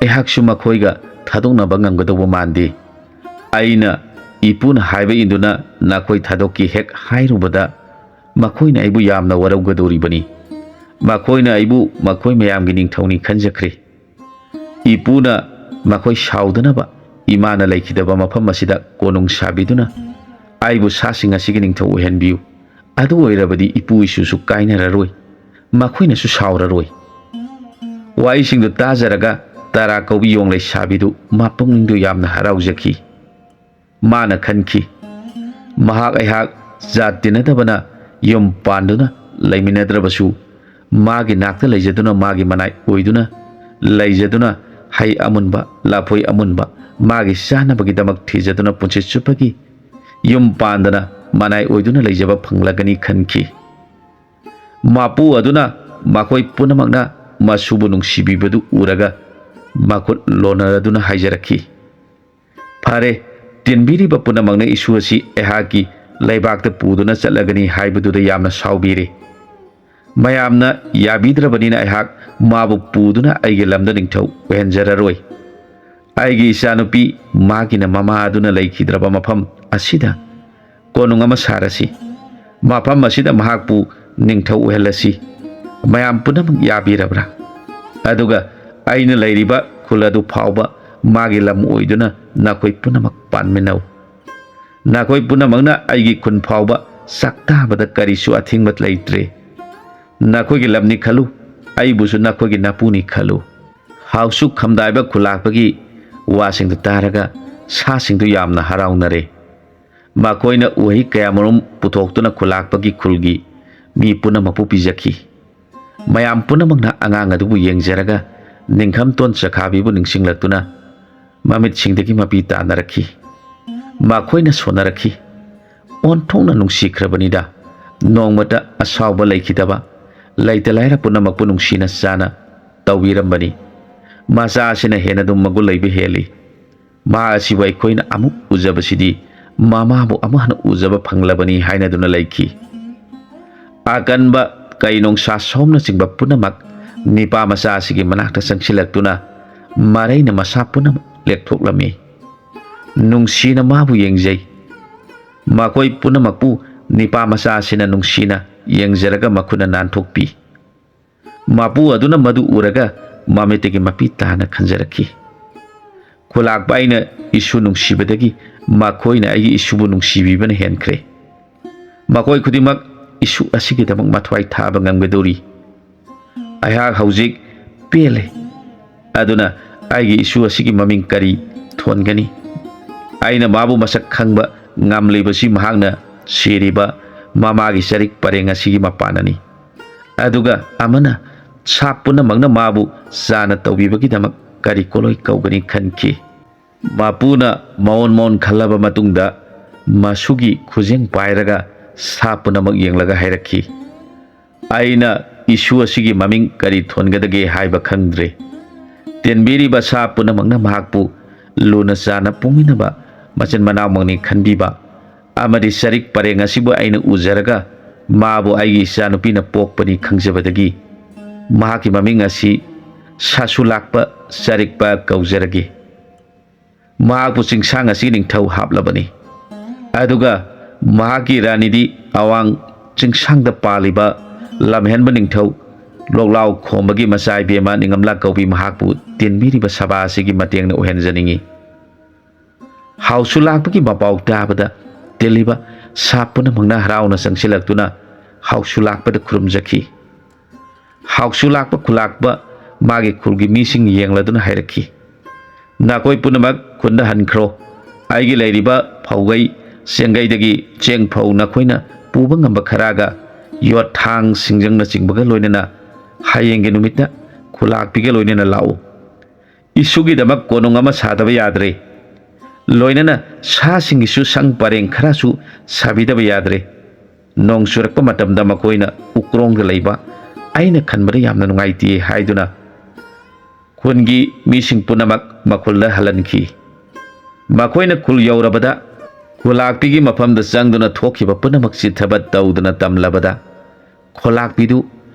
ꯑꯩꯍꯥꯛꯁꯨ ꯃꯈꯣꯏꯒ ꯊꯥꯗꯣꯛꯅꯕ ꯉꯝꯒꯗꯧꯕ ꯃꯥꯟꯗꯦ꯫ ꯑꯩꯅ ꯏꯄꯨꯅ ꯍꯥꯏꯕ ꯏꯟꯗꯨꯅ ꯅꯈꯣꯏ ꯊꯥꯗꯣꯛꯀꯦ ꯍꯦꯛ ꯍꯥꯏꯔꯨꯕꯗ ꯃꯈꯣꯏꯅ ꯑꯩꯕꯨ ꯌꯥꯝꯅ ꯋꯥꯔꯧꯒꯗꯧꯔꯤꯕꯅꯤ꯫ ꯃꯈꯣꯏꯅ ꯑꯩꯕꯨ ꯃꯈꯣꯏ ꯃꯌꯥꯝꯒꯤ ꯅꯤꯡꯊꯧꯅꯤ ꯈꯟꯖꯈ꯭ꯔꯦ꯫ ꯏꯄꯨꯅ ꯃꯈꯣꯏ ꯁꯥꯎꯗꯅꯕ ꯏꯃꯥꯅ ꯂꯩꯈꯤꯗꯕ ꯃꯐꯝ ꯑꯁꯤꯗ ꯀꯣꯅꯨꯡ ꯁꯥꯕꯤꯗꯨꯅ ꯑꯩꯕꯨ ꯁꯥꯁꯤꯡ ꯑꯁꯤꯒꯤ ꯅꯤꯡꯊꯧ ꯑꯣꯏꯍꯟꯕꯤꯌꯨ ꯑꯗꯨ ꯑꯣꯏꯔꯕꯗꯤ ꯏꯄꯨ ꯏꯁꯨꯁꯨ ꯀꯥꯏꯅꯔꯔꯣꯏ ꯃꯈꯣꯏꯅꯁꯨ ꯁꯥꯎꯔꯔꯣꯏ ꯋꯥꯍꯩꯁꯤꯡꯗꯨ ꯇꯥꯖꯔꯒ ꯇꯔꯥ ꯀꯧꯕꯤ ꯌꯣꯡ ꯂꯩꯁꯥꯕꯤꯗꯨ ꯃꯄꯨꯡꯅꯤꯡꯗꯨ ꯌꯥꯝꯅ ꯍꯔꯥꯎꯖꯈꯤ ꯃꯥꯅ ꯈꯟꯈꯤ ꯃꯍꯥꯛ ꯑꯩꯍꯥꯛ ꯖꯥꯠ ꯇꯤꯟꯅꯗꯕꯅ ꯌꯨꯝ ꯄꯥꯟꯗꯨꯅ ꯂꯩꯃꯤꯟꯅꯗ꯭ꯔꯕꯁꯨ ꯃꯥꯒꯤ ꯅꯥꯛꯇ ꯂꯩꯖꯗꯨꯅ ꯃꯥꯒꯤ ꯃꯅꯥꯏ ꯑꯣꯏꯗꯨꯅ ꯂꯩꯖꯗꯨꯅ ꯍꯩ ꯑꯃꯨꯟꯕ ꯂꯐꯣꯏ ꯑꯃꯨꯟꯕ ꯃꯥꯒꯤ ꯆꯥꯅꯕꯒꯤꯗꯃꯛ ꯊꯤꯖꯗꯨꯅ ꯄꯨꯟꯁꯤ ꯆꯨꯞꯄꯒꯤ ꯌꯨꯝ ꯄꯥꯟꯗꯅ ꯃꯅꯥꯏ ꯑꯣꯏꯗꯨꯅ ꯂꯩꯖꯕ ꯐꯪꯂꯒꯅꯤ ꯈꯟꯈꯤ ꯃꯄꯨ ꯑꯗꯨꯅ ꯃꯈꯣꯏ ꯄꯨꯝꯅꯃꯛꯅ ꯃꯁꯨꯕꯨ ꯅꯨꯡꯁꯤꯕꯤꯕꯗꯨ ꯎꯔꯒ ꯃꯈꯨꯠ ꯂꯣꯟꯅꯔꯗꯨꯅ ꯍꯥꯏꯖꯔꯛꯈꯤ ꯐꯔꯦ ꯇꯤꯟꯕꯤꯔꯤꯕ ꯄꯨꯝꯅꯃꯛꯅ ꯏꯁꯨ ꯑꯁꯤ ꯑꯩꯍꯥꯛꯀꯤ ꯂꯩꯕꯥꯛꯇ ꯄꯨꯗꯨꯅ ꯆꯠꯂꯒꯅꯤ ꯍꯥꯏꯕꯗꯨꯗ ꯌꯥꯝꯅ ꯁꯥꯎꯕꯤꯔꯦ ꯃꯌꯥꯝꯅ ꯌꯥꯕꯤꯗ꯭ꯔꯕꯅꯤꯅ ꯑꯩꯍꯥꯛ ꯃꯥꯕꯨ ꯄꯨꯗꯨꯅ ꯑꯩꯒꯤ ꯂꯝꯗ ꯅꯤꯡꯊꯧ ꯑꯣꯏꯍꯟꯖꯔꯔꯣꯏ ꯑꯩꯒꯤ ꯏꯆꯥꯅꯨꯄꯤ ꯃꯥꯒꯤꯅ ꯃꯃꯥ ꯑꯗꯨꯅ ꯂꯩꯈꯤꯗ꯭ꯔꯕ ꯃꯐꯝ ꯑꯁꯤꯗ ꯀꯣꯅꯨꯡ ꯑꯃ ꯁꯥꯔꯁꯤ ꯃꯐꯝ ꯑꯁꯤꯗ ꯃꯍꯥꯛꯄꯨ ꯅꯤꯡꯊꯧ ꯑꯣꯏꯍꯜꯂꯁꯤ ꯃꯌꯥꯝ ꯄꯨꯝꯅꯃꯛ ꯌꯥꯕꯤꯔꯕ꯭ꯔꯥ ꯑꯗꯨꯒ ꯑꯩꯅ ꯂꯩꯔꯤꯕ ꯈꯨꯜ ꯑꯗꯨ ꯐꯥꯎꯕ ꯃꯥꯒꯤ ꯂꯝ ꯑꯣꯏꯗꯨꯅ ꯅꯈꯣꯏ ꯄꯨꯝꯅꯃꯛ ꯄꯥꯟꯃꯤꯟꯅꯧ ꯅꯈꯣꯏ ꯄꯨꯝꯅꯃꯛꯅ ꯑꯩꯒꯤ ꯈꯨꯟ ꯐꯥꯎꯕ ꯆꯥꯛꯇꯥꯕꯗ ꯀꯔꯤꯁꯨ ꯑꯊꯤꯡꯕ ꯂꯩꯇ꯭ꯔꯦ ꯅꯈꯣꯏꯒꯤ ꯂꯝꯅꯤ ꯈꯜꯂꯨ ꯑꯩꯕꯨꯁꯨ ꯅꯈꯣꯏꯒꯤ ꯅꯄꯨꯅꯤ ꯈꯜꯂꯨ ꯍꯥꯎꯁꯨ ꯈꯝꯗꯥꯏꯕ ꯈꯨꯜꯂꯥꯛꯄꯒꯤ ꯋꯥꯁꯤꯡꯗꯨ ꯇꯥꯔꯒ ꯁꯥꯁꯤꯡꯗꯨ ꯌꯥꯝꯅ ꯍꯔꯥꯎꯅꯔꯦ ꯃꯈꯣꯏꯅ ꯎꯍꯩ ꯀꯌꯥꯃꯔꯨꯝ ꯄꯨꯊꯣꯛꯇꯨꯅ ꯈꯨꯜꯂꯥꯛꯄꯒꯤ ꯈꯨꯜꯒꯤ ꯃꯤ ꯄꯨꯝꯅꯃꯛꯄꯨ ꯄꯤꯖꯈꯤ ꯃꯌꯥꯝ ꯄꯨꯝꯅꯃꯛꯅ ꯑꯉꯥꯡ ꯑꯗꯨꯕꯨ ꯌꯦꯡꯖꯔꯒ ꯅꯤꯡꯈꯝꯇꯣꯟ ꯆꯈꯥꯕꯤꯕꯨ ꯅꯤꯡꯁꯤꯡꯂꯛꯇꯨꯅ ꯃꯃꯤꯠꯁꯤꯡꯗꯒꯤ ꯃꯄꯤ ꯇꯥꯅꯔꯛꯈꯤ ꯃꯈꯣꯏꯅ ꯁꯣꯟꯅꯔꯛꯈꯤ ꯑꯣꯟꯊꯣꯛꯅ ꯅꯨꯡꯁꯤꯈ꯭ꯔꯕꯅꯤꯗ ꯅꯣꯡꯃꯇ ꯑꯁꯥꯎꯕ ꯂꯩꯈꯤꯗꯕ ꯂꯩꯇ ꯂꯥꯏꯔ ꯄꯨꯝꯅꯃꯛꯄꯨ ꯅꯨꯡꯁꯤꯅ ꯆꯥꯅ ꯇꯧꯕꯤꯔꯝꯕꯅꯤ ꯃꯆꯥ ꯑꯁꯤꯅ ꯍꯦꯟꯅ ꯑꯗꯨꯝ ꯃꯒꯨꯟ ꯂꯩꯕ ꯍꯦꯜꯂꯤ ꯃꯍꯥꯛ ꯑꯁꯤꯕꯨ ꯑꯩꯈꯣꯏꯅ ꯑꯃꯨꯛ ꯎꯖꯕꯁꯤꯗꯤ ꯃꯃꯥꯕꯨ ꯑꯃꯨꯛ ꯍꯟꯅ ꯎꯖꯕ ꯐꯪꯂꯕꯅꯤ ꯍꯥꯏꯅꯗꯨꯅ ꯂꯩꯈꯤ ꯑꯀꯟꯕ ꯀꯩ ꯅꯣꯡꯁꯥ ꯁꯣꯝꯅꯆꯤꯡꯕ ꯄꯨꯝꯅꯃꯛ ꯅꯤꯄꯥ ꯃꯆꯥ ꯑꯁꯤꯒꯤ ꯃꯅꯥꯛꯇ ꯆꯪꯁꯤꯜꯂꯛꯇꯨꯅ ꯃꯔꯩꯅ ꯃꯁꯥ ꯄꯨꯝꯅꯃꯛ ꯂꯦꯛꯊꯣꯛꯂꯝꯃꯤ ꯅꯨꯡꯁꯤꯅ ꯃꯥꯕꯨ ꯌꯦꯡꯖꯩ ꯃꯈꯣꯏ ꯄꯨꯝꯅꯃꯛꯄꯨ ꯅꯤꯄꯥ ꯃꯆꯥ ꯑꯁꯤꯅ ꯅꯨꯡꯁꯤꯅ ꯌꯦꯡꯖꯔꯒ ꯃꯈꯨꯠꯅ ꯅꯥꯟꯊꯣꯛꯄꯤ ꯃꯄꯨ ꯑꯗꯨꯅ ꯃꯗꯨ ꯎꯔꯒ ꯃꯃꯤꯠꯇꯒꯤ ꯃꯄꯤ ꯇꯥꯅ ꯈꯟꯖꯔꯛꯈꯤ ꯈꯨꯜꯂꯥꯛꯄ ꯑꯩꯅ ꯏꯁꯨ ꯅꯨꯡꯁꯤꯕꯗꯒꯤ ꯃꯈꯣꯏꯅ ꯑꯩꯒꯤ ꯏꯁꯨꯕꯨ ꯅꯨꯡꯁꯤꯕꯤꯕꯅ ꯍꯦꯟꯈ꯭ꯔꯦ ꯃꯈꯣꯏ ꯈꯨꯗꯤꯡꯃꯛ ꯏꯁꯨ ꯑꯁꯤꯒꯤꯗꯃꯛ ꯃꯊ꯭ꯋꯥꯏ ꯊꯥꯕ ꯉꯝꯒꯗꯧꯔꯤ ꯑꯩꯍꯥꯛ ꯍꯧꯖꯤꯛ ꯄꯦꯜꯂꯦ ꯑꯗꯨꯅ ꯑꯩꯒꯤ ꯏꯁꯨ ꯑꯁꯤꯒꯤ ꯃꯃꯤꯡ ꯀꯔꯤ ꯊꯣꯟꯒꯅꯤ ꯑꯩꯅ ꯃꯥꯕꯨ ꯃꯁꯛ ꯈꯪꯕ ꯉꯝꯂꯤꯕꯁꯤ ꯃꯍꯥꯛꯅ ꯁꯤꯔꯤꯕ ꯃꯃꯥꯒꯤ ꯆꯔꯤꯛ ꯄꯔꯦꯡ ꯑꯁꯤꯒꯤ ꯃꯄꯥꯟꯅꯅꯤ ꯑꯗꯨꯒ ꯑꯃꯅ ꯁꯥ ꯄꯨꯝꯅꯃꯛꯅ ꯃꯥꯕꯨ ꯆꯥꯅ ꯇꯧꯕꯤꯕꯒꯤꯗꯃꯛ ꯀꯔꯤ ꯀꯣꯂꯣꯏ ꯀꯧꯒꯅꯤ ꯈꯟꯈꯤ ꯃꯄꯨꯅ ꯃꯑꯣꯟ ꯃꯑꯣꯟ ꯈꯜꯂꯕ ꯃꯇꯨꯡꯗ ꯃꯁꯨꯒꯤ ꯈꯨꯖꯦꯡ ꯄꯥꯏꯔꯒ ꯁꯥ ꯄꯨꯝꯅꯃꯛ ꯌꯦꯡꯂꯒ ꯍꯥꯏꯔꯛꯈꯤ ꯑꯩꯅ ꯏꯁꯨ ꯑꯁꯤꯒꯤ ꯃꯃꯤꯡ ꯀꯔꯤ ꯊꯣꯟꯒꯗꯒꯦ ꯍꯥꯏꯕ ꯈꯪꯗ꯭ꯔꯦ ꯇꯦꯟꯕꯤꯔꯤꯕ ꯁꯥ ꯄꯨꯝꯅꯃꯛꯅ ꯃꯍꯥꯛꯄꯨ ꯂꯨꯅ ꯆꯥꯅ ꯄꯣꯛꯃꯤꯟꯅꯕ ꯃꯆꯤꯟ ꯃꯅꯥꯎꯃꯛꯅꯤ ꯈꯟꯕꯤꯕ ꯑꯃꯗꯤ ꯆꯔꯤꯛ ꯄꯔꯦꯡ ꯑꯁꯤꯕꯨ ꯑꯩꯅ ꯎꯖꯔꯒ ꯃꯥꯕꯨ ꯑꯩꯒꯤ ꯏꯆꯥꯅꯨꯄꯤꯅ ꯄꯣꯛꯄꯅꯤ ꯈꯪꯖꯕꯗꯒꯤ ꯃꯍꯥꯛꯀꯤ ꯃꯃꯤꯡ ꯑꯁꯤ ꯁꯥꯁꯨ ꯂꯥꯛꯄ ꯆꯔꯤꯛꯄ ꯀꯧꯖꯔꯒꯦ ꯃꯍꯥꯛꯄꯨ ꯆꯤꯡꯁꯥꯡ ꯑꯁꯤ ꯅꯤꯡꯊꯧ ꯍꯥꯞꯂꯕꯅꯤ ꯑꯗꯨꯒ ꯃꯍꯥꯛꯀꯤ ꯔꯥꯅꯤꯗꯤ ꯑꯋꯥꯡ ꯆꯤꯡꯁꯥꯡꯗ ꯄꯥꯜꯂꯤꯕ ꯂꯝꯍꯦꯟꯕ ꯅꯤꯡꯊꯧ ꯂꯣꯛꯂꯥꯎ ꯈꯣꯝꯕꯒꯤ ꯃꯆꯥ ꯏꯕꯦꯝꯃ ꯅꯤꯡꯉꯝꯂꯥ ꯀꯧꯕꯤ ꯃꯍꯥꯛꯄꯨ ꯇꯤꯟꯕꯤꯔꯤꯕ ꯁꯚꯥ ꯑꯁꯤꯒꯤ ꯃꯇꯦꯡꯅ ꯑꯣꯏꯍꯟꯖꯅꯤꯡꯉꯤ ꯍꯥꯎꯁꯨ ꯂꯥꯛꯄꯒꯤ ꯃꯄꯥꯎ ꯇꯥꯕꯗ ꯇꯤꯜꯂꯤꯕ ꯁꯥ ꯄꯨꯝꯅꯃꯛꯅ ꯍꯔꯥꯎꯅ ꯆꯪꯁꯤꯜꯂꯛꯇꯨꯅ ꯍꯥꯎꯁꯨ ꯂꯥꯛꯄꯗ ꯈꯨꯔꯨꯝꯖꯈꯤ ꯍꯥꯎꯁꯨ ꯂꯥꯛꯄ ꯈꯨꯜꯂꯥꯛꯄ ꯃꯥꯒꯤ ꯈꯨꯜꯒꯤ ꯃꯤꯁꯤꯡ ꯌꯦꯡꯂꯗꯨꯅ ꯍꯥꯏꯔꯛꯈꯤ ꯅꯈꯣꯏ ꯄꯨꯝꯅꯃꯛ ꯈꯨꯟꯗ ꯍꯟꯈ꯭ꯔꯣ ꯑꯩꯒꯤ ꯂꯩꯔꯤꯕ ꯐꯧꯒꯩ ꯆꯦꯡꯒꯩꯗꯒꯤ ꯆꯦꯡ ꯐꯧ ꯅꯈꯣꯏꯅ ꯄꯨꯕ ꯉꯝꯕ ꯈꯔꯒ ꯌꯣꯠ ꯊꯥꯡ ꯁꯤꯡꯖꯪꯅꯆꯤꯡꯕꯒ ꯂꯣꯏꯅꯅ ꯍꯌꯦꯡꯒꯤ ꯅꯨꯃꯤꯠꯇ ꯈꯨꯜꯂꯥꯛꯄꯤꯒ ꯂꯣꯏꯅꯅ ꯂꯥꯛꯎ ꯏꯁꯨꯒꯤꯗꯃꯛ ꯀꯣꯅꯨꯡ ꯑꯃ ꯁꯥꯗꯕ ꯌꯥꯗ꯭ꯔꯦ ꯂꯣꯏꯅꯅ ꯁꯥꯁꯤꯡꯒꯤꯁꯨ ꯁꯪ ꯄꯔꯦꯡ ꯈꯔꯁꯨ ꯁꯥꯕꯤꯗꯕ ꯌꯥꯗ꯭ꯔꯦ ꯅꯣꯡ ꯆꯨꯔꯛꯄ ꯃꯇꯝꯗ ꯃꯈꯣꯏꯅ ꯎꯀ꯭ꯔꯣꯡꯗ ꯂꯩꯕ ꯑꯩꯅ ꯈꯟꯕꯗ ꯌꯥꯝꯅ ꯅꯨꯡꯉꯥꯏꯇꯦ ꯍꯥꯏꯗꯨꯅ ꯈꯨꯟꯒꯤ ꯃꯤꯁꯤꯡ ꯄꯨꯝꯅꯃꯛ ꯃꯈꯨꯜꯗ ꯍꯜꯍꯟꯈꯤ ꯃꯈꯣꯏꯅ ꯈꯨꯜ ꯌꯧꯔꯕꯗ ꯈꯨꯜꯂꯥꯛꯄꯤꯒꯤ ꯃꯐꯝꯗ ꯆꯪꯗꯨꯅ ꯊꯣꯛꯈꯤꯕ ꯄꯨꯝꯅꯃꯛ ꯆꯤꯠꯊꯕ ꯇꯧꯗꯨꯅ ꯇꯝꯂꯕꯗ ꯈꯨꯜꯂꯥꯛꯄꯤꯗꯨ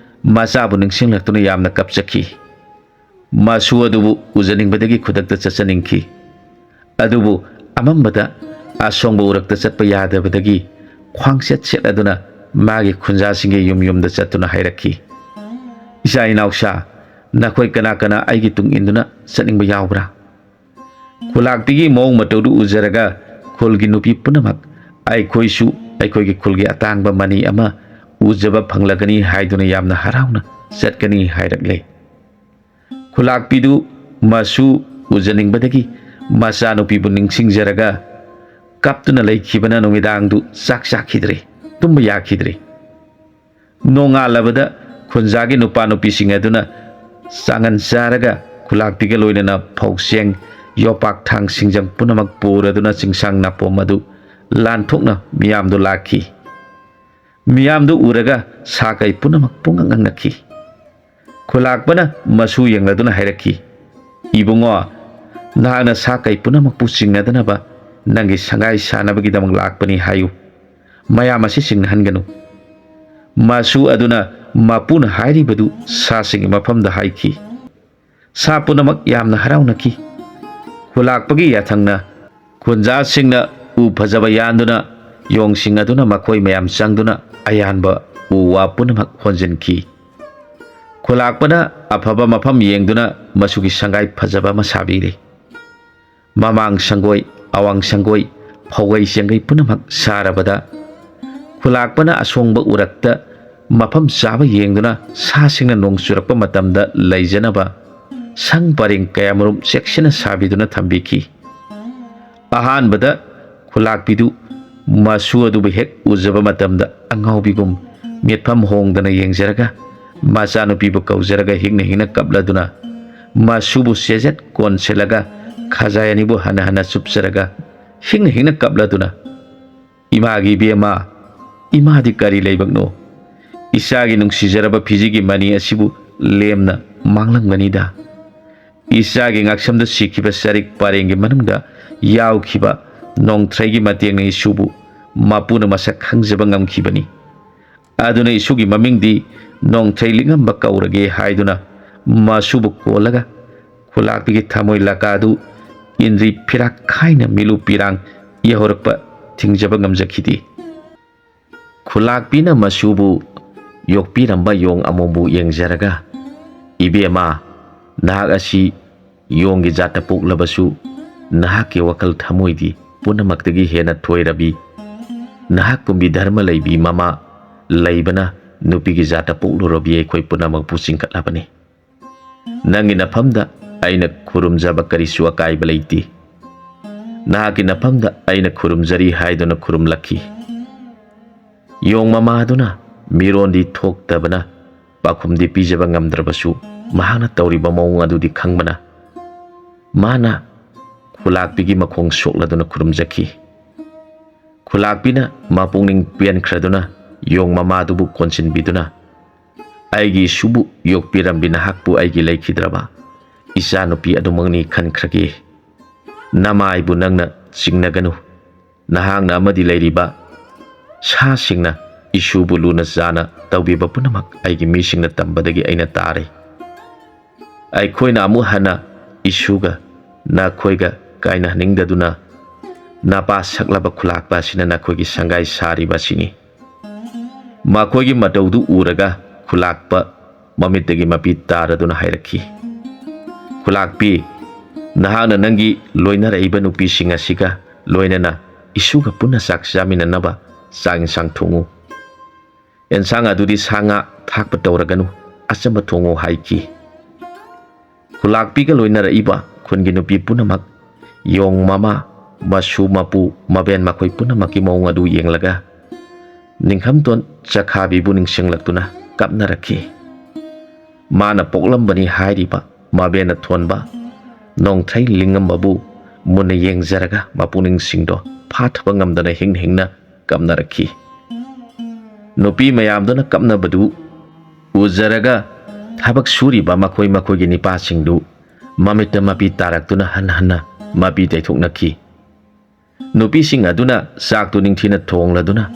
ꯃꯆꯥꯕꯨ ꯅꯤꯡꯁꯤꯡꯂꯛꯇꯨꯅ ꯌꯥꯝꯅ ꯀꯞꯆꯈꯤ ꯃꯁꯨ ꯑꯗꯨꯕꯨ ꯎꯖꯅꯤꯡꯕꯗꯒꯤ ꯈꯨꯗꯛꯇ ꯆꯠꯆꯅꯤꯡꯈꯤ ꯑꯗꯨꯕꯨ ꯑꯃꯝꯕꯗ ꯑꯁꯣꯡꯕ ꯎꯔꯛꯇ ꯆꯠꯄ ꯌꯥꯗꯕꯗꯒꯤ ꯈ꯭ꯋꯥꯡꯆꯦꯠ ꯁꯦꯠꯂꯗꯨꯅ ꯃꯥꯒꯤ ꯈꯨꯟꯖꯥꯁꯤꯡꯒꯤ ꯌꯨꯝ ꯌꯨꯝꯗ ꯆꯠꯇꯨꯅ ꯍꯥꯏꯔꯛꯈꯤ ꯏꯆꯥ ꯏꯅꯥꯎꯁꯥ ꯅꯈꯣꯏ ꯀꯅꯥ ꯀꯅꯥ ꯑꯩꯒꯤ ꯇꯨꯡ ꯏꯟꯗꯨꯅ ꯆꯠꯅꯤꯡꯕ ꯌꯥꯎꯕ꯭ꯔꯥ ꯈꯨꯜꯂꯥꯛꯄꯤꯒꯤ ꯃꯑꯣꯡ ꯃꯇꯧꯗꯨ ꯎꯖꯔꯒ ꯈꯨꯜꯒꯤ ꯅꯨꯄꯤ ꯄꯨꯝꯅꯃꯛ ꯑꯩꯈꯣꯏꯁꯨ ꯑꯩꯈꯣꯏꯒꯤ ꯈꯨꯜꯒꯤ ꯑꯇꯥꯡꯕ ꯃꯅꯤ ꯑꯃ ꯎꯖꯕ ꯐꯪꯂꯒꯅꯤ ꯍꯥꯏꯗꯨꯅ ꯌꯥꯝꯅ ꯍꯔꯥꯎꯅ ꯆꯠꯀꯅꯤ ꯍꯥꯏꯔꯛꯂꯦ꯫ ꯈꯨꯂꯥꯛꯄꯤꯗꯨ ꯃꯁꯨ ꯎꯖꯅꯤꯡꯕꯗꯒꯤ ꯃꯆꯥꯅꯨꯄꯤꯕꯨ ꯅꯤꯡꯁꯤꯡꯖꯔꯒ ꯀꯞꯇꯨꯅ ꯂꯩꯈꯤꯕꯅ ꯅꯨꯃꯤꯗꯥꯡꯗꯨ ꯆꯥꯛ ꯆꯥꯈꯤꯗ꯭ꯔꯦ, ꯇꯨꯝꯕ ꯌꯥꯈꯤꯗ꯭ꯔꯦ꯫ ꯅꯣꯡꯉꯥꯜꯂꯕꯗ ꯈꯨꯟꯖꯥꯒꯤ ꯅꯨꯄꯥ ꯅꯨꯄꯤꯁꯤꯡ ꯑꯗꯨꯅ ꯆꯥꯡꯉꯟ ꯆꯥꯔꯒ ꯈꯨꯂꯥꯛꯄꯤꯒ ꯂꯣꯏꯅꯅ ꯐꯧꯁꯦꯡ, ꯌꯣꯄꯥꯛ ꯊꯥꯡ, ꯁꯤꯡꯖꯪ ꯄꯨꯝꯅꯃꯛ ꯄꯨꯔꯗꯨꯅ ꯆꯤꯡꯁꯥꯡ ꯅꯥꯄꯣꯝ ꯑꯗꯨ ꯂꯥꯟꯊꯣꯛꯅ ꯃꯤꯌꯥꯝꯗꯨ ꯂꯥꯛꯈꯤ꯫ ꯃꯤꯌꯥꯝꯗꯨ ꯎꯔꯒ ꯁꯥ ꯀꯩ ꯄꯨꯝꯅꯃꯛ ꯄꯨꯡꯉꯛ ꯉꯛꯅꯈꯤ꯫ ꯈꯨꯂꯥꯛꯄꯅ ꯃꯁꯨ ꯌꯦꯡꯂꯗꯨꯅ ꯍꯥꯏꯔꯛꯈꯤ, "ꯏꯕꯨꯡꯉꯣ, ꯅꯍꯥꯛꯅ ꯁꯥ ꯀꯩ ꯄꯨꯝꯅꯃꯛꯄꯨ ꯆꯤꯡꯅꯗꯅꯕ ꯅꯪꯒꯤ ꯁꯪꯒꯥꯏ ꯁꯥꯅꯕꯒꯤꯗꯃꯛ ꯂꯥꯛꯄꯅꯤ ꯍꯥꯏꯌꯨ, ꯃꯌꯥꯝ ꯑꯁꯤ ꯆꯤꯡꯅꯍꯟꯒꯅꯨ." ꯃꯁꯨ ꯑꯗꯨꯅ ꯃꯄꯨꯅ ꯍꯥꯏꯔꯤꯕꯗꯨ ꯁꯥꯁꯤꯡꯒꯤ ꯃꯐꯝꯗ ꯍꯥꯏꯈꯤ꯫ ꯁꯥ ꯄꯨꯝꯅꯃꯛ ꯌꯥꯝꯅ ꯍꯔꯥꯎꯅꯈꯤ꯫ ꯈꯨꯂꯥꯛꯄꯒꯤ ꯌꯥꯊꯪꯅ ꯈꯨꯟꯖꯥꯁꯤꯡꯅ ꯎ ꯐꯖꯕ ꯌꯥꯟꯗꯨꯅ ꯌꯣꯡꯁꯤꯡ ꯑꯗꯨꯅ ꯃꯈꯣꯏ ꯃꯌꯥꯝ ꯆꯪꯗꯨꯅ ꯑꯌꯥꯟꯕ ꯎ ꯋꯥ ꯄꯨꯝꯅꯃꯛ ꯍꯣꯟꯖꯤꯟꯈꯤ꯫ ꯈꯨꯂꯥꯛꯄꯅ ꯑꯐꯕ ꯃꯐꯝ ꯌꯦꯡꯗꯨꯅ ꯃꯁꯨꯒꯤ ꯁꯪꯒꯥꯏ ꯐꯖꯕ ꯑꯃ ꯁꯥꯕꯤꯔꯦ꯫ ꯃꯃꯥꯡ ꯁꯪꯒꯣꯏ, ꯑꯋꯥꯡ ꯁꯪꯒꯣꯏ, ꯐꯧꯒꯩ ꯆꯦꯡꯒꯩ ꯄꯨꯝꯅꯃꯛ ꯁꯥꯔꯕꯗ ꯈꯨꯂꯥꯛꯄꯅ ꯑꯁꯣꯡꯕ ꯎꯔꯛꯇ ꯃꯐꯝ ꯆꯥꯕ ꯌꯦꯡꯗꯨꯅ ꯁꯥꯁꯤꯡꯅ ꯅꯣꯡ ꯆꯨꯔꯛꯄ ꯃꯇꯝꯗ ꯂꯩꯖꯅꯕ ꯁꯪ ꯄꯔꯦꯡ ꯀꯌꯥꯃꯔꯨꯝ ꯆꯦꯛꯁꯤꯟꯅ ꯁꯥꯕꯤꯗꯨꯅ ꯊꯝꯕꯤꯈꯤ꯫ ꯑꯍꯥꯟꯕꯗ ꯈꯨꯂꯥꯛꯄꯤꯗꯨ ꯃꯁꯨ ꯑꯗꯨꯕꯨ ꯍꯦꯛ ꯎꯖꯕ ꯃꯇꯝꯗ ꯑꯉꯥꯎꯕꯤꯒꯨꯝ ꯃꯤꯠꯐꯝ ꯍꯣꯡꯗꯅ ꯌꯦꯡꯖꯔꯒ ꯃꯆꯥꯅꯨꯄꯤꯕꯨ ꯀꯧꯖꯔꯒ ꯍꯤꯡꯅ ꯍꯤꯡꯅ ꯀꯞꯂꯗꯨꯅ ꯃꯁꯨꯕꯨ ꯆꯦꯖꯦꯠ ꯀꯣꯟꯁꯤꯜꯂꯒ ꯈꯖꯥꯏ ꯑꯅꯤꯕꯨ ꯍꯟꯅ ꯍꯟꯅ ꯆꯨꯞꯆꯔꯒ ꯍꯤꯡꯅ ꯍꯤꯡꯅ ꯀꯞꯂꯗꯨꯅ, "ꯏꯃꯥꯒꯤ ꯏꯕꯦꯝꯃ, ꯏꯃꯥꯗꯤ ꯀꯔꯤ ꯂꯩꯕꯛꯅꯣ? ꯏꯆꯥꯒꯤ ꯅꯨꯡꯁꯤꯖꯔꯕ ꯐꯤꯖꯤꯒꯤ ꯃꯅꯤ ꯑꯁꯤꯕꯨ ꯂꯦꯝꯅ ꯃꯥꯡꯂꯝꯒꯅꯤꯗ꯫ ꯏꯆꯥꯒꯤ ꯉꯛꯁꯝꯗ ꯁꯤꯈꯤꯕ ꯆꯔꯤꯛ ꯄꯔꯦꯡꯒꯤ ꯃꯅꯨꯡꯗ ꯌꯥꯎꯈꯤꯕ ꯅꯣꯡꯊ꯭ꯔꯩꯒꯤ ꯃꯇꯦꯡꯅ ꯏꯁꯨꯕꯨ ꯃꯄꯨꯅ ꯃꯁꯛ ꯈꯪꯖꯕ ꯉꯝꯈꯤꯕꯅꯤ꯫ ꯑꯗꯨꯅ ꯏꯁꯨꯒꯤ ꯃꯃꯤꯡꯗꯤ ꯅꯣꯡꯊ꯭ꯔꯩ ꯂꯤꯛꯉꯝꯕ ꯀꯧꯔꯒꯦ" ꯍꯥꯏꯗꯨꯅ ꯃꯁꯨꯕꯨ ꯀꯣꯜꯂꯒ ꯈꯨꯂꯥꯛꯄꯤꯒꯤ ꯊꯃꯣꯏ ꯂꯀꯥꯗꯨ ꯏꯟꯗ꯭ꯔꯤ ꯐꯤꯔꯥꯛ ꯈꯥꯏꯅ ꯃꯤꯂꯨ ꯄꯤꯔꯥꯡ ꯌꯧꯔꯛꯄ ꯊꯤꯡꯖꯕ ꯉꯝꯖꯈꯤꯗꯦ꯫ ꯈꯨꯂꯥꯛꯄꯤꯅ ꯃꯁꯨꯕꯨ ꯌꯣꯛꯄꯤꯔꯝꯕ ꯌꯣꯡ ꯑꯃꯣꯝꯕꯨ ꯌꯦꯡꯖꯔꯒ, "ꯏꯕꯦꯝꯃ, ꯅꯍꯥꯛ ꯑꯁꯤ ꯌꯣꯡꯒꯤ ꯖꯥꯠꯇ ꯄꯣꯛꯂꯕꯁꯨ ꯅꯍꯥꯛꯀꯤ ꯋꯥꯈꯜ ꯊꯃꯣꯏꯗꯤ ꯄꯨꯝꯅꯃꯛꯇꯒꯤ ꯍꯦꯟꯅ ꯊꯣꯏꯔꯕꯤ, ꯅꯍꯥꯛꯀꯨꯝꯕꯤ ꯙꯔꯃ ꯂꯩꯕꯤ ꯃꯃꯥ ꯂꯩꯕꯅ ꯅꯨꯄꯤꯒꯤ ꯖꯥꯠꯇ ꯄꯣꯛꯂꯨꯔꯕꯤ ꯑꯩꯈꯣꯏ ꯄꯨꯝꯅꯃꯛꯄꯨ ꯆꯤꯡꯈꯠꯂꯕꯅꯤ꯫ ꯅꯪꯒꯤ ꯅꯐꯝꯗ ꯑꯩꯅ ꯈꯨꯔꯨꯝꯖꯕ ꯀꯔꯤꯁꯨ ꯑꯀꯥꯏꯕ ꯂꯩꯇꯦ꯫ ꯅꯍꯥꯛꯀꯤ ꯅꯐꯝꯗ ꯑꯩꯅ ꯈꯨꯔꯨꯝꯖꯔꯤ" ꯍꯥꯏꯗꯨꯅ ꯈꯨꯔꯨꯝꯂꯛꯈꯤ꯫ ꯌꯣꯡ ꯃꯃꯥ ꯑꯗꯨꯅ ꯃꯤꯔꯣꯟꯗꯤ ꯊꯣꯛꯇꯕꯅ ꯄꯥꯎꯈꯨꯝꯗꯤ ꯄꯤꯖꯕ ꯉꯝꯗ꯭ꯔꯕꯁꯨ ꯃꯍꯥꯛꯅ ꯇꯧꯔꯤꯕ ꯃꯑꯣꯡ ꯑꯗꯨꯗꯤ ꯈꯪꯕꯅ ꯃꯥꯅ ꯈꯨꯂꯥꯛꯄꯤꯒꯤ ꯃꯈꯣꯡ ꯁꯣꯛꯂꯗꯨꯅ ꯈꯨꯔꯨꯝꯖꯈꯤ꯫ ꯈꯨꯂꯥꯛꯄꯤꯅ ꯃꯄꯨꯛꯅꯤꯡ ꯄꯦꯟꯈ꯭ꯔꯗꯨꯅ ꯌꯣꯡ ꯃꯃꯥꯗꯨꯕꯨ ꯀꯣꯟꯁꯤꯟꯕꯤꯗꯨꯅ, "ꯑꯩꯒꯤ ꯏꯁꯨꯕꯨ ꯌꯣꯛꯄꯤꯔꯝꯕꯤ ꯅꯍꯥꯛꯄꯨ ꯑꯩꯒꯤ ꯂꯩꯈꯤꯗ꯭ꯔꯕ ꯏꯆꯥꯅꯨꯄꯤ ꯑꯗꯨꯃꯛꯅꯤ ꯈꯟꯈ꯭ꯔꯒꯦ꯫ ꯅꯃꯥꯏꯕꯨ ꯅꯪꯅ ꯆꯤꯡꯅꯒꯅꯨ꯫ ꯅꯍꯥꯛꯅ ꯑꯃꯗꯤ ꯂꯩꯔꯤꯕ ꯁꯥꯁꯤꯡꯅ ꯏꯁꯨꯕꯨ ꯂꯨꯅ ꯆꯥꯅ ꯇꯧꯕꯤꯕ ꯄꯨꯝꯅꯃꯛ ꯑꯩꯒꯤ ꯃꯤꯁꯤꯡꯅ ꯇꯝꯕꯗꯒꯤ ꯑꯩꯅ ꯇꯥꯔꯦ꯫ ꯑꯩꯈꯣꯏꯅ ꯑꯃꯨꯛ ꯍꯟꯅ ꯏꯁꯨꯒ ꯅꯈꯣꯏꯒ ꯀꯥꯏꯅꯍꯟꯅꯤꯡꯗꯗꯨꯅ ꯅꯄꯥ ꯁꯛꯂꯕ ꯈꯨꯂꯥꯛꯄ ꯑꯁꯤꯅ ꯅꯈꯣꯏꯒꯤ ꯁꯪꯒꯥꯏ ꯁꯥꯔꯤꯕ ꯑꯁꯤꯅꯤ." ꯃꯈꯣꯏꯒꯤ ꯃꯇꯧꯗꯨ ꯎꯔꯒ ꯈꯨꯂꯥꯛꯄ ꯃꯃꯤꯠꯇꯒꯤ ꯃꯄꯤ ꯇꯥꯔꯗꯨꯅ ꯍꯥꯏꯔꯛꯈꯤ, "ꯈꯨꯂꯥꯛꯄꯤ, ꯅꯍꯥꯛꯅ ꯅꯪꯒꯤ ꯂꯣꯏꯅꯔꯛꯏꯕ ꯅꯨꯄꯤꯁꯤꯡ ꯑꯁꯤꯒ ꯂꯣꯏꯅꯅ ꯏꯁꯨꯒ ꯄꯨꯟꯅ ꯆꯥꯛ ꯆꯥꯃꯤꯟꯅꯅꯕ ꯆꯥꯛ ꯏꯟꯁꯥꯡ ꯊꯣꯡꯉꯨ꯫ ꯑꯦꯟꯁꯥꯡ ꯑꯗꯨꯗꯤ ꯁꯥ ꯉꯥ ꯊꯥꯛꯄ ꯇꯧꯔꯒꯅꯨ, ꯑꯆꯝꯕ ꯊꯣꯡꯉꯨ" ꯍꯥꯏꯈꯤ꯫ ꯈꯨꯂꯥꯛꯄꯤꯒ ꯂꯣꯏꯅꯔꯛꯏꯕ ꯈꯨꯟꯒꯤ ꯅꯨꯄꯤ ꯄꯨꯝꯅꯃꯛ ꯌꯣꯡ ꯃꯃꯥ, ꯃꯁꯨ, ꯃꯄꯨ, ꯃꯕꯦꯟ ꯃꯈꯣꯏ ꯄꯨꯝꯅꯃꯛꯀꯤ ꯃꯑꯣꯡ ꯑꯗꯨ ꯌꯦꯡꯂꯒ ꯅꯤꯡꯈꯝꯇꯣꯟ ꯆꯈꯥꯕꯤꯕꯨ ꯅꯤꯡꯁꯤꯡꯂꯛꯇꯨꯅ ꯀꯞꯅꯔꯛꯈꯤ꯫ ꯃꯥꯅ ꯄꯣꯛꯂꯝꯕꯅꯤ ꯍꯥꯏꯔꯤꯕ ꯃꯕꯦꯟꯅ ꯊꯣꯟꯕ ꯅꯣꯡꯊ꯭ꯔꯩ ꯂꯤꯡꯉꯝꯕꯕꯨ ꯃꯨꯟꯅ ꯌꯦꯡꯖꯔꯒ ꯃꯄꯨꯛꯅꯤꯡꯁꯤꯡꯗꯣ ꯐꯥꯊꯕ ꯉꯝꯗꯅ ꯍꯤꯡꯅ ꯍꯤꯡꯅ ꯀꯞꯅꯔꯛꯈꯤ꯫ ꯅꯨꯄꯤ ꯃꯌꯥꯝꯗꯨꯅ ꯀꯞꯅꯕꯗꯨ ꯎꯖꯔꯒ ꯊꯕꯛ ꯁꯨꯔꯤꯕ ꯃꯈꯣꯏ ꯃꯈꯣꯏꯒꯤ ꯅꯤꯄꯥꯁꯤꯡꯗꯨ ꯃꯃꯤꯠꯇ ꯃꯄꯤ ꯇꯥꯔꯛꯇꯨꯅ ꯍꯟꯅ ꯍꯟꯅ ꯃꯄꯤ ꯇꯩꯊꯣꯛꯅꯈꯤ꯫ ꯅꯨꯄꯤꯁꯤꯡ ꯑꯗꯨꯅ ꯆꯥꯛꯇꯨ ꯅꯤꯡꯊꯤꯅ ꯊꯣꯡꯂꯗꯨꯅ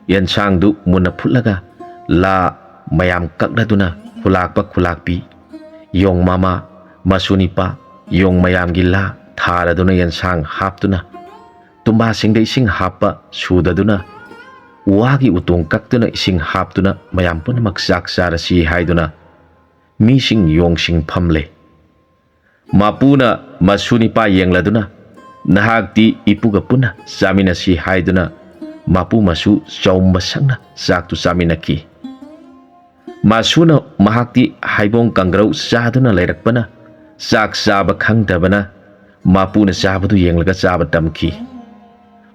ꯌꯦꯟꯁꯥꯡꯗꯨ ꯃꯨꯟꯅ ꯐꯨꯠꯂꯒ ꯂꯥ ꯃꯌꯥꯝ ꯀꯛꯂꯗꯨꯅ ꯈꯨꯂꯥꯛꯄ, ꯈꯨꯂꯥꯛꯄꯤ, ꯌꯣꯡ ꯃꯃꯥ, ꯃꯁꯨ ꯅꯤꯄꯥ, ꯌꯣꯡ ꯃꯌꯥꯝꯒꯤ ꯂꯥ ꯊꯥꯔꯗꯨꯅ ꯌꯦꯟꯁꯥꯡ ꯍꯥꯞꯇꯨꯅ ꯇꯨꯝꯕꯥꯁꯤꯡꯗ ꯏꯁꯤꯡ ꯍꯥꯞꯄ ꯁꯨꯗꯗꯨꯅ ꯋꯥꯒꯤ ꯎꯇꯣꯡ ꯀꯛꯇꯨꯅ ꯏꯁꯤꯡ ꯍꯥꯞꯇꯨꯅ ꯃꯌꯥꯝ ꯄꯨꯝꯅꯃꯛ ꯆꯥꯛ ꯆꯥꯔꯁꯤ ꯍꯥꯏꯗꯨꯅ ꯃꯤꯁꯤꯡ ꯌꯣꯡꯁꯤꯡ ꯐꯝꯂꯦ꯫ ꯃꯄꯨꯅ ꯃꯁꯨ ꯅꯤꯄꯥ ꯌꯦꯡꯂꯗꯨꯅ, "ꯅꯍꯥꯛꯇꯤ ꯏꯄꯨꯒ ꯄꯨꯟꯅ ꯆꯥꯃꯤꯟꯅꯁꯤ" ꯍꯥꯏꯗꯨꯅ mapu masu chaum basangna sak tu saminaki masuna mahakti haibong kangrau saduna leirakpana sak saba khangdabana mapu na saba tu yenglaga saba tamki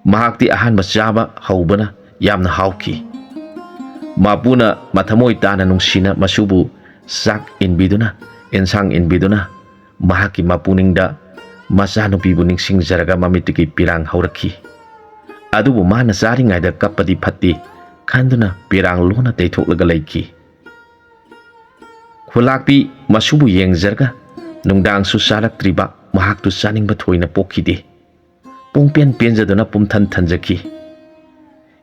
mahakti ahan masaba haubana yamna hauki mapuna mathamoi tana nungsina masubu sak inbiduna ensang inbiduna mahaki mapuningda masanupi bu ningsingjaraga mamitiki pirang hauraki adubu mana saringaida kapadi phatti khanduna pirang lona teitholaga leiki khulakpi masubu yengjarga nungdang su saraktriba mahak tu saningba thoina pokhide pungpen penjaduna pumthan thanjaki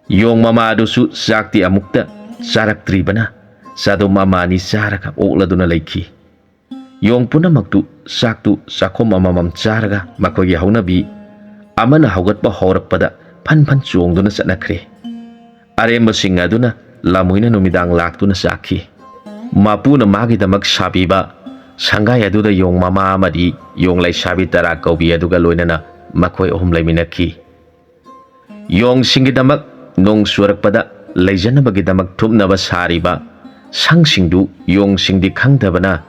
yong mama du su sakti amukta saraktribana sadu mama ni saraka okladuna leiki yong punamaktu saktu sakhom amamam charaga makogi haunabi amana haugatpa haurakpada phan phan chongduna satnakhre aremba singaduna lamuina numidang laktuna sakhi mapuna magi damak sabiba sangai aduda yong mama amadi yong lai sabi tara kaubi aduga loinana makoi ohum laiminaki yong singi damak nong surakpada leijanabagi damak thupnaba sariba sangsingdu yong singdi khangdabana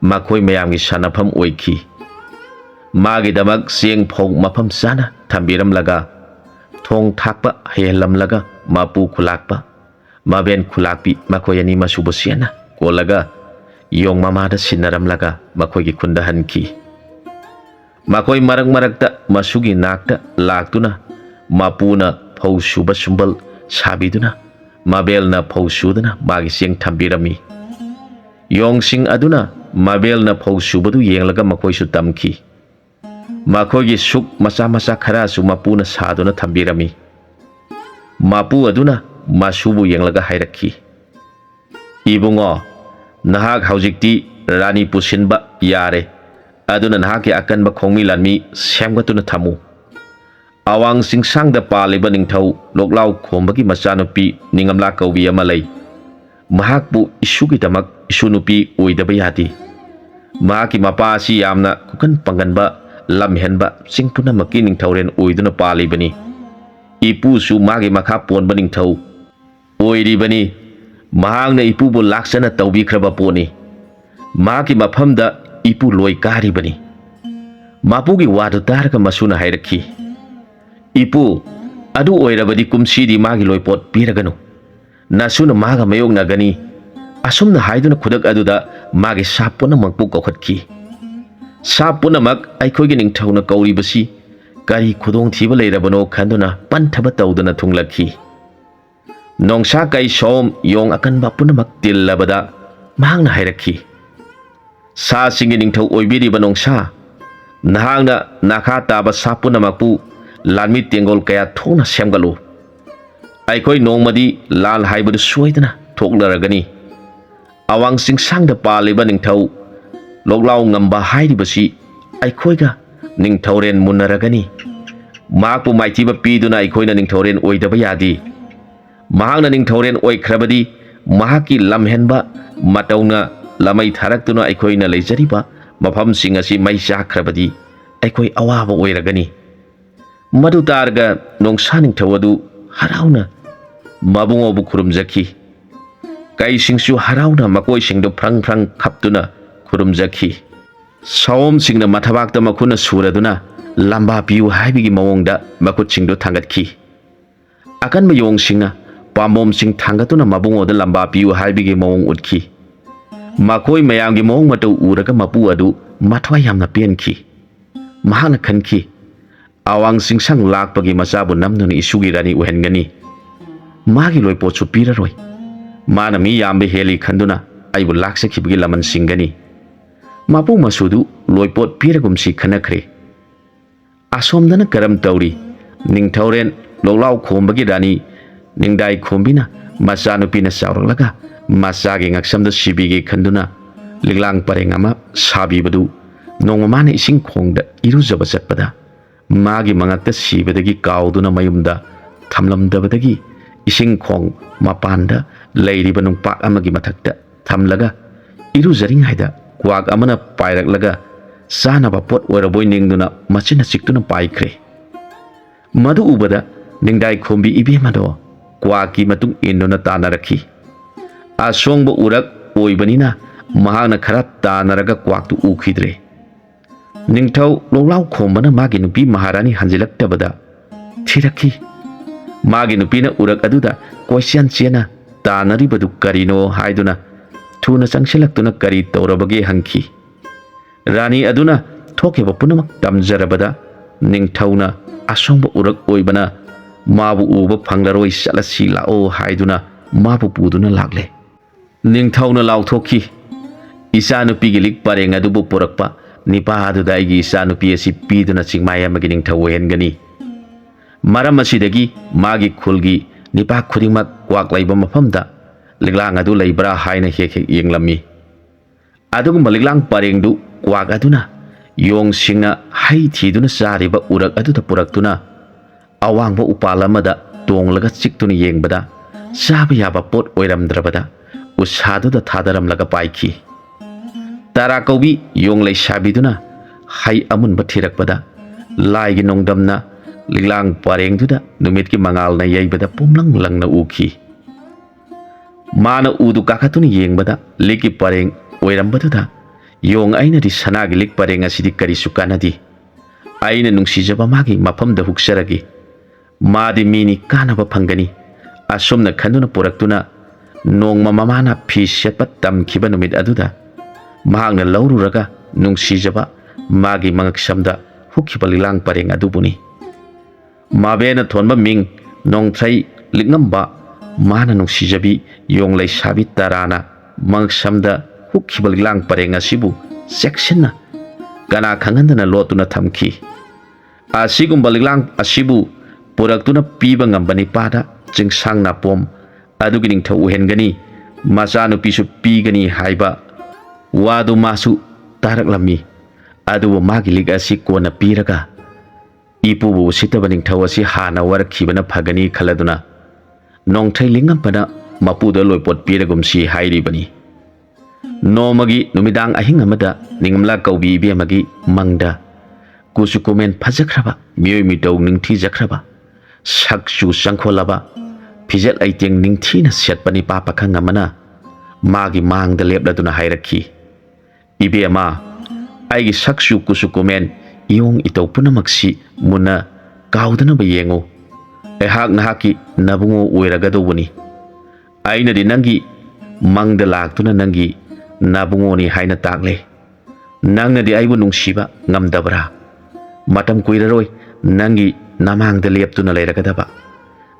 makoi mayamgi sanafam oiki magi damak sieng phong mafam sana thambiramlaga thong thakpa helamlaga mapu khulakpa maben khulakpi makoi ani masubosiana kolaga yong mamada sinaramlaga makoi gi khunda hanki makoi marak marakta masugi nakta laktuna mapuna phau suba sumbal sabiduna mabelna phau suduna magi sieng thambirami yong sing aduna mabelna phau subadu yenglaga makoi su tamki makoi gi suk masa masa khara su mapuna saduna thambirami mapu aduna masubu yenglaga hairakhi ibungo nahak haujikti rani pusinba yare aduna nahaki akanba khongmi lanmi semgatuna thamu awang singsangda paliba ningthau loklau khombagi machanupi ningamla kaubi ama lei mahakbu isugi damak isunupi oidaba yadi mahaki mapa asi yamna kukan panganba lamhenba singpuna maki ningthauren oiduna palibani ipu su magi makha ponba ningthau oiribani mahangna ipu bu laksana taubi khraba poni maki maphamda ipu loi karibani mapugi wadu targa masuna hairakhi ipu adu oirabadi kumsidi magi loipot piraganu nasuna maga mayong nagani asumna haiduna khudak aduda magi sapuna makpu kokhatki sapuna mak aikhogi ningthauna kauribasi kari khudong thiba leirabano khanduna panthaba tawduna thunglakhi nongsa kai som yong akanba punamak tillabada mahangna hairakhi sa singi ningthau oibiriba nongsa nahangna nakha taba sapuna makpu lanmi tengol kaya thona semgalu aikoi nongmadi lal haibadu soidana thoklaragani awang singsangda paliba ningthau loklau ngamba hairibasi aikhoiga ningthauren munaragani makpu maithiba piduna aikoina ningthauren oidaba yadi mahangna ningthauren oikrabadi mahaki lamhenba matauna lamai tharaktuna aikoina leijariba mafam singasi mai chakrabadi aikoi awaba oiragani madu targa nongsa ningthawadu harauna mabungobu khurumjaki kai singsu harauna makoi singdo phrang phrang khaptuna khurumjaki saom singna mathabakta makhuna suraduna lamba piu haibigi mawongda makut singdo thangatki akan mayong singna pambom sing thangatuna mabungoda lamba piu haibigi mawong utkhi makoi mayamgi mawong matau uraga mapu adu mathwa yamna penki mahana khanki awang singsang lakpagi masabu namnuna isugi rani uhengani magi loi potsu piraroi mana mi yambe heli khanduna aibu laksakhibagi laman singani mapu masudu loipot piragumsi khanakhre asomdana karam tauri ningthauren loklau khombagi rani ningdai khombina machanupina sauraklaga machagi ngaksamda sibigi khanduna linglang parengama sabibadu nongmamana ising khongda irujaba chatpada magi mangakta sibadagi kauduna mayumda thamlamdabadagi ising khong mapanda leiriba nungpak amagi mathakta thamlaga irujaringhaida kwak amana pairaklaga sanaba pot oiraboi ningduna machina chiktuna paikhre madu ubada ꯅꯤꯡꯗꯥꯏ ꯈꯣꯝꯕꯤ ꯏꯕꯦꯝꯃꯗꯣ ꯀ꯭ꯋꯥꯛꯀꯤ ꯃꯇꯨꯡ ꯏꯟꯗꯨꯅ ꯇꯥꯟꯅꯔꯛꯈꯤ꯫ ꯑꯁꯣꯡꯕ ꯎꯔꯛ ꯑꯣꯏꯕꯅꯤꯅ ꯃꯍꯥꯛꯅ ꯈꯔ ꯇꯥꯟꯅꯔꯒ ꯀ꯭ꯋꯥꯛꯇꯨ ꯎꯈꯤꯗ꯭ꯔꯦ꯫ ꯅꯤꯡꯊꯧ ꯂꯣꯛꯂꯥꯎ ꯈꯣꯝꯕꯅ ꯃꯥꯒꯤ ꯅꯨꯄꯤ ꯃꯍꯥꯔꯥꯅꯤ ꯍꯟꯖꯤꯜꯂꯛꯇꯕꯗ ꯊꯤꯔꯛꯈꯤ꯫ ꯃꯥꯒꯤ ꯅꯨꯄꯤꯅ ꯎꯔꯛ ꯑꯗꯨꯗ ꯀꯣꯏꯆꯦꯟ ꯆꯦꯟꯅ ꯇꯥꯟꯅꯔꯤꯕꯗꯨ ꯀꯔꯤꯅꯣ ꯍꯥꯏꯗꯨꯅ ꯊꯨꯅ ꯆꯪꯁꯤꯜꯂꯛꯇꯨꯅ ꯀꯔꯤ ꯇꯧꯔꯕꯒꯦ ꯍꯪꯈꯤ꯫ ꯔꯥꯅꯤ ꯑꯗꯨꯅ ꯊꯣꯛꯈꯤꯕ ꯄꯨꯝꯅꯃꯛ ꯇꯝꯖꯔꯕꯗ ꯅꯤꯡꯊꯧꯅ ꯑꯁꯣꯡꯕ ꯎꯔꯛ ꯑꯣꯏꯕꯅ ꯃꯥꯕꯨ ꯎꯕ ꯐꯪꯂꯔꯣꯏ, ꯆꯠꯂꯁꯤ ꯂꯥꯛꯑꯣ ꯍꯥꯏꯗꯨꯅ ꯃꯥꯕꯨ ꯄꯨꯗꯨꯅ ꯂꯥꯛꯂꯦ꯫ ꯅꯤꯡꯊꯧꯅ ꯂꯥꯎꯊꯣꯛꯈꯤ, ꯏꯆꯥꯅꯨꯄꯤꯒꯤ ꯂꯤꯛ ꯄꯔꯦꯡ ꯑꯗꯨꯕꯨ ꯄꯨꯔꯛꯄ ꯅꯤꯄꯥ ꯑꯗꯨꯗ ꯑꯩꯒꯤ ꯏꯆꯥꯅꯨꯄꯤ ꯑꯁꯤ ꯄꯤꯗꯨꯅ ꯆꯤꯡꯃꯥꯏ ꯑꯃꯒꯤ ꯅꯤꯡꯊꯧ ꯑꯣꯏꯍꯟꯒꯅꯤ꯫ ꯃꯔꯝ ꯑꯁꯤꯗꯒꯤ ꯃꯥꯒꯤ ꯈꯨꯜꯒꯤ ꯅꯤꯄꯥ ꯈꯨꯗꯤꯡꯃꯛ ꯀ꯭ꯋꯥꯛ ꯂꯩꯕ ꯃꯐꯝꯗ ꯂꯤꯛꯂꯥꯡ ꯑꯗꯨ ꯂꯩꯕ꯭ꯔꯥ ꯍꯥꯏꯅ ꯍꯦꯛ ꯍꯦꯛ ꯌꯦꯡꯂꯝꯃꯤ꯫ ꯑꯗꯨꯒꯨꯝꯕ ꯂꯤꯛꯂꯥꯡ ꯄꯔꯦꯡꯗꯨ ꯀ꯭ꯋꯥꯛ ꯑꯗꯨꯅ ꯌꯣꯡꯁꯤꯡꯅ ꯍꯩ ꯊꯤꯗꯨꯅ ꯆꯥꯔꯤꯕ ꯎꯔꯛ ꯑꯗꯨꯗ ꯄꯨꯔꯛꯇꯨꯅ ꯑꯋꯥꯡꯕ ꯎꯄꯥꯜ ꯑꯃꯗ ꯇꯣꯡꯂꯒ ꯆꯤꯛꯇꯨꯅ ꯌꯦꯡꯕꯗ ꯆꯥꯕ ꯌꯥꯕ ꯄꯣꯠ ꯑꯣꯏꯔꯝꯗ꯭ꯔꯕꯗ ꯎꯁꯥꯗꯨꯗ ꯊꯥꯗꯔꯝꯂꯒ ꯄꯥꯏꯈꯤ꯫ ꯇꯔꯥ ꯀꯧꯕꯤ ꯌꯣꯡ ꯂꯩꯁꯥꯕꯤꯗꯨꯅ ꯍꯩ ꯑꯃꯨꯟꯕ ꯊꯤꯔꯛꯄꯗ ꯂꯥꯏꯒꯤ ꯅꯣꯡꯗꯝꯅ ꯂꯤꯛꯂꯥꯡ ꯄꯔꯦꯡꯗꯨꯗ ꯅꯨꯃꯤꯠꯀꯤ ꯃꯉꯥꯜꯅ ꯌꯩꯕꯗ ꯄꯨꯝꯂꯪ ꯂꯪꯅ ꯎꯈꯤ꯫ ꯃꯥꯅ ꯎꯗꯨ ꯀꯥꯈꯠꯇꯨꯅ ꯌꯦꯡꯕꯗ ꯂꯤꯛꯀꯤ ꯄꯔꯦꯡ ꯑꯣꯏꯔꯝꯕꯗꯨꯗ ꯌꯣꯡ ꯑꯩꯅꯗꯤ ꯁꯅꯥꯒꯤ ꯂꯤꯛ ꯄꯔꯦꯡ ꯑꯁꯤꯗꯤ ꯀꯔꯤꯁꯨ ꯀꯥꯟꯅꯗꯦ, ꯑꯩꯅ ꯅꯨꯡꯁꯤꯖꯕ ꯃꯥꯒꯤ ꯃꯐꯝꯗ ꯍꯨꯛꯆꯔꯒꯦ, ꯃꯥꯗꯤ ꯃꯤꯅꯤ ꯀꯥꯟꯅꯕ ꯐꯪꯒꯅꯤ ꯑꯁꯨꯝꯅ ꯈꯟꯗꯨꯅ ꯄꯨꯔꯛꯇꯨꯅ ꯅꯣꯡꯃ ꯃꯃꯥꯅ ꯐꯤ ꯁꯦꯠꯄ ꯇꯝꯈꯤꯕ ꯅꯨꯃꯤꯠ ꯑꯗꯨꯗ ꯃꯍꯥꯛꯅ ꯂꯧꯔꯨꯔꯒ ꯅꯨꯡꯁꯤꯖꯕ ꯃꯥꯒꯤ ꯃꯉꯛꯁꯝꯗ ꯍꯨꯛꯈꯤꯕ ꯂꯤꯛꯂꯥꯡ ꯄꯔꯦꯡ ꯑꯗꯨꯕꯨꯅꯤ꯫ ꯃꯥꯕꯦꯅ ꯊꯣꯟꯕ ꯃꯤꯡ ꯅꯣꯡꯊ꯭ꯔꯩ ꯂꯤꯛꯉꯝꯕ ꯃꯥꯅ ꯅꯨꯡꯁꯤꯖꯕꯤ ꯌꯣꯡ ꯂꯩꯁꯥꯕꯤ ꯇꯔꯥꯅ ꯃꯉꯛꯁꯝꯗ ꯍꯨꯛꯈꯤꯕ ꯂꯤꯛꯂꯥꯡ ꯄꯔꯦꯡ ꯑꯁꯤꯕꯨ ꯆꯦꯛꯁꯤꯟꯅ ꯀꯅꯥ ꯈꯪꯍꯟꯗꯅ ꯂꯣꯠꯇꯨꯅ ꯊꯝꯈꯤ꯫ ꯑꯁꯤꯒꯨꯝꯕ ꯂꯤꯛꯂꯥꯡ ꯑꯁꯤꯕꯨ ꯄꯨꯔꯛꯇꯨꯅ ꯄꯤꯕ ꯉꯝꯕ ꯅꯤꯄꯥꯗ ꯆꯤꯡꯁꯥꯡ ꯅꯥꯄꯣꯝ ꯑꯗꯨꯒꯤ ꯅꯤꯡꯊꯧ ꯑꯣꯏꯍꯟꯒꯅꯤ, ꯃꯆꯥꯅꯨꯄꯤꯁꯨ ꯄꯤꯒꯅꯤ ꯍꯥꯏꯕ ꯋꯥꯗꯨ ꯃꯥꯁꯨ ꯇꯥꯔꯛꯂꯝꯃꯤ꯫ ꯑꯗꯨꯕꯨ ꯃꯥꯒꯤ ꯂꯤꯛ ꯑꯁꯤ ꯀꯣꯟꯅ ꯄꯤꯔꯒ ꯏꯄꯨꯕꯨ ꯎꯁꯤꯠꯇꯕ ꯅꯤꯡꯊꯧ ꯑꯁꯤ ꯍꯥꯟꯅ ꯋꯥꯔꯛꯈꯤꯕꯅ ꯐꯒꯅꯤ ꯈꯜꯂꯗꯨꯅ ꯅꯣꯡꯊ꯭ꯔꯩ ꯂꯤꯛꯉꯝꯕꯅ ꯃꯄꯨꯗ ꯂꯣꯏꯄꯣꯠ ꯄꯤꯔꯒꯨꯝꯁꯤ ꯍꯥꯏꯔꯤꯕꯅꯤ꯫ ꯅꯣꯡꯃꯒꯤ ꯅꯨꯃꯤꯗꯥꯡ ꯑꯍꯤꯡ ꯑꯃꯗ ꯅꯤꯡꯉꯝꯂꯥ ꯀꯧꯕꯤ ꯏꯕꯦꯝꯃꯒꯤ ꯃꯪꯗ ꯀꯨꯆꯨ ꯀꯨꯃꯦꯟ ꯐꯖꯈ꯭ꯔꯕ, ꯃꯤꯑꯣꯏ ꯃꯤꯇꯧ ꯅꯤꯡꯊꯤꯖꯈ꯭ꯔꯕ, ꯁꯛꯆꯨ ꯆꯪꯈꯣꯜꯂꯕ, ꯐꯤꯖꯦꯠ ꯂꯩꯇꯦꯡ ꯅꯤꯡꯊꯤꯅ ꯁꯦꯠꯄ ꯅꯤꯄꯥ ꯄꯥꯈꯪ ꯑꯃꯅ ꯃꯥꯒꯤ ꯃꯥꯡꯗ ꯂꯦꯞꯂꯗꯨꯅ ꯍꯥꯏꯔꯛꯈꯤ, ꯏꯕꯦꯝꯃ, ꯑꯩꯒꯤ ꯁꯛꯆꯨ ꯀꯨꯆꯨ ꯀꯨꯃꯦꯟ ꯏꯌꯣꯡ ꯏꯇꯧ ꯄꯨꯝꯅꯃꯛꯁꯤ ꯃꯨꯟꯅ ꯀꯥꯎꯗꯅꯕ ꯌꯦꯡꯉꯨ꯫ ꯑꯩꯍꯥꯛ ꯅꯍꯥꯛꯀꯤ ꯅꯕꯨꯡꯉꯣ ꯑꯣꯏꯔꯒꯗꯧꯕꯅꯤ꯫ ꯑꯩꯅꯗꯤ ꯅꯪꯒꯤ ꯃꯪꯗ ꯂꯥꯛꯇꯨꯅ ꯅꯪꯒꯤ ꯅꯕꯨꯡꯉꯣꯅꯤ ꯍꯥꯏꯅ ꯇꯥꯛꯂꯦ꯫ ꯅꯪꯅꯗꯤ ꯑꯩꯕꯨ ꯅꯨꯡꯁꯤꯕ ꯉꯝꯗꯕ꯭ꯔꯥ? ꯃꯇꯝ ꯀꯨꯏꯔꯔꯣꯏ ꯅꯪꯒꯤ ꯅꯃꯥꯡꯗ ꯂꯦꯞꯇꯨꯅ ꯂꯩꯔꯒꯗꯕ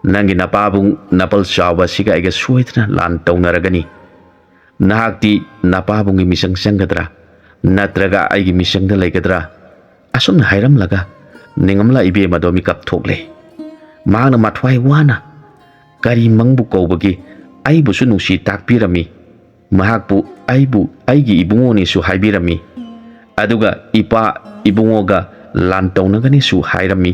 ꯅꯪꯒꯤ ꯅꯄꯥꯕꯨꯡ ꯅꯄꯜ ꯆꯥꯎꯕ ꯑꯁꯤꯒ ꯑꯩꯒ ꯁꯣꯏꯗꯅ ꯂꯥꯟ ꯇꯧꯅꯔꯒꯅꯤ꯫ ꯅꯍꯥꯛꯇꯤ ꯅꯄꯥꯕꯨꯡꯒꯤ ꯃꯤꯆꯪ ꯆꯪꯒꯗ꯭ꯔꯥ ꯅꯠꯇ꯭ꯔꯒ ꯑꯩꯒꯤ ꯃꯤꯆꯪꯗ ꯂꯩꯒꯗ꯭ꯔꯥ? ꯑꯁꯨꯝꯅ ꯍꯥꯏꯔꯝꯂꯒ ꯅꯤꯡꯉꯝꯂꯥ ꯏꯕꯦꯝꯃꯗꯣ ꯃꯤꯀꯞ ꯊꯣꯛꯂꯦ꯫ ꯃꯍꯥꯛꯅ ꯃꯊ꯭ꯋꯥꯏ ꯋꯥꯅ ꯀꯔꯤ ꯃꯪꯕꯨ ꯀꯧꯕꯒꯦ ꯑꯩꯕꯨꯁꯨ ꯅꯨꯡꯁꯤ ꯇꯥꯛꯄꯤꯔꯝꯃꯤ, ꯃꯍꯥꯛꯄꯨ ꯑꯩꯕꯨ ꯑꯩꯒꯤ ꯏꯕꯨꯡꯉꯣꯅꯤꯁꯨ ꯍꯥꯏꯕꯤꯔꯝꯃꯤ, ꯑꯗꯨꯒ ꯏꯄꯥ ꯏꯕꯨꯡꯉꯣꯒ ꯂꯥꯟ ꯇꯧꯅꯒꯅꯤꯁꯨ ꯍꯥꯏꯔꯝꯃꯤ,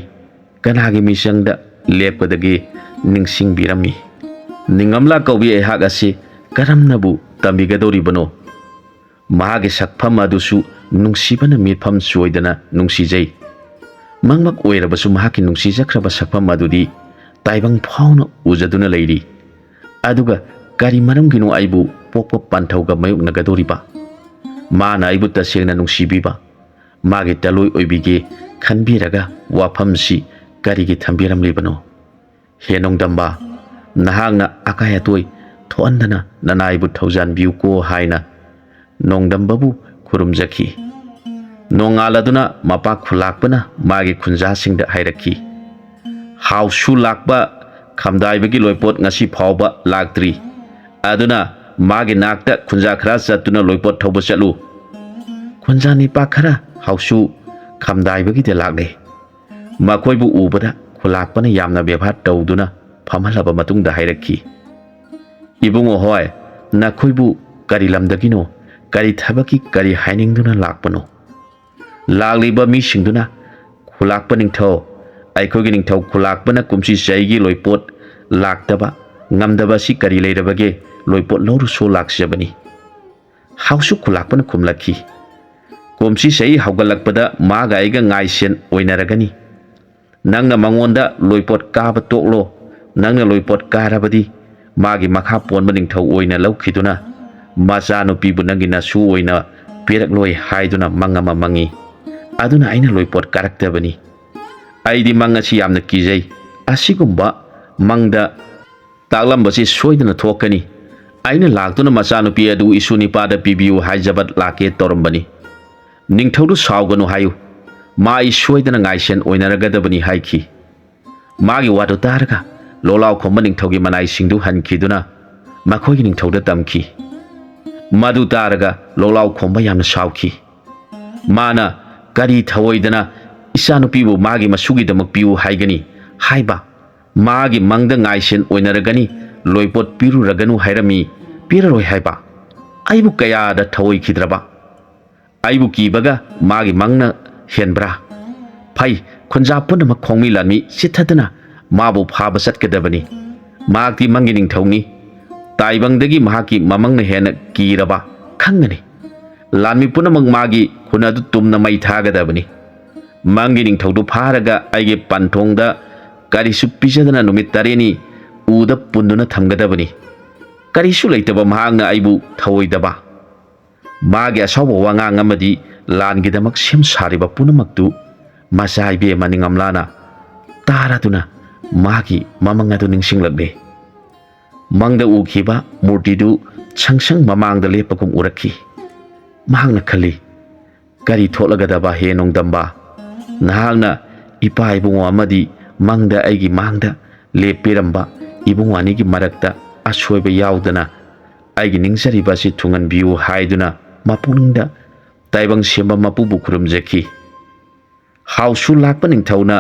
ꯀꯅꯥꯒꯤ ꯃꯤꯆꯪꯗ ꯂꯦꯞꯀꯗꯒꯦ ꯅꯤꯡꯁꯤꯡꯕꯤꯔꯝꯃꯤ꯫ ꯅꯤꯡꯉꯝꯂꯥ ꯀꯧꯕꯤ ꯑꯩꯍꯥꯛ ꯑꯁꯤ ꯀꯔꯝꯅꯕꯨ ꯇꯝꯕꯤꯒꯗꯧꯔꯤꯕꯅꯣ? ꯃꯍꯥꯛꯀꯤ ꯁꯛꯐꯝ ꯑꯗꯨꯁꯨ ꯅꯨꯡꯁꯤꯕꯅ ꯃꯤꯠꯐꯝ ꯆꯣꯏꯗꯅ ꯅꯨꯡꯁꯤꯖꯩ꯫ ꯃꯪꯃꯛ ꯑꯣꯏꯔꯕꯁꯨ ꯃꯍꯥꯛꯀꯤ ꯅꯨꯡꯁꯤꯖꯈ꯭ꯔꯕ ꯁꯛꯐꯝ ꯑꯗꯨꯗꯤ ꯇꯥꯏꯕꯪ ꯐꯥꯎꯅ ꯎꯖꯗꯨꯅ ꯂꯩꯔꯤ꯫ ꯑꯗꯨꯒ ꯀꯔꯤ ꯃꯔꯝꯒꯤꯅꯣ ꯑꯩꯕꯨ ꯄꯣꯛꯄ ꯄꯟꯊꯧꯒ ꯃꯥꯌꯣꯛꯅꯒꯗꯧꯔꯤꯕ? ꯃꯥꯅ ꯑꯩꯕꯨ ꯇꯁꯦꯡꯅ ꯅꯨꯡꯁꯤꯕꯤꯕ, ꯃꯥꯒꯤ ꯇꯂꯣꯏ ꯑꯣꯏꯕꯤꯒꯦ ꯈꯟꯕꯤꯔꯒ ꯋꯥꯐꯝꯁꯤ ꯀꯔꯤꯒꯤ ꯊꯝꯕꯤꯔꯝꯂꯤꯕꯅꯣ? ꯍꯦ ꯅꯣꯡꯗꯝꯕ, ꯅꯍꯥꯛꯅ ꯑꯀꯥꯏ ꯑꯇꯣꯏ ꯊꯣꯛꯍꯟꯗꯅ ꯅꯅꯥꯏꯕꯨ ꯊꯧꯖꯥꯟꯕꯤꯌꯨꯀꯣ ꯍꯥꯏꯅ ꯅꯣꯡꯗꯝꯕꯕꯨ ꯈꯨꯔꯨꯝꯖꯈꯤ꯫ ꯅꯣꯡꯉꯥꯜꯂꯗꯨꯅ ꯃꯄꯥ ꯈꯨꯜꯂꯥꯛꯄꯅ ꯃꯥꯒꯤ ꯈꯨꯟꯖꯥꯁꯤꯡꯗ ꯍꯥꯏꯔꯛꯈꯤ, ꯍꯥꯎꯁꯨ ꯂꯥꯛꯄ ꯈꯝꯗꯥꯏꯕꯒꯤ ꯂꯣꯏꯄꯣꯠ ꯉꯁꯤ ꯐꯥꯎꯕ ꯂꯥꯛꯇ꯭ꯔꯤ, ꯑꯗꯨꯅ ꯃꯥꯒꯤ ꯅꯥꯛꯇ ꯈꯨꯟꯖꯥ ꯈꯔ ꯆꯠꯇꯨꯅ ꯂꯣꯏꯄꯣꯠ ꯊꯧꯕ ꯆꯠꯂꯨ꯫ ꯈꯨꯟꯖꯥ ꯅꯤꯄꯥ ꯈꯔ ꯍꯥꯎꯁꯨ ꯈꯝꯗꯥꯏꯕꯒꯤꯗ ꯂꯥꯛꯂꯦ꯫ ꯃꯈꯣꯏꯕꯨ ꯎꯕꯗ ꯈꯨꯜꯂꯥꯛꯄꯅ ꯌꯥꯝꯅ ꯕꯦꯚꯥꯔ ꯇꯧꯗꯨꯅ ꯐꯝꯍꯜꯂꯕ ꯃꯇꯨꯡꯗ ꯍꯥꯏꯔꯛꯈꯤ, ꯏꯕꯨꯡꯉꯣ ꯍꯣꯏ, ꯅꯈꯣꯏꯕꯨ ꯀꯔꯤ ꯂꯝꯗꯒꯤꯅꯣ, ꯀꯔꯤ ꯊꯕꯛꯀꯤ ꯀꯔꯤ ꯍꯥꯏꯅꯤꯡꯗꯨꯅ ꯂꯥꯛꯄꯅꯣ? ꯂꯥꯛꯂꯤꯕ ꯃꯤꯁꯤꯡꯗꯨꯅ, ꯈꯨꯜꯂꯥꯛꯄ ꯅꯤꯡꯊꯧ, ꯑꯩꯈꯣꯏꯒꯤ ꯅꯤꯡꯊꯧ ꯈꯨꯜꯂꯥꯛꯄꯅ ꯀꯨꯝꯁꯤ ꯆꯍꯤꯒꯤ ꯂꯣꯏꯄꯣꯠ ꯂꯥꯛꯇꯕ ꯉꯝꯗꯕ ꯑꯁꯤ ꯀꯔꯤ ꯂꯩꯔꯕꯒꯦ ꯂꯣꯏꯄꯣꯠ ꯂꯧꯔꯨꯁꯨ ꯂꯥꯛꯆꯕꯅꯤ꯫ ꯍꯥꯎꯁꯨ ꯈꯨꯜꯂꯥꯛꯄꯅ ꯈꯨꯝꯂꯛꯈꯤ, ꯀꯨꯝꯁꯤ ꯆꯍꯤ ꯍꯧꯒꯠꯂꯛꯄꯗ ꯃꯥꯒ ꯑꯩꯒ ꯉꯥꯏꯁꯦꯟ ꯑꯣꯏꯅꯔꯒꯅꯤ꯫ ꯅꯪꯅ ꯃꯉꯣꯟꯗ ꯂꯣꯏꯄꯣꯠ ꯀꯥꯕ ꯇꯣꯛꯂꯣ ꯅꯪꯅ ꯂꯣꯏꯄꯣꯠ ꯀꯥꯔꯕꯗꯤ ꯃꯥꯒꯤ ꯃꯈꯥ ꯄꯣꯟꯕ ꯅꯤꯡꯊꯧ ꯑꯣꯏꯅ ꯂꯧꯈꯤꯗꯨꯅ ꯃꯆꯥꯅꯨꯄꯤꯕꯨ ꯅꯪꯒꯤ ꯅꯁꯨ ꯑꯣꯏꯅ ꯄꯤꯔꯛꯂꯣꯏ ꯍꯥꯏꯗꯨꯅ ꯃꯪ ꯑꯃ ꯃꯪꯉꯤ ꯑꯗꯨꯅ ꯑꯩꯅ ꯂꯣꯏꯄꯣꯠ ꯀꯥꯔꯛꯇꯕꯅꯤ ꯑꯩꯗꯤ ꯃꯪ ꯑꯁꯤ ꯌꯥꯝꯅ ꯀꯤꯖꯩ ꯑꯁꯤꯒꯨꯝꯕ ꯃꯪꯗ ꯇꯥꯛꯂꯝꯕꯁꯤ ꯁꯣꯏꯗꯅ ꯊꯣꯛꯀꯅꯤ ꯑꯩꯅ ꯂꯥꯛꯇꯨꯅ ꯃꯆꯥꯅꯨꯄꯤ ꯑꯗꯨ ꯏꯁꯨ ꯅꯤꯄꯥꯗ ꯄꯤꯕꯤꯌꯨ ꯍꯥꯏꯖꯕ ꯂꯥꯛꯀꯦ ꯇꯧꯔꯝꯕꯅꯤ ꯅꯤꯡꯊꯧꯗꯨ ꯁꯥꯎꯒꯅꯨ ꯍꯥꯏꯌꯨ ꯃꯥ ꯑꯩ ꯁꯣꯏꯗꯅ ꯉꯥꯏꯁꯦꯟ ꯑꯣꯏꯅꯔꯒꯗꯕꯅꯤ ꯍꯥꯏꯈꯤ ꯃꯥꯒꯤ ꯋꯥꯗꯨ ꯇꯥꯔꯒ ꯂꯣꯂꯥꯎ ꯈꯣꯝꯕ ꯅꯤꯡꯊꯧꯒꯤ ꯃꯅꯥꯏꯁꯤꯡꯗꯨ ꯍꯟꯈꯤꯗꯨꯅ ꯃꯈꯣꯏꯒꯤ ꯅꯤꯡꯊꯧꯗ ꯇꯝꯈꯤ ꯃꯗꯨ ꯇꯥꯔꯒ ꯂꯣꯂꯥꯎ ꯈꯣꯝꯕ ꯌꯥꯝꯅ ꯁꯥꯎꯈꯤ ꯃꯥꯅ ꯀꯔꯤ ꯊꯑꯣꯏꯗꯅ ꯏꯆꯥꯅꯨꯄꯤꯕꯨ ꯃꯥꯒꯤ ꯃꯁꯨꯒꯤꯗꯃꯛ ꯄꯤꯌꯨ ꯍꯥꯏꯒꯅꯤ ꯍꯥꯏꯕ ꯃꯥꯒꯤ ꯃꯪꯗ ꯉꯥꯏꯁꯦꯟ ꯑꯣꯏꯅꯔꯒꯅꯤ ꯂꯣꯏꯄꯣꯠ ꯄꯤꯔꯨꯔꯒꯅꯨ ꯍꯥꯏꯔꯝꯃꯤ ꯄꯤꯔꯔꯣꯏ ꯍꯥꯏꯕ ꯑꯩꯕꯨ ꯀꯌꯥꯗ ꯊꯑꯣꯏꯈꯤꯗ꯭ꯔꯕ ꯑꯩꯕꯨ ꯀꯤꯕꯒ ꯃꯥꯒꯤ ꯃꯪꯅ ꯍꯦꯟꯕ꯭ꯔꯥ ꯐꯩ ꯈꯨꯟꯖꯥ ꯄꯨꯝꯅꯃꯛ ꯈꯣꯡꯃꯤ ꯂꯥꯟꯃꯤ ꯆꯤꯠꯊꯗꯨꯅ ꯃꯥꯕꯨ ꯐꯥꯕ ꯆꯠꯀꯗꯕꯅꯤ ꯃꯍꯥꯛꯇꯤ ꯃꯪꯒꯤ ꯅꯤꯡꯊꯧꯅꯤ ꯇꯥꯏꯕꯪꯗꯒꯤ ꯃꯍꯥꯛꯀꯤ ꯃꯃꯪꯅ ꯍꯦꯟꯅ ꯀꯤꯔꯕ ꯈꯪꯒꯅꯤ ꯂꯥꯟꯃꯤ ꯄꯨꯝꯅꯃꯛ ꯃꯥꯒꯤ ꯈꯨꯟ ꯑꯗꯨ ꯇꯨꯝꯅ ꯃꯩ ꯊꯥꯒꯗꯕꯅꯤ ꯃꯪꯒꯤ ꯅꯤꯡꯊꯧꯗꯨ ꯐꯥꯔꯒ ꯑꯩꯒꯤ ꯄꯟꯊꯣꯡꯗ ꯀꯔꯤꯁꯨ ꯄꯤꯖꯗꯅ ꯅꯨꯃꯤꯠ 9ꯅꯤ ꯎꯗ ꯄꯨꯟꯗꯨꯅ ꯊꯝꯒꯗꯕꯅꯤ ꯀꯔꯤꯁꯨ ꯂꯩꯇꯕ ꯃꯍꯥꯛꯅ ꯑꯩꯕꯨ ꯊꯑꯣꯏꯗꯕ ꯃꯥꯒꯤ ꯑꯁꯥꯎꯕ ꯋꯥꯉꯥꯡ ꯑꯃꯗꯤ ꯂꯥꯟꯒꯤꯗꯃꯛ ꯁꯦꯝ ꯁꯥꯔꯤꯕ ꯄꯨꯝꯅꯃꯛꯇꯨ ꯃꯆꯥ ꯏꯕꯦꯝꯃ ꯅꯤꯡꯉꯝꯂꯥꯅ ꯇꯥꯔꯗꯨꯅ ꯃꯥꯒꯤ ꯃꯃꯪ ꯑꯗꯨ ꯅꯤꯡꯁꯤꯡꯂꯛꯂꯦ ꯃꯪꯗ ꯎꯈꯤꯕ ꯃꯨꯔꯇꯤꯗꯨ ꯁꯪꯁꯪ ꯃꯃꯥꯡꯗ ꯂꯦꯞꯄꯒꯨꯝ ꯎꯔꯛꯈꯤ ꯃꯍꯥꯛꯅ ꯈꯜꯂꯤ ꯀꯔꯤ ꯊꯣꯛꯂꯒꯗꯕ ꯍꯦ ꯅꯣꯡꯗꯝꯕ ꯅꯍꯥꯛꯅ ꯏꯄꯥ ꯏꯕꯨꯡꯉꯣ ꯑꯃꯗꯤ ꯃꯪꯗ ꯑꯩꯒꯤ ꯃꯥꯡꯗ ꯂꯦꯞꯄꯤꯔꯝꯕ ꯏꯕꯨꯡ ꯑꯅꯤꯒꯤ ꯃꯔꯛꯇ ꯑꯁꯣꯏꯕ ꯌꯥꯎꯗꯅ ꯑꯩꯒꯤ ꯅꯤꯡꯖꯔꯤꯕ ꯑꯁꯤ ꯊꯨꯡꯍꯟꯕꯤꯌꯨ ꯍꯥꯏꯗꯨꯅ ꯃꯄꯨꯛꯅꯤꯡꯗ ꯇꯥꯏꯕꯪ ꯁꯦꯝꯕ ꯃꯄꯨꯕꯨ ꯈꯨꯔꯨꯝꯖꯈꯤ ꯍꯥꯎꯁꯨ ꯂꯥꯛꯄ ꯅꯤꯡꯊꯧꯅ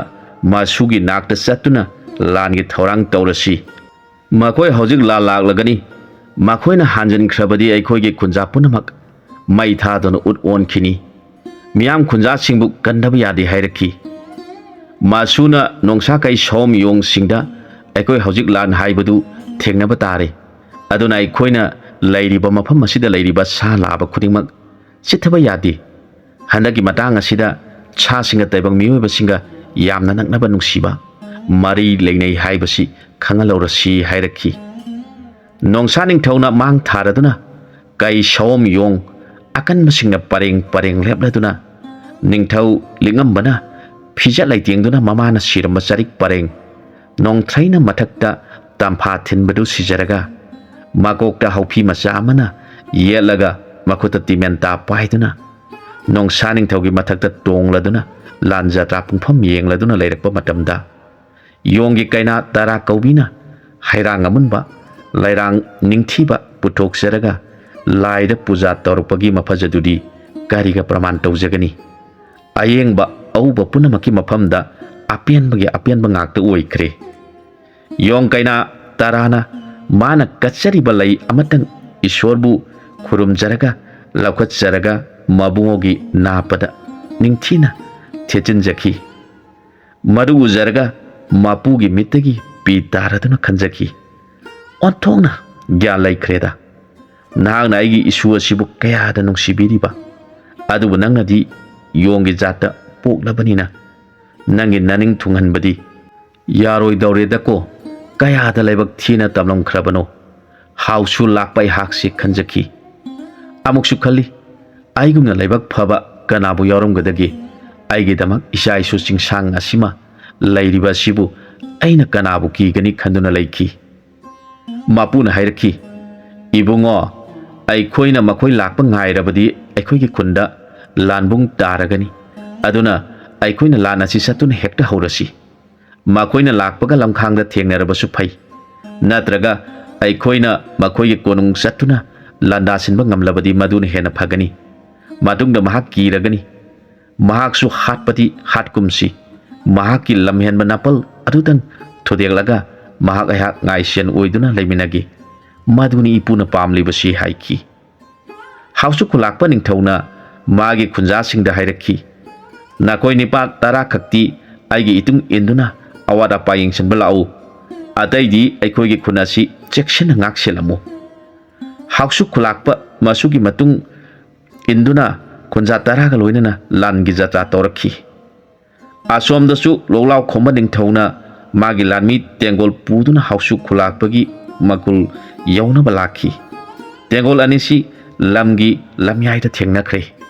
ꯃꯁꯨꯒꯤ ꯅꯥꯛꯇ ꯆꯠꯇꯨꯅ ꯂꯥꯟꯒꯤ ꯊꯧꯔꯥꯡ ꯇꯧꯔꯁꯤ ꯃꯈꯣꯏ ꯍꯧꯖꯤꯛ ꯂꯥꯟ ꯂꯥꯛꯂꯒꯅꯤ ꯃꯈꯣꯏꯅ ꯍꯥꯟꯖꯤꯟꯈ꯭ꯔꯕꯗꯤ ꯑꯩꯈꯣꯏꯒꯤ ꯈꯨꯟꯖꯥ ꯄꯨꯝꯅꯃꯛ ꯃꯩ ꯊꯥꯗꯨꯅ ꯎꯠ ꯑꯣꯟꯈꯤꯅꯤ ꯃꯤꯌꯥꯝ ꯈꯨꯟꯖꯥꯁꯤꯡꯕꯨ ꯀꯟꯗꯕ ꯌꯥꯗꯦ ꯍꯥꯏꯔꯛꯈꯤ ꯃꯁꯨꯅ ꯅꯣꯡꯁꯥ ꯀꯩ ꯁꯣꯝ ꯌꯣꯡꯁꯤꯡꯗ ꯑꯩꯈꯣꯏ ꯍꯧꯖꯤꯛ ꯂꯥꯟ ꯍꯥꯏꯕꯗꯨ ꯊꯦꯡꯅꯕ ꯇꯥꯔꯦ ꯑꯗꯨꯅ ꯑꯩꯈꯣꯏꯅ ꯂꯩꯔꯤꯕ ꯃꯐꯝ ꯑꯁꯤꯗ ꯂꯩꯔꯤꯕ ꯁꯥ ꯂꯥꯕ ꯈꯨꯗꯤꯡꯃꯛ ꯆꯤꯠꯊꯕ ꯌꯥꯗꯦ ꯍꯟꯗꯛꯀꯤ ꯃꯇꯥꯡ ꯑꯁꯤꯗ ꯁꯥꯁꯤꯡꯒ ꯇꯥꯏꯕꯪ ꯃꯤꯑꯣꯏꯕꯁꯤꯡꯒ ꯌꯥꯝꯅ ꯅꯛꯅꯕ ꯅꯨꯡꯁꯤꯕ ꯃꯔꯤ ꯂꯩꯅꯩ ꯍꯥꯏꯕꯁꯤ ꯈꯪꯍꯜꯂꯧꯔꯁꯤ ꯍꯥꯏꯔꯛꯈꯤ ꯅꯣꯡꯁꯥ ꯅꯤꯡꯊꯧꯅ ꯃꯥꯡ ꯊꯥꯔꯗꯨꯅ ꯀꯩ ꯁꯑꯣꯝ ꯌꯣꯡ ꯑꯀꯟꯕꯁꯤꯡꯅ ꯄꯔꯦꯡ ꯄꯔꯦꯡ ꯂꯦꯞꯂꯗꯨꯅ ꯅꯤꯡꯊꯧ ꯂꯤꯛꯉꯝꯕꯅ ꯐꯤꯖꯠ ꯂꯩꯇꯦꯡꯗꯨꯅ ꯃꯃꯥꯅ ꯁꯤꯔꯝꯕ ꯆꯔꯤꯛ ꯄꯔꯦꯡ ꯅꯣꯡꯊ꯭ꯔꯩꯅ ꯃꯊꯛꯇ ꯇꯝꯐꯥ ꯊꯤꯟꯕꯗꯨ ꯁꯤꯖꯔꯒ ꯃꯀꯣꯛꯇ ꯍꯧꯐꯤ ꯃꯆꯥ ꯑꯃꯅ ꯌꯦꯠꯂꯒ ꯃꯈꯨꯠꯇ ꯇꯤꯃꯦꯟꯇꯥ ꯄꯥꯏꯗꯨꯅ ꯅꯣꯡꯁꯥ ꯅꯤꯡꯊꯧꯒꯤ ꯃꯊꯛꯇ ꯇꯣꯡꯂꯗꯨꯅ ꯂꯥꯟ ꯖꯇ꯭ꯔꯥ ꯄꯨꯡꯐꯝ ꯌꯦꯡꯂꯗꯨꯅ ꯂꯩꯔꯛꯄ ꯃꯇꯝꯗ ꯌꯣꯡꯒꯤ ꯀꯩꯅꯥ ꯇꯔꯥ ꯀꯧꯕꯤꯅ ꯍꯩꯔꯥꯡ ꯑꯃꯨꯟꯕ ꯂꯩꯔꯥꯡ ꯅꯤꯡꯊꯤꯕ ꯄꯨꯊꯣꯛꯆꯔꯒ ꯂꯥꯏꯗ ꯄꯨꯖꯥ ꯇꯧꯔꯛꯄꯒꯤ ꯃꯐꯖꯗꯨꯗꯤ ꯀꯔꯤꯒ ꯄ꯭ꯔꯃꯥꯟ ꯇꯧꯖꯒꯅꯤ ꯑꯌꯦꯡꯕ ꯑꯎꯕ ꯄꯨꯝꯅꯃꯛꯀꯤ ꯃꯐꯝꯗ ꯑꯄꯦꯟꯕꯒꯤ ꯑꯄꯦꯟꯕ ꯉꯥꯛꯇ ꯑꯣꯏꯈ꯭ꯔꯦ ꯌꯣꯡ ꯀꯩꯅꯥ ꯇꯔꯥꯅ ꯃꯥꯅ ꯀꯠꯆꯔꯤꯕ ꯂꯩ ꯑꯃꯇꯪ ꯏꯁꯣꯔꯕꯨ ꯈꯨꯔꯨꯝꯖꯔꯒ ꯂꯧꯈꯠꯆꯔꯒ ꯃꯕꯨꯡꯉꯣꯒꯤ ꯅꯥꯄꯗ ꯅꯤꯡꯊꯤꯅ ꯊꯦꯠꯆꯤꯟꯖꯈꯤ ꯃꯗꯨ ꯎꯖꯔꯒ ꯃꯄꯨꯒꯤ ꯃꯤꯠꯇꯒꯤ ꯄꯤ ꯇꯥꯔꯗꯨꯅ ꯈꯟꯖꯈꯤ ꯑꯣꯟꯊꯣꯛꯅ ꯒ꯭ꯌꯥꯟ ꯂꯩꯈ꯭ꯔꯦꯗ ꯅꯍꯥꯛꯅ ꯑꯩꯒꯤ ꯏꯁꯨ ꯑꯁꯤꯕꯨ ꯀꯌꯥꯗ ꯅꯨꯡꯁꯤꯕꯤꯔꯤꯕ ꯑꯗꯨꯕꯨ ꯅꯪꯅꯗꯤ ꯌꯣꯡꯒꯤ ꯖꯥꯠꯇ ꯄꯣꯛꯂꯕꯅꯤꯅ ꯅꯪꯒꯤ ꯅꯅꯤꯡ ꯊꯨꯡꯍꯟꯕꯗꯤ ꯌꯥꯔꯣꯏꯗꯧꯔꯦꯗꯀꯣ ꯀꯌꯥꯗ ꯂꯥꯏꯕꯛ ꯊꯤꯅ ꯇꯝꯂꯝꯈ꯭ꯔꯕꯅꯣ ꯍꯥꯎꯁꯨ ꯂꯥꯛꯄ ꯑꯩꯍꯥꯛꯁꯤ ꯈꯟꯖꯈꯤ ꯑꯃꯨꯛꯁꯨ ꯈꯜꯂꯤ ꯑꯩꯒꯨꯝꯅ ꯂꯥꯏꯕꯛ ꯐꯕ ꯀꯅꯥꯕꯨ ꯌꯥꯎꯔꯝꯒꯗꯒꯦ ꯑꯩꯒꯤꯗꯃꯛ ꯏꯆꯥ ꯏꯁꯨ ꯆꯤꯡꯁꯥꯡ ꯑꯁꯤꯃ ꯂꯩꯔꯤꯕ ꯑꯁꯤꯕꯨ ꯑꯩꯅ ꯀꯅꯥꯕꯨ ꯀꯤꯒꯅꯤ ꯈꯟꯗꯨꯅ ꯂꯩꯈꯤ ꯃꯄꯨꯅ ꯍꯥꯏꯔꯛꯈꯤ ꯏꯕꯨꯡꯉꯣ ꯑꯩꯈꯣꯏꯅ ꯃꯈꯣꯏ ꯂꯥꯛꯄ ꯉꯥꯏꯔꯕꯗꯤ ꯑꯩꯈꯣꯏꯒꯤ ꯈꯨꯟꯗ ꯂꯥꯟꯕꯨꯡ ꯇꯥꯔꯒꯅꯤ ꯑꯗꯨꯅ ꯑꯩꯈꯣꯏꯅ ꯂꯥꯟ ꯑꯁꯤ ꯆꯠꯇꯨꯅ ꯍꯦꯛꯇ ꯍꯧꯔꯁꯤ ꯃꯈꯣꯏꯅ ꯂꯥꯛꯄꯒ ꯂꯝꯈꯥꯡꯗ ꯊꯦꯡꯅꯔꯕꯁꯨ ꯐꯩ ꯅꯠꯇ꯭ꯔꯒ ꯑꯩꯈꯣꯏꯅ ꯃꯈꯣꯏꯒꯤ ꯀꯣꯅꯨꯡ ꯆꯠꯇꯨꯅ ꯂꯥꯟꯗꯥꯁꯤꯟꯕ ꯉꯝꯂꯕꯗꯤ ꯃꯗꯨꯅ ꯍꯦꯟꯅ ꯐꯒꯅꯤ ꯃꯇꯨꯡꯗ ꯃꯍꯥꯛ ꯀꯤꯔꯒꯅꯤ ꯃꯍꯥꯛꯁꯨ ꯍꯥꯠꯄꯗꯤ ꯍꯥꯠꯀꯨꯝꯁꯤ ꯃꯍꯥꯛꯀꯤ ꯂꯝꯍꯦꯟꯕ ꯅꯥꯄꯜ ꯑꯗꯨꯗꯪ ꯊꯨꯗꯦꯛꯂꯒ ꯃꯍꯥꯛ ꯑꯩꯍꯥꯛ ꯉꯥꯏꯁꯦꯟ ꯑꯣꯏꯗꯨꯅ ꯂꯩꯃꯤꯟꯅꯒꯦ ꯃꯗꯨꯅꯤ ꯏꯄꯨꯅ ꯄꯥꯝꯂꯤꯕꯁꯤ ꯍꯥꯏꯈꯤ ꯍꯥꯎꯁꯨ ꯈꯨꯂꯥꯛꯄ ꯅꯤꯡꯊꯧꯅ ꯃꯥꯒꯤ ꯈꯨꯟꯖꯥꯁꯤꯡꯗ ꯍꯥꯏꯔꯛꯈꯤ ꯅꯈꯣꯏ ꯅꯤꯄꯥ 10 ꯈꯛꯇꯤ ꯑꯩꯒꯤ ꯏꯇꯨꯡ ꯏꯟꯗꯨꯅ ꯑꯋꯥꯠ ꯑꯄꯥ ꯌꯦꯡꯁꯤꯟꯕ ꯂꯥꯛꯎ ꯑꯇꯩꯗꯤ ꯑꯩꯈꯣꯏꯒꯤ ꯈꯨꯟ ꯑꯁꯤ ꯆꯦꯛꯁꯤꯟꯅ ꯉꯥꯛꯁꯦꯜꯂꯝꯃꯨ ꯍꯥꯎꯁꯨ ꯈꯨꯂꯥꯛꯄ ꯃꯁꯨꯒꯤ ꯃꯇꯨꯡ ꯏꯟꯗꯨꯅ ꯈꯨꯟꯖꯥ 10ꯒ ꯂꯣꯏꯅꯅ ꯂꯥꯟꯒꯤ ꯖꯇ꯭ꯔꯥ ꯇꯧꯔꯛꯈꯤ ꯑꯁꯣꯝꯗꯁꯨ ꯂꯣꯛꯂꯥꯎ ꯈꯣꯝꯕ ꯅꯤꯡꯊꯧꯅ ꯃꯥꯒꯤ ꯂꯥꯟꯃꯤ ꯇꯦꯡꯒꯣꯜ ꯄꯨꯗꯨꯅ ꯍꯥꯎꯁꯨ ꯈꯨꯂꯥꯛꯄꯒꯤ ꯃꯒꯨꯜ ꯌꯧꯅꯕ ꯂꯥꯛꯈꯤ꯫ ꯇꯦꯡꯒꯣꯜ ꯑꯅꯤꯁꯤ ꯂꯝꯒꯤ ꯂꯝꯌꯥꯏꯗ ꯊꯦꯡꯅꯈ꯭ꯔꯦ꯫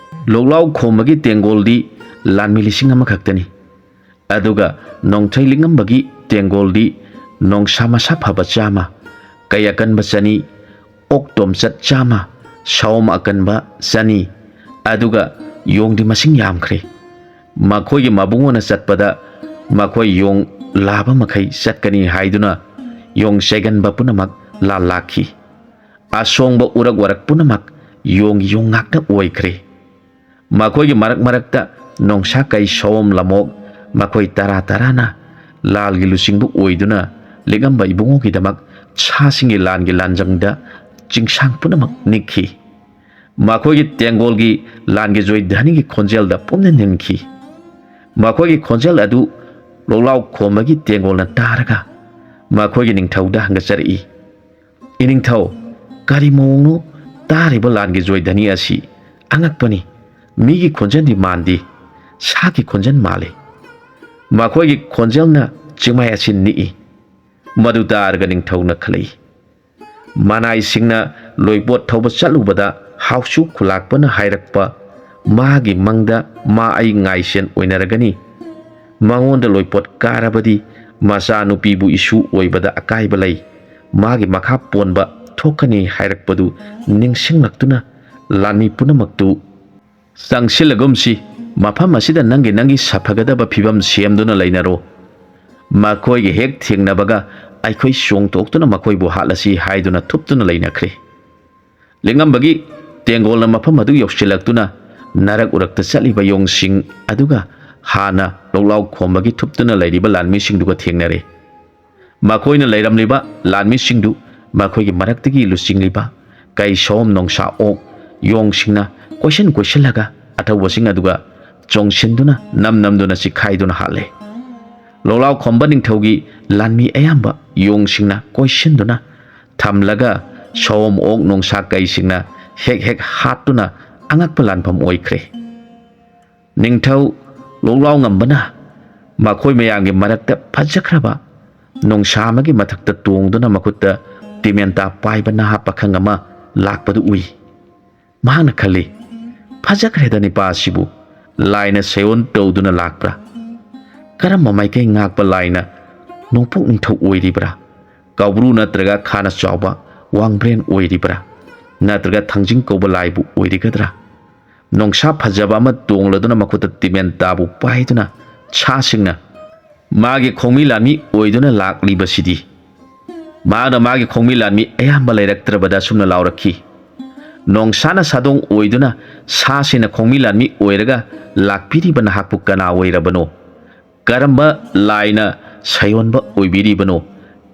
ꯂꯣꯛꯂꯥꯎ ꯈꯣꯝꯕꯒꯤ ꯇꯦꯡꯒꯣꯜꯗꯤ ꯂꯥꯟꯃꯤ 1,000 ꯈꯛꯇꯅꯤ, ꯑꯗꯨꯒ ꯅꯣꯡꯊꯩ ꯂꯤꯡꯉꯝꯕꯒꯤ ꯇꯦꯡꯒꯣꯜꯗꯤ ꯅꯣꯡꯁꯥ ꯃꯁꯥ ꯐꯕ 100, ꯀꯩ ꯑꯀꯟꯕ 200, ꯑꯣꯛ ꯇꯣꯝꯆꯠ 100, ꯁꯥꯎꯝ ꯑꯀꯟꯕ 200, ꯑꯗꯨꯒ ꯌꯣꯡꯗꯤ ꯃꯁꯤꯡ ꯌꯥꯝꯈ꯭ꯔꯦ꯫ ꯃꯈꯣꯏꯒꯤ ꯃꯕꯨꯡꯉꯣꯅ ꯆꯠꯄꯗ ꯃꯈꯣꯏ ꯌꯣꯡ ꯂꯥꯕ ꯃꯈꯩ ꯆꯠꯀꯅꯤ ꯍꯥꯏꯗꯨꯅ ꯌꯣꯡ ꯆꯩꯒꯟꯕ ꯄꯨꯝꯅꯃꯛ ꯂꯥꯛꯈꯤ꯫ ꯑꯁꯣꯡꯕ ꯎꯔꯛ ꯋꯥꯔꯛ ꯄꯨꯝꯅꯃꯛ ꯌꯣꯡꯒꯤ ꯌꯣꯡ ꯉꯥꯛꯇ ꯑꯣꯏꯈ꯭ꯔꯦ꯫ ꯃꯈꯣꯏꯒꯤ ꯃꯔꯛꯇ ꯅꯣꯡꯁꯥ ꯀꯩ ꯁꯥꯎꯝ ꯂꯝꯑꯣꯛ ꯃꯈꯣꯏ 10 ꯂꯥꯜꯒꯤ ꯂꯨꯆꯤꯡꯕ ꯑꯣꯏꯗꯨꯅ ꯂꯤꯡꯉꯝꯕ ꯏꯕꯨꯡꯉꯣꯒꯤꯗꯃꯛ ꯁꯥꯁꯤꯡꯒꯤ ꯂꯥꯟꯒꯤ ꯂꯥꯟꯖꯪꯗ ꯆꯤꯡꯁꯥꯡ ꯄꯨꯝꯅꯃꯛ ꯅꯤꯛꯈꯤ꯫ ꯃꯈꯣꯏꯒꯤ ꯇꯦꯡꯒꯣꯜꯒꯤ ꯂꯥꯟꯒꯤ ꯖꯣꯏꯙꯅꯤꯒꯤ ꯈꯣꯟꯖꯦꯜꯗ ꯄꯨꯝꯅ ꯅꯤꯟꯈꯤ꯫ ꯃꯈꯣꯏꯒꯤ ꯈꯣꯟꯖꯦꯜ ꯑꯗꯨ ꯂꯣꯛꯂꯥꯎ ꯈꯣꯝꯕꯒꯤ ꯇꯦꯡꯒꯣꯜꯅ ꯇꯥꯔꯒ ꯃꯈꯣꯏꯒꯤ ꯅꯤꯡꯊꯧꯗ ꯍꯪꯒꯠꯆꯔꯛꯏ꯫ ꯏꯅꯤꯡꯊꯧ, ꯀꯔꯤ ꯃꯑꯣꯡꯅꯣ ꯇꯥꯔꯤꯕ ꯂꯥꯟꯒꯤ ꯖꯣꯏꯙꯅꯤ ꯑꯁꯤ? ꯑꯉꯛꯄꯅꯤ, ꯃꯤꯒꯤ ꯈꯣꯟꯖꯦꯜꯗꯤ ꯃꯥꯟꯗꯦ, ꯁꯥꯒꯤ ꯈꯣꯟꯖꯦꯜ ꯃꯥꯜꯂꯤ꯫ ꯃꯈꯣꯏꯒꯤ ꯈꯣꯟꯖꯦꯜꯅ ꯆꯤꯡꯃꯥꯏ ꯑꯁꯤ ꯅꯤꯛꯏ꯫ ꯃꯗꯨ ꯇꯥꯔꯒ ꯅꯤꯡꯊꯧꯅ ꯈꯜꯂꯛꯏ, ꯃꯅꯥꯏꯁꯤꯡꯅ ꯂꯣꯏꯄꯣꯠ ꯊꯧꯕ ꯆꯠꯂꯨꯕꯗ ꯍꯥꯎꯁꯨ ꯈꯨꯂꯥꯛꯄꯅ ꯍꯥꯏꯔꯛꯄ ꯃꯥꯒꯤ ꯃꯪꯗ ꯑꯩ ꯉꯥꯏꯁꯦꯟ ꯑꯣꯏꯅꯔꯒꯅꯤ, ꯃꯉꯣꯟꯗ ꯂꯣꯏꯄꯣꯠ ꯀꯥꯔꯕꯗꯤ ꯃꯆꯥꯅꯨꯄꯤꯕꯨ ꯏꯁꯨ ꯑꯣꯏꯕꯗ ꯑꯀꯥꯏꯕ ꯂꯩ, ꯃꯥꯒꯤ ꯃꯈꯥ ꯄꯣꯟꯕ ꯊꯣꯛꯀꯅꯤ ꯍꯥꯏꯔꯛꯄꯗꯨ ꯅꯤꯡꯁꯤꯡꯂꯛꯇꯨꯅ ꯂꯥꯟꯃꯤ ꯄꯨꯝꯅꯃꯛꯇꯨ ꯆꯪꯁꯤꯜꯂꯒꯨꯝꯁꯤ, ꯃꯐꯝ ꯑꯁꯤꯗ ꯅꯪꯒꯤ ꯁꯥꯐꯒꯗꯕ ꯐꯤꯕꯝ ꯁꯦꯝꯗꯨꯅ ꯂꯩꯅꯔꯣ, ꯃꯈꯣꯏꯒꯤ ꯍꯦꯛ ꯊꯦꯡꯅꯕꯒ ꯑꯩꯈꯣꯏ ꯆꯣꯡꯊꯣꯛꯇꯨꯅ ꯃꯈꯣꯏꯕꯨ ꯍꯥꯠꯂꯁꯤ ꯍꯥꯏꯗꯨꯅ ꯊꯨꯞꯇꯨꯅ ꯂꯩꯅꯈ꯭ꯔꯦ꯫ ꯂꯤꯡꯉꯝꯕꯒꯤ ꯇꯦꯡꯒꯣꯜꯅ ꯃꯐꯝ ꯑꯗꯨ ꯌꯧꯁꯤꯜꯂꯛꯇꯨꯅ ꯅꯔꯛ ꯎꯔꯛꯇ ꯆꯠꯂꯤꯕ ꯌꯣꯡꯁꯤꯡ ꯑꯗꯨꯒ ꯍꯥꯟꯅ ꯂꯣꯛꯂꯥꯎ ꯈꯣꯝꯕꯒꯤ ꯊꯨꯞꯇꯨꯅ ꯂꯩꯔꯤꯕ ꯂꯥꯟꯃꯤꯁꯤꯡꯗꯨꯒ ꯊꯦꯡꯅꯔꯦ꯫ ꯃꯈꯣꯏꯅ ꯂꯩꯔꯝꯂꯤꯕ ꯂꯥꯟꯃꯤꯁꯤꯡꯗꯨ ꯃꯈꯣꯏꯒꯤ ꯃꯔꯛꯇꯒꯤ ꯂꯨꯆꯤꯡꯂꯤꯕ ꯀꯩ ꯁꯥꯎꯝ ꯅꯣꯡꯁꯥ ꯑꯣꯛ ꯌꯣꯡꯁꯤꯡꯅ ꯀꯣꯏꯁꯤꯜꯂꯒ ꯑꯊꯧꯕꯁꯤꯡ ꯑꯗꯨꯒ ꯆꯣꯡꯁꯤꯟꯗꯨꯅ ꯅꯝꯗꯨꯅ ꯆꯤꯈꯥꯏꯗꯨꯅ ꯍꯥꯠꯂꯦ꯫ ꯂꯣꯛꯂꯥꯎ ꯈꯣꯝꯕ ꯅꯤꯡꯊꯧꯒꯤ ꯂꯥꯟꯃꯤ ꯑꯌꯥꯝꯕ ꯌꯣꯡꯁꯤꯡꯅ ꯀꯣꯏꯁꯤꯟꯗꯨꯅ ꯊꯝꯂꯒ ꯁꯥꯎꯝ ꯑꯣꯛ ꯅꯣꯡꯁꯥ ꯀꯩꯁꯤꯡꯅ ꯍꯦꯛ ꯍꯥꯠꯇꯨꯅ ꯑꯉꯛꯄ ꯂꯥꯟꯐꯝ ꯑꯣꯏꯈ꯭ꯔꯦ꯫ ꯅꯤꯡꯊꯧ ꯂꯣꯛꯂꯥꯎ ꯉꯝꯕꯅ ꯃꯈꯣꯏ ꯃꯌꯥꯝꯒꯤ ꯃꯔꯛꯇ ꯐꯖꯈ꯭ꯔꯕ ꯅꯣꯡꯁꯥ ꯑꯃꯒꯤ ꯃꯊꯛꯇ ꯇꯣꯡꯗꯨꯅ ꯃꯈꯨꯠꯇ ꯇꯤꯃꯦꯟꯇꯥ ꯄꯥꯏꯕ ꯅꯍꯥ ꯄꯥꯈꯪ ꯑꯃ ꯂꯥꯛꯄꯗꯨ ꯎꯏ꯫ ꯃꯍꯥꯛꯅ ꯈꯜꯂꯤ, ꯐꯖꯈ꯭ꯔꯦꯗ ꯅꯤꯄꯥ ꯑꯁꯤꯕꯨ ꯂꯥꯏꯅ ꯁꯩꯑꯣꯟ ꯇꯧꯗꯨꯅ ꯂꯥꯛꯄ꯭ꯔꯥ? ꯀꯔꯝꯕ ꯃꯥꯏꯀꯩ ꯉꯥꯛꯄ ꯂꯥꯏꯅ ꯅꯣꯡꯄꯣꯛ ꯅꯤꯡꯊꯧ ꯑꯣꯏꯔꯤꯕ꯭ꯔꯥ? ꯀꯥꯎꯕ꯭ꯔꯨ ꯅꯠꯇ꯭ꯔꯒ ꯈꯥꯅ ꯆꯥꯎꯕ ꯋꯥꯡꯕ꯭ꯔꯦꯟ ꯑꯣꯏꯔꯤꯕ꯭ꯔꯥ? ꯅꯠꯇ꯭ꯔꯒ ꯊꯥꯡꯖꯤꯡ ꯀꯧꯕ ꯂꯥꯏꯕꯨ ꯑꯣꯏꯔꯤꯒꯗ꯭ꯔꯥ? ꯅꯣꯡꯁꯥ ꯐꯖꯕ ꯑꯃ ꯇꯣꯡꯂꯗꯨꯅ ꯃꯈꯨꯠꯇ ꯇꯤꯃꯦꯟꯇꯥꯕꯨ ꯄꯥꯏꯗꯨꯅ ꯁꯥꯁꯤꯡꯅ ꯃꯥꯒꯤ ꯈꯣꯡꯃꯤ ꯂꯥꯟꯃꯤ ꯑꯣꯏꯗꯨꯅ ꯂꯥꯛꯂꯤꯕꯁꯤꯗꯤ? ꯃꯥꯅ ꯃꯥꯒꯤ ꯈꯣꯡꯃꯤ ꯂꯥꯟꯃꯤ ꯑꯌꯥꯝꯕ ꯂꯩꯔꯛꯇ꯭ꯔꯕꯗ ꯑꯁꯨꯝꯅ ꯂꯥꯎꯔꯛꯈꯤ, ꯅꯣꯡꯁꯥꯅ ꯁꯥꯗꯣꯡ ꯑꯣꯏꯗꯨꯅ ꯁꯥꯁꯤꯡꯅ ꯈꯣꯡꯃꯤ ꯂꯥꯟꯃꯤ ꯑꯣꯏꯔꯒ ꯂꯥꯛꯄꯤꯔꯤꯕ ꯅꯍꯥꯛꯄꯨ ꯀꯅꯥ ꯑꯣꯏꯔꯕꯅꯣ? ꯀꯔꯝꯕ ꯂꯥꯏꯅ ꯁꯩꯑꯣꯟꯕ ꯑꯣꯏꯕꯤꯔꯤꯕꯅꯣ?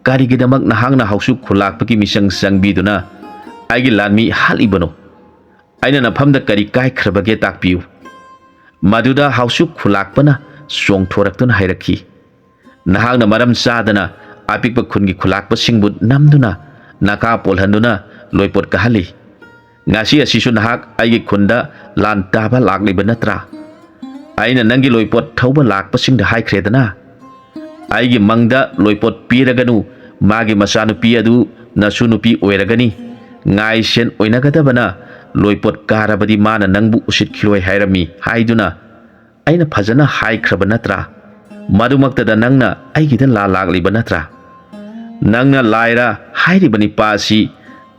ꯀꯔꯤꯒꯤꯗꯃꯛ ꯅꯍꯥꯛꯅ ꯍꯥꯎꯁꯨ ꯈꯨꯂꯥꯛꯄꯒꯤ ꯃꯤꯆꯪ ꯆꯪꯕꯤꯗꯨꯅ ꯑꯩꯒꯤ ꯂꯥꯟꯃꯤ ꯍꯥꯠꯂꯤꯕꯅꯣ? ꯑꯩꯅ ꯅꯐꯝꯗ ꯀꯔꯤ ꯀꯥꯏꯈ꯭ꯔꯕꯒꯦ ꯇꯥꯛꯄꯤꯌꯨ꯫ ꯃꯗꯨꯗ ꯍꯥꯎꯁꯨ ꯈꯨꯂꯥꯛꯄꯅ ꯆꯣꯡꯊꯣꯔꯛꯇꯨꯅ ꯍꯥꯏꯔꯛꯈꯤ, ꯅꯍꯥꯛꯅ ꯃꯔꯝ ꯆꯥꯗꯅ ꯑꯄꯤꯛꯄ ꯈꯨꯟꯒꯤ ꯈꯨꯂꯥꯛꯄꯁꯤꯡꯕꯨ ꯅꯝꯗꯨꯅ ꯅꯥꯀꯥ ꯄꯣꯜꯍꯟꯗꯨꯅ ꯂꯣꯏꯄꯣꯠ ꯀꯥꯍꯜꯂꯤ꯫ ꯉꯁꯤ ꯑꯁꯤꯁꯨ ꯅꯍꯥꯛ ꯑꯩꯒꯤ ꯈꯨꯟꯗ ꯂꯥꯟ ꯇꯥꯕ ꯂꯥꯛꯂꯤꯕ ꯅꯠꯇ꯭ꯔꯥ? ꯑꯩꯅ ꯅꯪꯒꯤ ꯂꯣꯏꯄꯣꯠ ꯊꯧꯕ ꯂꯥꯛꯄꯁꯤꯡꯗ ꯍꯥꯏꯈ꯭ꯔꯦꯗꯅ, ꯑꯩꯒꯤ ꯃꯪꯗ ꯂꯣꯏꯄꯣꯠ ꯄꯤꯔꯒꯅꯨ, ꯃꯥꯒꯤ ꯃꯆꯥꯅꯨꯄꯤ ꯑꯗꯨ ꯅꯁꯨ ꯅꯨꯄꯤ ꯑꯣꯏꯔꯒꯅꯤ, ꯉꯥꯏꯁꯦꯟ ꯑꯣꯏꯅꯒꯗꯕꯅ ꯂꯣꯏꯄꯣꯠ ꯀꯥꯔꯕꯗꯤ ꯃꯥꯅ ꯅꯪꯕꯨ ꯎꯁꯤꯠꯈꯤꯔꯣꯏ ꯍꯥꯏꯔꯝꯃꯤ ꯍꯥꯏꯗꯨꯅ ꯑꯩꯅ ꯐꯖꯅ ꯍꯥꯏꯈ꯭ꯔꯕ ꯅꯠꯇ꯭ꯔꯥ? ꯃꯗꯨꯃꯛꯇꯗ ꯅꯪꯅ ꯑꯩꯒꯤꯗ ꯂꯥꯛꯂꯤꯕ ꯅꯠꯇ꯭ꯔꯥ? ꯅꯪꯅ ꯂꯥꯏꯔ ꯍꯥꯏꯔꯤꯕ ꯅꯤꯄꯥ ꯑꯁꯤ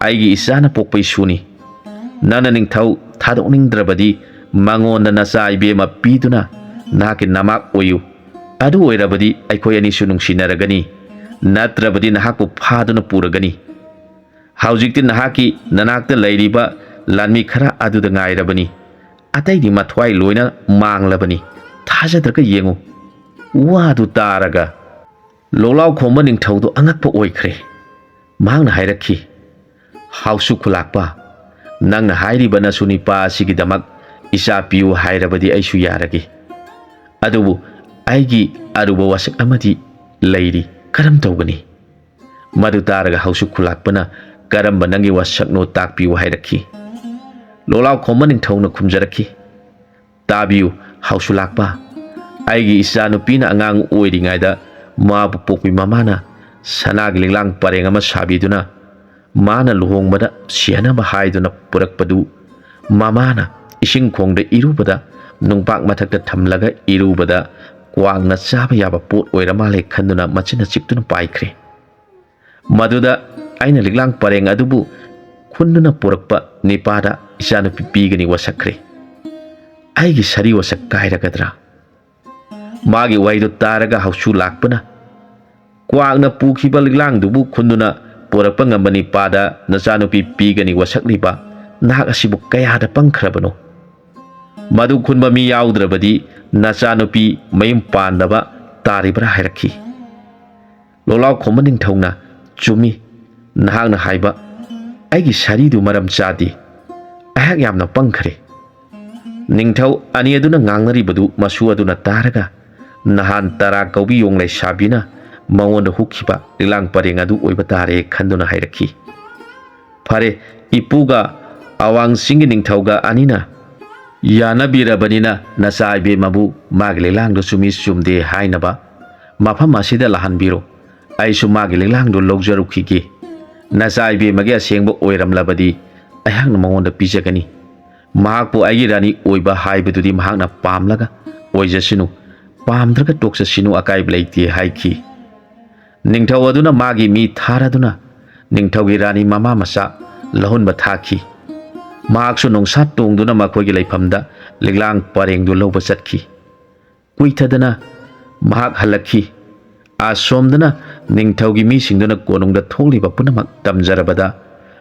ꯑꯩꯒꯤ ꯏꯆꯥꯅ ꯄꯣꯛꯄ ꯏꯁꯨꯅꯤ꯫ ꯅꯪꯅ ꯅꯤꯡꯊꯧ ꯊꯥꯗꯣꯛꯅꯤꯡꯗ꯭ꯔꯕꯗꯤ ꯃꯉꯣꯟꯗ ꯅꯆꯥ ꯏꯕꯦꯝꯃ ꯄꯤꯗꯨꯅ ꯅꯍꯥꯛꯀꯤ ꯅꯃꯥꯛ ꯑꯣꯏꯌꯨ, ꯑꯗꯨ ꯑꯣꯏꯔꯕꯗꯤ ꯑꯩꯈꯣꯏ ꯑꯅꯤꯁꯨ ꯅꯨꯡꯁꯤꯅꯔꯒꯅꯤ, ꯅꯠꯇ꯭ꯔꯕꯗꯤ ꯅꯍꯥꯛꯄꯨ ꯐꯥꯗꯨꯅ ꯄꯨꯔꯒꯅꯤ꯫ ꯍꯧꯖꯤꯛꯇꯤ ꯅꯍꯥꯛꯀꯤ ꯅꯅꯥꯛꯇ ꯂꯩꯔꯤꯕ ꯂꯥꯟꯃꯤ ꯈꯔ ꯑꯗꯨꯗ ꯉꯥꯏꯔꯕꯅꯤ, ꯑꯇꯩꯗꯤ ꯃꯊ꯭ꯋꯥꯏ ꯂꯣꯏꯅ ꯃꯥꯡꯂꯕꯅꯤ, ꯊꯥꯖꯗ꯭ꯔꯒ ꯌꯦꯡꯉꯨ꯫ ꯋꯥꯗꯨ ꯇꯥꯔꯒ ꯂꯣꯛꯂꯥꯎ ꯈꯣꯝꯕ ꯅꯤꯡꯊꯧꯗꯨ ꯑꯉꯛꯄ ꯑꯣꯏꯈ꯭ꯔꯦ꯫ ꯃꯍꯥꯛꯅ ꯍꯥꯏꯔꯛꯈꯤ, ꯍꯥꯎꯁꯨ ꯈꯨꯂꯥꯛꯄ, ꯅꯪꯅ ꯍꯥꯏꯔꯤꯕ ꯅꯁꯨ ꯅꯤꯄꯥ ꯑꯁꯤꯒꯤꯗꯃꯛ ꯏꯆꯥ ꯄꯤꯌꯨ ꯍꯥꯏꯔꯕꯗꯤ ꯑꯩꯁꯨ ꯌꯥꯔꯒꯦ, ꯑꯗꯨꯕꯨ ꯑꯩꯒꯤ ꯑꯔꯨꯕ ꯋꯥꯁꯛ ꯑꯃꯗꯤ ꯂꯩꯔꯤ, ꯀꯔꯝ ꯇꯧꯒꯅꯤ? ꯃꯗꯨ ꯇꯥꯔꯒ ꯍꯥꯎꯁꯨ ꯈꯨꯂꯥꯛꯄꯅ ꯀꯔꯝꯕ ꯅꯪꯒꯤ ꯋꯥꯁꯛꯅꯣ ꯇꯥꯛꯄꯤꯌꯨ ꯍꯥꯏꯔꯛꯈꯤ꯫ ꯂꯣꯛꯂꯥꯎ ꯈꯣꯝꯕ ꯅꯤꯡꯊꯧꯅ ꯈꯨꯝꯖꯔꯛꯈꯤ, ꯇꯥꯕꯤꯌꯨ ꯍꯥꯎꯁꯨ ꯂꯥꯛꯄ, ꯑꯩꯒꯤ ꯏꯆꯥꯅꯨꯄꯤꯅ ꯑꯉꯥꯡ ꯑꯣꯏꯔꯤꯉꯩꯗ ꯃꯥꯕꯨ ꯄꯣꯛꯄꯤ ꯃꯃꯥꯅ ꯁꯅꯥꯒꯤ ꯂꯤꯛꯂꯥꯡ ꯄꯔꯦꯡ ꯑꯃ ꯁꯥꯕꯤꯗꯨꯅ ꯃꯥꯅ ꯂꯨꯍꯣꯡꯕꯗ ꯁꯤꯍꯟꯅꯕ ꯍꯥꯏꯗꯨꯅ ꯄꯨꯔꯛꯄꯗꯨ ꯃꯃꯥꯅ ꯏꯁꯤꯡ ꯈꯣꯡꯗ ꯏꯔꯨꯕꯗ ꯅꯨꯡꯄꯥꯛ ꯃꯊꯛꯇ ꯊꯝꯂꯒ ꯏꯔꯨꯕꯗ ꯀ꯭ꯋꯥꯛꯅ ꯆꯥꯕ ꯌꯥꯕ ꯄꯣꯠ ꯑꯣꯏꯔ ꯃꯥꯜꯂꯦ ꯈꯟꯗꯨꯅ ꯃꯆꯤꯟꯅ ꯆꯤꯛꯇꯨꯅ ꯄꯥꯏꯈ꯭ꯔꯦ꯫ ꯃꯗꯨꯗ ꯑꯩꯅ ꯂꯤꯛꯂꯥꯡ ꯄꯔꯦꯡ ꯑꯗꯨꯕꯨ ꯈꯨꯟꯗꯨꯅ ꯄꯨꯔꯛꯄ ꯅꯤꯄꯥꯗ ꯏꯆꯥꯅꯨꯄꯤ ꯄꯤꯒꯅꯤ ꯋꯥꯁꯛꯈ꯭ꯔꯦ꯫ ꯑꯩꯒꯤ ꯁꯔꯤ ꯋꯥꯁꯛ ꯀꯥꯏꯔꯒꯗ꯭ꯔꯥ? ꯃꯥꯒꯤ ꯋꯥꯍꯩꯗꯨ ꯇꯥꯔꯒ ꯍꯧꯁꯨ ꯂꯥꯛꯄꯅ ꯀ꯭ꯋꯥꯛꯅ ꯄꯨꯈꯤꯕ ꯂꯤꯛꯂꯥꯡꯗꯨꯕꯨ ꯈꯨꯟꯗꯨꯅ ꯄꯨꯔꯛꯄ ꯉꯝꯕ ꯅꯤꯄꯥꯗ ꯅꯆꯥꯅꯨꯄꯤ ꯄꯤꯒꯅꯤ ꯋꯥꯁꯛꯂꯤꯕ ꯅꯍꯥꯛ ꯑꯁꯤꯕꯨ ꯀꯌꯥꯗ ꯄꯪꯈ꯭ꯔꯕꯅꯣ? ꯃꯗꯨ ꯈꯨꯟꯕ ꯃꯤ ꯌꯥꯎꯗ꯭ꯔꯕꯗꯤ ꯅꯆꯥꯅꯨꯄꯤ ꯃꯌꯨꯝ ꯄꯥꯟꯗꯕ ꯇꯥꯔꯤꯕ꯭ꯔꯥ ꯍꯥꯏꯔꯛꯈꯤ꯫ ꯂꯣꯛꯂꯥꯎ ꯈꯣꯝꯕ ꯅꯤꯡꯊꯧꯅ ꯆꯨꯝꯃꯤ ꯅꯍꯥꯛꯅ ꯍꯥꯏꯕ, ꯑꯩꯒꯤ ꯁꯔꯤꯗꯨ ꯃꯔꯝ ꯆꯥꯗꯦ, ꯑꯩꯍꯥꯛ ꯌꯥꯝꯅ ꯄꯪꯈ꯭ꯔꯦ꯫ ꯅꯤꯡꯊꯧ ꯑꯅꯤ ꯑꯗꯨꯅ ꯉꯥꯡꯅꯔꯤꯕꯗꯨ ꯃꯁꯨ ꯑꯗꯨꯅ ꯇꯥꯔꯒ ꯅꯍꯥꯟ ꯇꯔꯥ ꯀꯧꯕꯤ ꯌꯣꯡ ꯂꯩꯁꯥꯕꯤꯅ ꯃꯉꯣꯟꯗ ꯍꯨꯛꯈꯤꯕ ꯂꯤꯛꯂꯥꯡ ꯄꯔꯦꯡ ꯑꯗꯨ ꯑꯣꯏꯕ ꯇꯥꯔꯦ ꯈꯟꯗꯨꯅ ꯍꯥꯏꯔꯛꯈꯤ꯫ ꯐꯔꯦ, ꯏꯄꯨꯒ ꯑꯋꯥꯡ ꯆꯤꯡꯒꯤ ꯅꯤꯡꯊꯧꯒ ꯑꯅꯤꯅ ꯌꯥꯅꯕꯤꯔꯕꯅꯤꯅ ꯅꯆꯥ ꯏꯕꯦꯝꯃꯕꯨ ꯃꯥꯒꯤ ꯂꯤꯛꯂꯥꯡꯗꯨ ꯆꯨꯝꯃꯤ ꯆꯨꯝꯗꯦ ꯍꯥꯏꯅꯕ ꯃꯐꯝ ꯑꯁꯤꯗ ꯂꯥꯛꯍꯟꯕꯤꯔꯣ꯫ ꯑꯩꯁꯨ ꯃꯥꯒꯤ ꯂꯤꯛꯂꯥꯡꯗꯨ ꯂꯧꯖꯔꯨꯈꯤꯒꯦ꯫ ꯅꯆꯥ ꯏꯕꯦꯝꯃꯒꯤ ꯑꯁꯦꯡꯕ ꯑꯣꯏꯔꯝꯂꯕꯗꯤ ꯑꯩꯍꯥꯛꯅ ꯃꯉꯣꯟꯗ ꯄꯤꯖꯒꯅꯤ꯫ ꯃꯍꯥꯛꯄꯨ ꯑꯩꯒꯤ ꯔꯥꯅꯤ ꯑꯣꯏꯕ ꯍꯥꯏꯕꯗꯨꯗꯤ ꯃꯍꯥꯛꯅ ꯄꯥꯝꯂꯒ ꯑꯣꯏꯖꯁꯅꯨ, ꯄꯥꯝꯗ꯭ꯔꯒ ꯇꯣꯛꯆꯁꯅꯨ, ꯑꯀꯥꯏꯕ ꯂꯩꯇꯦ ꯍꯥꯏꯈꯤ꯫ ꯅꯤꯡꯊꯧ ꯑꯗꯨꯅ ꯃꯥꯒꯤ ꯃꯤ ꯊꯥꯔꯗꯨꯅ ꯅꯤꯡꯊꯧꯒꯤ ꯔꯥꯅꯤ ꯃꯃꯥ ꯃꯆꯥ ꯂꯧꯍꯟꯕ ꯊꯥꯈꯤ꯫ ꯃꯍꯥꯛꯁꯨ ꯅꯣꯡꯁꯥ ꯇꯣꯡꯗꯨꯅ ꯃꯈꯣꯏꯒꯤ ꯂꯩꯐꯝꯗ ꯂꯤꯛꯂꯥꯡ ꯄꯔꯦꯡꯗꯨ ꯂꯧꯕ ꯆꯠꯈꯤ꯫ ꯀꯨꯏꯊꯗꯅ ꯃꯍꯥꯛ ꯍꯜꯂꯛꯈꯤ꯫ ꯑꯁꯣꯝꯗꯅ ꯅꯤꯡꯊꯧꯒꯤ ꯃꯤꯁꯤꯡꯗꯨꯅ ꯀꯣꯅꯨꯡꯗ ꯊꯣꯛꯂꯤꯕ ꯄꯨꯝꯅꯃꯛ ꯇꯝꯖꯔꯕꯗ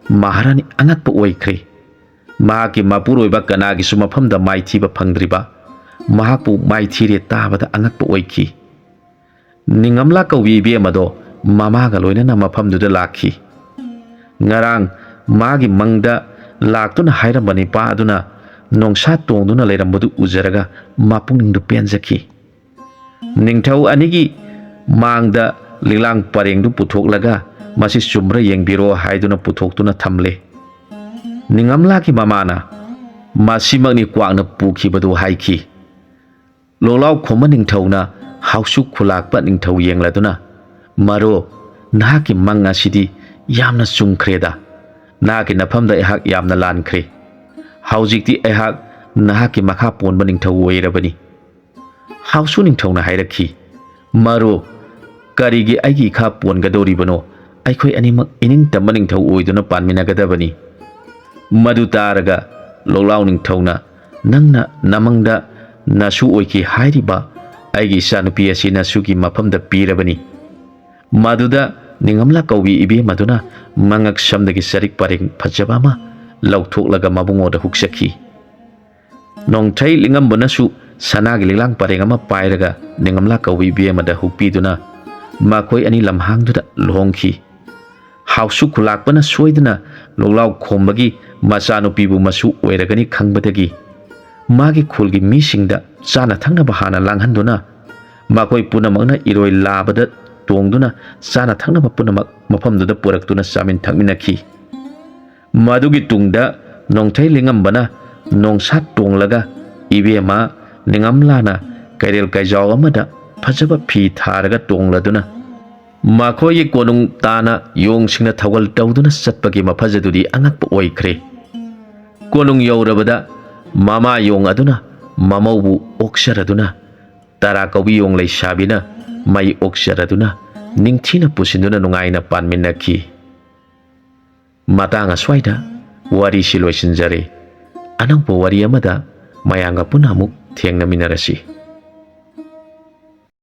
ꯃꯍꯥꯔꯥꯅꯤ ꯑꯉꯛꯄ ꯑꯣꯏꯈ꯭ꯔꯦ꯫ ꯃꯍꯥꯛꯀꯤ ꯃꯄꯨꯔꯣꯏꯕ ꯀꯅꯥꯒꯤꯁꯨ ꯃꯐꯝꯗ ꯃꯥꯏꯊꯤꯕ ꯐꯪꯗ꯭ꯔꯤꯕ ꯃꯍꯥꯛꯄꯨ ꯃꯥꯏꯊꯤꯔꯦ ꯇꯥꯕꯗ ꯑꯉꯛꯄ ꯑꯣꯏꯈꯤ꯫ ꯅꯤꯡꯉꯝꯂꯥ ꯀꯧꯕꯤ ꯏꯕꯦꯝ ꯑꯗꯣ ꯃꯃꯥꯒ ꯂꯣꯏꯅꯅ ꯃꯐꯝꯗꯨꯗ ꯂꯥꯛꯈꯤ꯫ ꯉꯔꯥꯡ ꯃꯥꯒꯤ ꯃꯪꯗ ꯂꯥꯛꯇꯨꯅ ꯍꯥꯏꯔꯝꯕ ꯅꯤꯄꯥ ꯑꯗꯨꯅ ꯅꯣꯡꯁꯥ ꯇꯣꯡꯗꯨꯅ ꯂꯩꯔꯝꯕꯗꯨ ꯎꯖꯔꯒ ꯃꯄꯨꯛꯅꯤꯡꯗꯨ ꯄꯦꯟꯖꯈꯤ꯫ ꯅꯤꯡꯊꯧ ꯑꯅꯤꯒꯤ ꯃꯥꯡꯗ ꯂꯤꯛꯂꯥꯡ ꯄꯔꯦꯡꯗꯨ ꯄꯨꯊꯣꯛꯂꯒ ꯃꯁꯤ ꯆꯨꯝꯕ꯭ꯔꯥ ꯌꯦꯡꯕꯤꯔꯣ ꯍꯥꯏꯗꯨꯅ ꯄꯨꯊꯣꯛꯇꯨꯅ ꯊꯝꯂꯦ꯫ ꯅꯤꯡꯉꯝꯂꯥꯒꯤ ꯃꯃꯥꯅ ꯃꯁꯤꯃꯛꯅꯤ ꯀ꯭ꯋꯥꯛꯅ ꯄꯨꯈꯤꯕꯗꯨ ꯍꯥꯏꯈꯤ꯫ ꯂꯣꯛꯂꯥꯎ ꯈꯣꯝꯕ ꯅꯤꯡꯊꯧꯅ ꯍꯥꯎꯁꯨ ꯈꯨꯂꯥꯛꯄ ꯅꯤꯡꯊꯧ ꯌꯦꯡꯂꯗꯨꯅ, ꯃꯔꯣ, ꯅꯍꯥꯛꯀꯤ ꯃꯪ ꯑꯁꯤꯗꯤ ꯌꯥꯝꯅ ꯆꯨꯝꯈ꯭ꯔꯦꯗ꯫ ꯅꯍꯥꯛꯀꯤ ꯅꯐꯝꯗ ꯑꯩꯍꯥꯛ ꯌꯥꯝꯅ ꯂꯥꯟꯈ꯭ꯔꯦ꯫ ꯍꯧꯖꯤꯛꯇꯤ ꯑꯩꯍꯥꯛ ꯅꯍꯥꯛꯀꯤ ꯃꯈꯥ ꯄꯣꯟꯕ ꯅꯤꯡꯊꯧ ꯑꯣꯏꯔꯕꯅꯤ꯫ ꯍꯥꯎꯁꯨ ꯅꯤꯡꯊꯧꯅ ꯍꯥꯏꯔꯛꯈꯤ, ꯃꯔꯣ, ꯀꯔꯤꯒꯤ ꯑꯩꯒꯤ ꯏꯈꯥ ꯄꯣꯟꯒꯗꯧꯔꯤꯕꯅꯣ? ꯑꯩꯈꯣꯏ ꯑꯅꯤꯃꯛ ꯏꯅꯤꯡꯇꯝꯕ ꯅꯤꯡꯊꯧ ꯑꯣꯏꯗꯨꯅ ꯄꯥꯟꯃꯤꯟꯅꯒꯗꯕꯅꯤ꯫ ꯃꯗꯨ ꯇꯥꯔꯒ ꯂꯣꯛꯂꯥꯎ ꯅꯤꯡꯊꯧꯅ, ꯅꯪꯅ ꯅꯃꯪꯗ ꯅꯁꯨ ꯑꯣꯏꯈꯤ ꯍꯥꯏꯔꯤꯕ ꯑꯩꯒꯤ ꯏꯆꯥꯅꯨꯄꯤ ꯑꯁꯤ ꯅꯁꯨꯒꯤ ꯃꯐꯝꯗ ꯄꯤꯔꯕꯅꯤ꯫ ꯃꯗꯨꯗ ꯅꯤꯡꯉꯝꯂꯥ ꯀꯧꯕꯤ ꯏꯕꯦꯝ ꯑꯗꯨꯅ ꯃꯉꯛ ꯁꯝꯗꯒꯤ ꯆꯔꯤꯛ ꯄꯔꯦꯡ ꯐꯖꯕ ꯑꯃ ꯂꯧꯊꯣꯛꯂꯒ ꯃꯕꯨꯡꯉꯣꯗ ꯍꯨꯛꯆꯈꯤ꯫ ꯅꯣꯡꯊꯩ ꯂꯤꯡꯉꯝꯕꯅꯁꯨ ꯁꯅꯥꯒꯤ ꯂꯤꯛꯂꯥꯡ ꯄꯔꯦꯡ ꯑꯃ ꯄꯥꯏꯔꯒ ꯅꯤꯡꯉꯝꯂꯥ ꯀꯧꯕꯤ ꯏꯕꯦꯝꯃꯗ ꯍꯨꯛꯄꯤꯗꯨꯅ ꯃꯈꯣꯏ ꯑꯅꯤ ꯂꯝꯍꯥꯡꯗꯨꯗ ꯂꯨꯍꯣꯡꯈꯤ꯫ ꯍꯥꯎꯁꯨ ꯈꯨꯂꯥꯛꯄꯅ ꯁꯣꯏꯗꯅ ꯂꯣꯛꯂꯥꯎ ꯈꯣꯝꯕꯒꯤ ꯃꯆꯥꯅꯨꯄꯤꯕꯨ ꯃꯁꯨ ꯑꯣꯏꯔꯒꯅꯤ ꯈꯪꯕꯗꯒꯤ ꯃꯥꯒꯤ ꯈꯨꯜꯒꯤ ꯃꯤꯁꯤꯡꯗ ꯆꯥꯅ ꯊꯛꯅꯕ ꯍꯥꯟꯅ ꯂꯥꯡꯍꯟꯗꯨꯅ ꯃꯈꯣꯏ ꯄꯨꯝꯅꯃꯛꯅ ꯏꯔꯣꯏ ꯂꯥꯕꯗ ꯇꯣꯡꯗꯨꯅ ꯆꯥꯅ ꯊꯛꯅꯕ ꯄꯨꯝꯅꯃꯛ ꯃꯐꯝꯗꯨꯗ ꯄꯨꯔꯛꯇꯨꯅ ꯆꯥꯃꯤꯟ ꯊꯛꯃꯤꯟꯅꯈꯤ꯫ ꯃꯗꯨꯒꯤ ꯇꯨꯡꯗ ꯅꯣꯡꯊꯩ ꯂꯤꯡꯉꯝꯕꯅ ꯅꯣꯡꯁꯥ ꯇꯣꯡꯂꯒ ꯏꯕꯦꯝꯃ ꯅꯤꯡꯉꯝꯂꯥꯅ ꯀꯩꯔꯦꯜ ꯀꯩꯖꯥꯎ ꯑꯃꯗ ꯐꯖꯕ ꯐꯤ ꯊꯥꯔꯒ ꯇꯣꯡꯂꯗꯨꯅ ꯃꯈꯣꯏꯒꯤ ꯀꯣꯅꯨꯡ ꯇꯥꯅ ꯌꯣꯡꯁꯤꯡꯅ ꯊꯧꯒꯜ ꯇꯧꯗꯨꯅ ꯆꯠꯄꯒꯤ ꯃꯐꯖꯗꯨꯗꯤ ꯑꯉꯛꯄ ꯑꯣꯏꯈ꯭ꯔꯦ꯫ ꯀꯣꯅꯨꯡ ꯌꯧꯔꯕꯗ ꯃꯃꯥ ꯌꯣꯡ ꯑꯗꯨꯅ ꯃꯃꯧꯕꯨ ꯑꯣꯛꯆꯔꯗꯨꯅ ꯇꯔꯥ ꯀꯧꯕꯤ ꯌꯣꯡ ꯂꯩꯁꯥꯕꯤꯅ ꯃꯩ ꯑꯣꯛꯆꯔꯗꯨꯅ ꯅꯤꯡꯊꯤꯅ ꯄꯨꯁꯤꯟꯗꯨꯅ ꯅꯨꯡꯉꯥꯏꯅ ꯄꯥꯟꯃꯤꯟꯅꯈꯤ꯫ ꯃꯇꯥꯡ ꯑꯁ꯭ꯋꯥꯏꯗ ꯋꯥꯔꯤꯁꯤ ꯂꯣꯏꯁꯤꯟꯖꯔꯦ꯫ ꯑꯅꯧꯕ ꯋꯥꯔꯤ ꯑꯃꯗ ꯃꯌꯥꯝꯒ ꯄꯨꯟꯅ ꯑꯃꯨꯛ ꯊꯦꯡꯅꯃꯤꯟꯅꯔꯁꯤ꯫